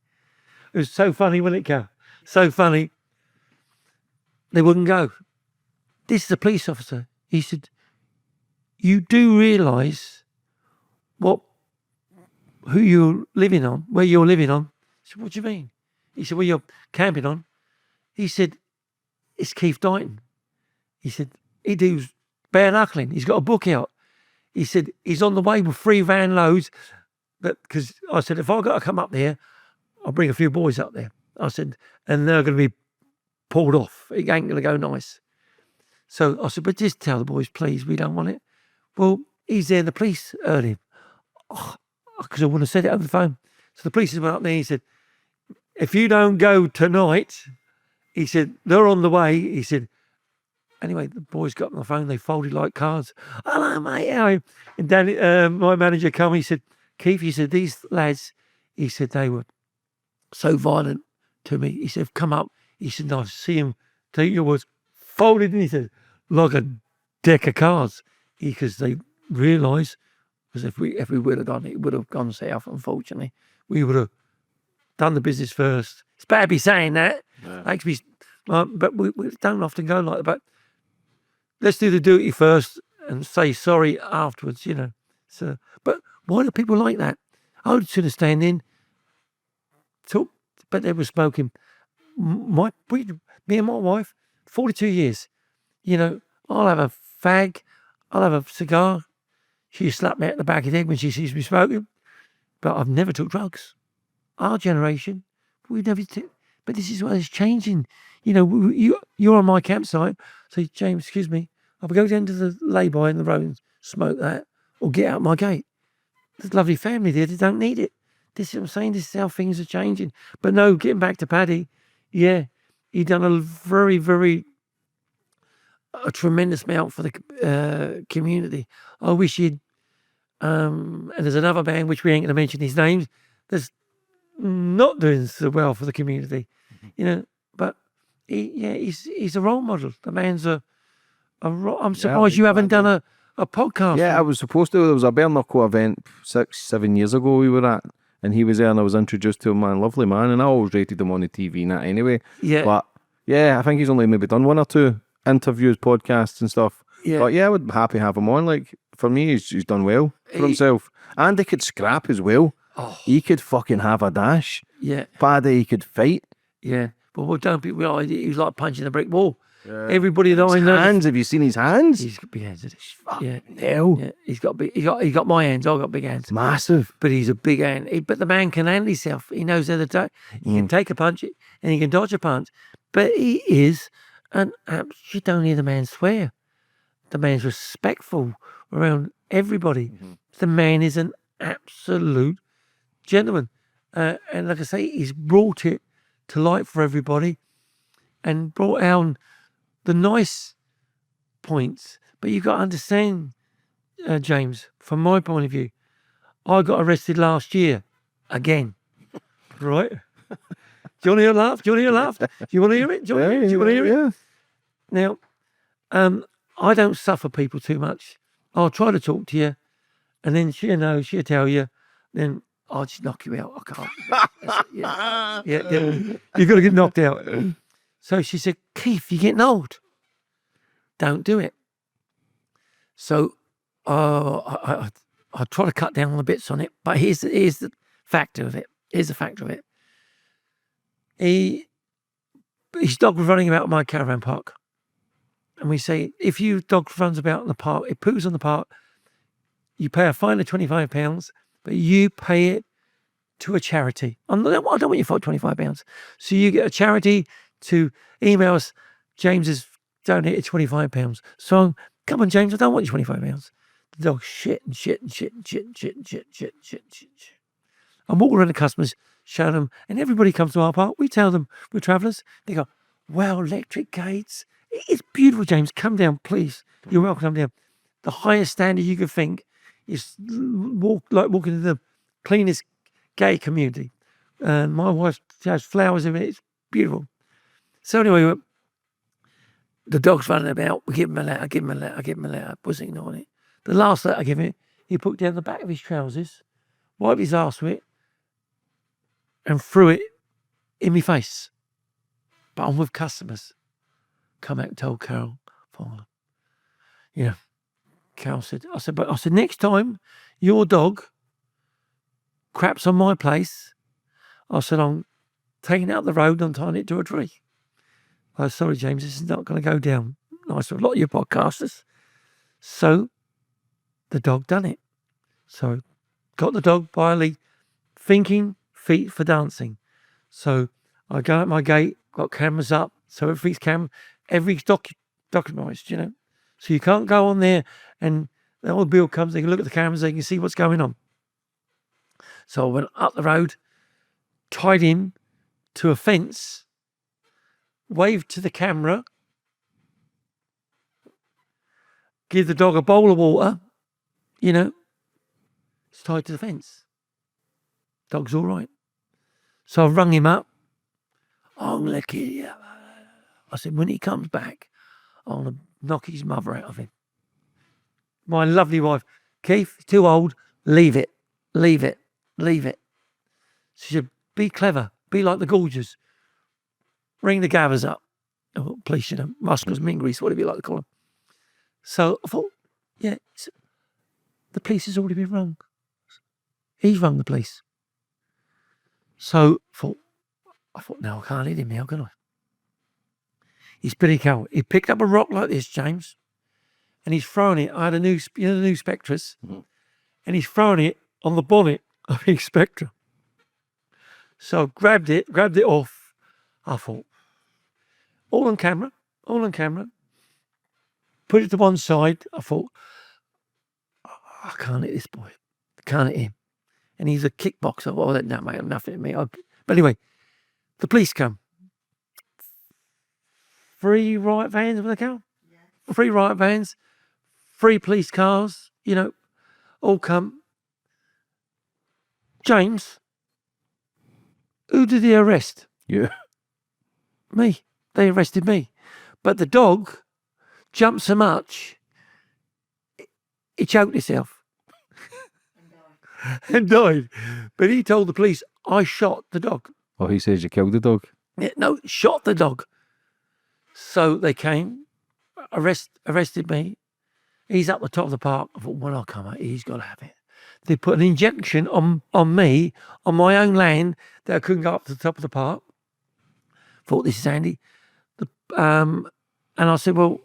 Speaker 2: It was so funny, wasn't it, Cal? So funny. They wouldn't go. This is a police officer. He said, you do realise who you're living on, where you're living on? I said, what do you mean? He said, well, you're camping on. He said, it's Keith Dighton. He said, he does bare knuckling. He's got a book out. He said, he's on the way with 3 van loads. Because I said, if I've got to come up there, I'll bring a few boys up there. I said, and they're going to be pulled off. It ain't going to go nice. So I said, but just tell the boys, please, we don't want it. Well, he's there, the police heard him. Because I wouldn't have said it over the phone. So the police went up there, he said, if you don't go tonight, he said, they're on the way. He said, anyway, the boys got on the phone, they folded like cards. Hello, mate. How? And Danny, my manager came, he said, Keith, he said, these lads, he said, they were so violent to me. He said, come up. He said, I see him, take your words, folded, and he said, like a deck of cards. Because they realised, because if we would have done it, it would have gone south, unfortunately. We would have done the business first. It's bad to be saying that. Yeah. Actually, but we don't often go like that. But let's do the duty first and say sorry afterwards, you know. So, but why do people like that? I would sooner stand in, talk, but they were smoking. Me and my wife, 42 years. You know, I'll have a fag, I'll have a cigar. She slapped me at the back of the head when she sees me smoking. But I've never took drugs. Our generation, we never took. But this is what is changing. You know, you're on my campsite. Say, James, excuse me, I'll go down to the lay-by in the road and smoke that, or get out my gate. There's a lovely family there. They don't need it. This is what I'm saying. This is how things are changing. But no, getting back to Paddy, yeah, he done a very, very, a tremendous amount for the community. I wish he'd, and there's another band, which we ain't going to mention his names, that's not doing so well for the community, you know, but he's a role model. The man's I'm surprised you haven't done a podcast.
Speaker 1: Yeah, I was supposed to. There was a bare knuckle event 6-7 years ago we were at, and he was there, and I was introduced to him, man, lovely man, and I always rated him on the TV and that anyway.
Speaker 2: Yeah.
Speaker 1: But yeah, I think he's only maybe done 1 or 2 interviews, podcasts and stuff.
Speaker 2: Yeah.
Speaker 1: But yeah, I would be happy to have him on. Like, for me, he's done well for himself. And he could scrap as well.
Speaker 2: Oh.
Speaker 1: He could fucking have a dash.
Speaker 2: Yeah.
Speaker 1: Paddy, he could fight.
Speaker 2: Yeah. But don't be real. He was like punching a brick wall. Everybody that I
Speaker 1: His
Speaker 2: know.
Speaker 1: hands, have you seen his hands?
Speaker 2: He's got big hands. Isn't he? Yeah.
Speaker 1: Hell.
Speaker 2: Yeah. He's got my hands. I've got big hands.
Speaker 1: Massive.
Speaker 2: But he's a big hand. But the man can handle himself. He knows how to do. He can take a punch and he can dodge a punch. But he is you don't hear the man swear. The man's respectful around everybody. The man is an absolute gentleman. And like I say, he's brought it to light for everybody and brought out the nice points. But you've got to understand, James, from my point of view, I got arrested last year again, right? Do you want to hear a laugh? Do you want to hear a laugh? Do you want to hear it? Do you want to hear it? Now, I don't suffer people too much. I'll try to talk to you, and then she'll tell you, then I'll just knock you out. I can't. Yeah. You've got to get knocked out. So she said, Keith, you're getting old. Don't do it. So I try to cut down on the bits on it, but here's the factor of it. His dog was running about my caravan park. And we say, if your dog runs about in the park, it poos on the park, you pay a fine of £25, but you pay it to a charity. I don't want you for £25. So you get a charity to email us, James has donated £25. So come on, James, I don't want your £25. The dog shit. I'm walking around the customers, showing them, and everybody comes to our park. We tell them we're travellers. They go, wow, electric gates. It's beautiful, James. Come down, please. You're welcome to come down. The highest standard you could think is walking into the cleanest gay community. My wife has flowers in it. It's beautiful. So anyway, the dog's running about. We give him a letter. Wasn't ignoring it. The last letter I give him, he put down the back of his trousers, wiped his arse with it, and threw it in my face. But I'm with customers. Come out and told Carol, Carol said, I said, next time your dog craps on my place, I said, I'm taking it up the road and tying it to a tree. I said, sorry, James, this is not going to go down nice with a lot of your podcasters. So the dog done it. So got the dog by a lead, thinking feet for dancing. So I go at my gate, got cameras up, so everything's documented, So you can't go on there and the old bill comes, they can look at the cameras, they can see what's going on. So I went up the road, tied him to a fence, waved to the camera, give the dog a bowl of water, it's tied to the fence. Dog's all right. So I rung him up. I'm lucky. I said, when he comes back, I'm going to knock his mother out of him. My lovely wife, Keith, too old, leave it. She said, be clever, be like the Gorges. Ring the gathers up. Oh, police, Muskers, Mingrees, whatever you like to call them. So I thought, the police has already been rung. He's rung the police. So I thought, no, I can't hit him now, can I? He's pretty cold. He picked up a rock like this, James, and he's throwing it. I had the new Spectres, and he's throwing it on the bonnet of his Spectre. So I grabbed it off. I thought, all on camera. Put it to one side. I thought, I can't hit this boy. I can't hit him. And he's a kickboxer. Well, that mate, nothing to me. But anyway, the police come. 3 riot vans, will they come? Yeah. 3 riot vans, 3 police cars, all come. James, who did they arrest?
Speaker 1: Yeah.
Speaker 2: Me. They arrested me. But the dog jumped so much, he choked himself. And died. But he told the police, I shot the dog.
Speaker 1: Oh, he says you killed the dog?
Speaker 2: Yeah, no, shot the dog. So they came, arrested me. He's up the top of the park. I thought, when I come out, he's got to have it. They put an injection on me, on my own land, that I couldn't go up to the top of the park. Thought, this is handy. And I said, well,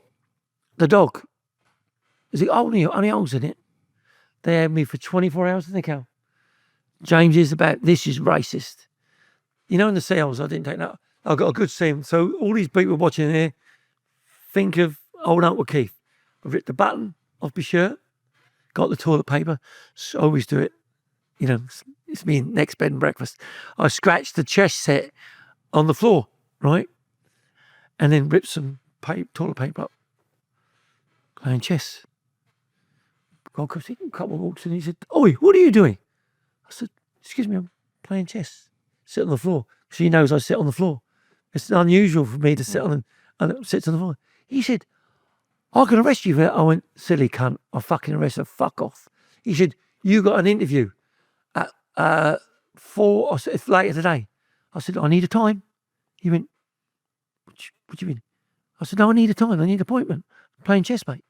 Speaker 2: the dog, is it only holes in it? They had me for 24 hours in the cow. James is this is racist. You know, in the cells, I didn't take that. I got a good scene. So all these people watching here, think of old Uncle Keith. I ripped the button off my shirt, got the toilet paper, so I always do it. You know, it's me next bed and breakfast. I scratched the chest set on the floor, right? And then ripped some toilet paper up, playing chess. God comes in, a couple walks in, he said, "Oi, what are you doing?" I said, "Excuse me, I'm playing chess." Sit on the floor. She knows I sit on the floor. It's unusual for me to sit on and sit on the floor. He said, "I can arrest you for that." I went, "Silly cunt, I'll fucking arrest her, fuck off." He said, "You got an interview at 4 or later today." I said, "I need a time." He went, what do you mean? I said, "No, I need a time, I need an appointment. I'm playing chess, mate."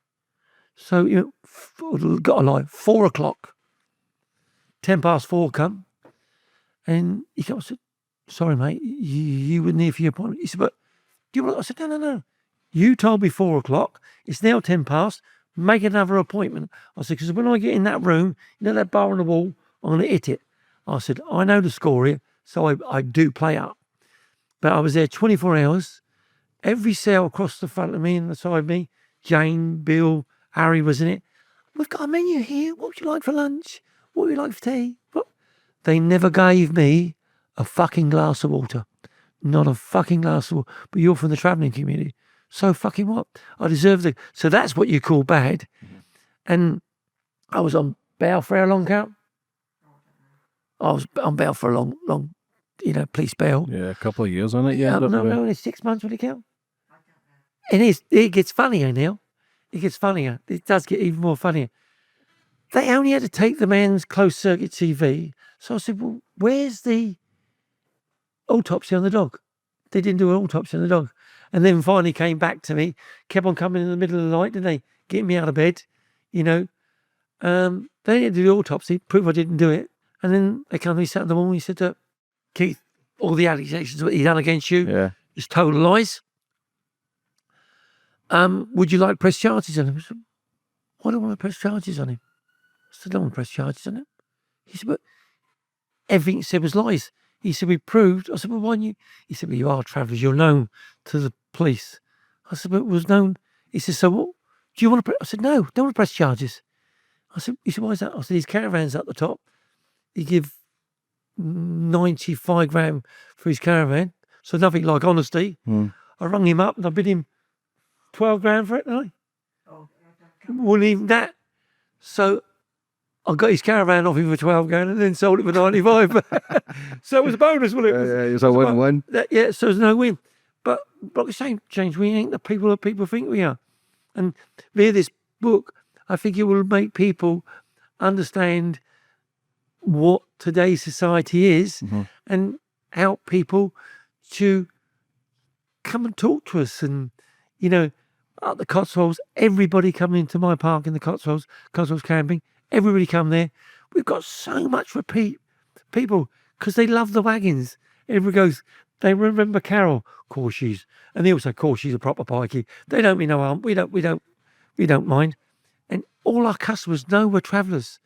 Speaker 2: So, you know, got a lie, 4 o'clock, 10 past 4 come. And he came, I said, "Sorry, mate, you were near for your appointment." He said, "But do you want?" I said, No. You told me 4 o'clock. It's now 10 past. Make another appointment. I said, "Because when I get in that room, you know that bar on the wall, I'm going to hit it." I said, "I know the score here, so I do play up." But I was there 24 hours. Every cell across the front of me and the side of me, Jane, Bill, Harry was in it. "We've got a menu here. What would you like for lunch? What would you like for tea?" What? They never gave me a fucking glass of water. Not a fucking glass of water. But you're from the travelling community. So fucking what? I deserve the... So that's what you call bad. And I was on bail for how long, Carol? I was on bail for a long, you know, police bail.
Speaker 1: Yeah, a couple of years on it, yeah.
Speaker 2: No, it's 6 months, will it count? It gets funnier now. It gets funnier. It does get even more funnier. They only had to take the man's closed circuit TV. So I said, "Well, where's the autopsy on the dog?" They didn't do an autopsy on the dog. And then finally came back to me, kept on coming in the middle of the night, didn't they? Getting me out of bed, you know. They didn't do the autopsy, prove I didn't do it. And then they come to me, sat on the wall, and he said, "Keith, all the allegations that he done against you is total lies. Would you like to press charges on him?" I said, "Why do I want to press charges on him?" I said, "I don't want to press charges on him." He said, "But everything he said was lies." He said, "We proved." I said, "Well, why don't you?" He said, "Well, you are travellers. You're known to the police." I said, "But it was known." He said, "So what? Do you want to?" I said, "No, don't want to press charges." I said, he said, "Why is that?" I said, "His caravan's up the top. He give 95 grand for his caravan. So nothing like honesty." I rung him up and I bid him 12 grand for it, didn't I? Wasn't even that. So I got his caravan off him for 12 grand and then sold it for 95. So it was a bonus, wasn't it?
Speaker 1: Yeah, it was a win-win.
Speaker 2: Yeah, so there's no win. But like I say, James, we ain't the people that people think we are. And via this book, I think it will make people understand what today's society is and help people to come and talk to us. And, you know, at the Cotswolds, everybody coming into my park in the Cotswolds camping, everybody come there. We've got so much repeat people because they love the wagons. Everybody goes, they remember Carol, of course she's, and they also, of course she's a proper pikey. They don't mean no harm. We don't mind. And all our customers know we're travellers.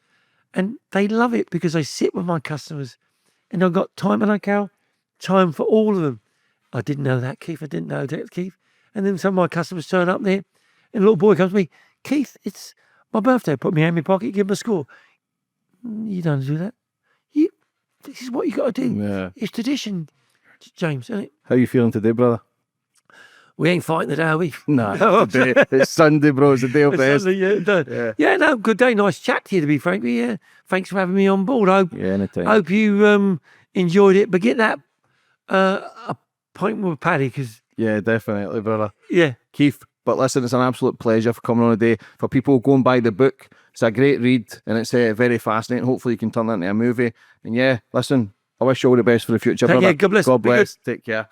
Speaker 2: And they love it because I sit with my customers and I've got time, and time for all of them. I didn't know that, Keith. I didn't know that, Keith. And then some of my customers turn up there and a little boy comes to me, "Keith, it's my birthday." Put my hand in my pocket, give him a score. You don't do that. This is what you got to do.
Speaker 1: Yeah.
Speaker 2: It's tradition, James, isn't it?
Speaker 1: How you feeling today, brother?
Speaker 2: We ain't fighting today, are we?
Speaker 1: Nah, today, it's Sunday, bro. It's the day of the rest.
Speaker 2: Yeah, no, good day. Nice chat to you, to be frank. But yeah, thanks for having me on board.
Speaker 1: Anytime.
Speaker 2: Hope you enjoyed it. But get that appointment with Paddy, because...
Speaker 1: Yeah, definitely, brother.
Speaker 2: Yeah.
Speaker 1: Keith, but listen, it's an absolute pleasure for coming on today. For people, go and buy the book. It's a great read and it's very fascinating. Hopefully you can turn that into a movie. And yeah, listen, I wish you all the best for the future, brother.
Speaker 2: God bless.
Speaker 1: God bless. Take care.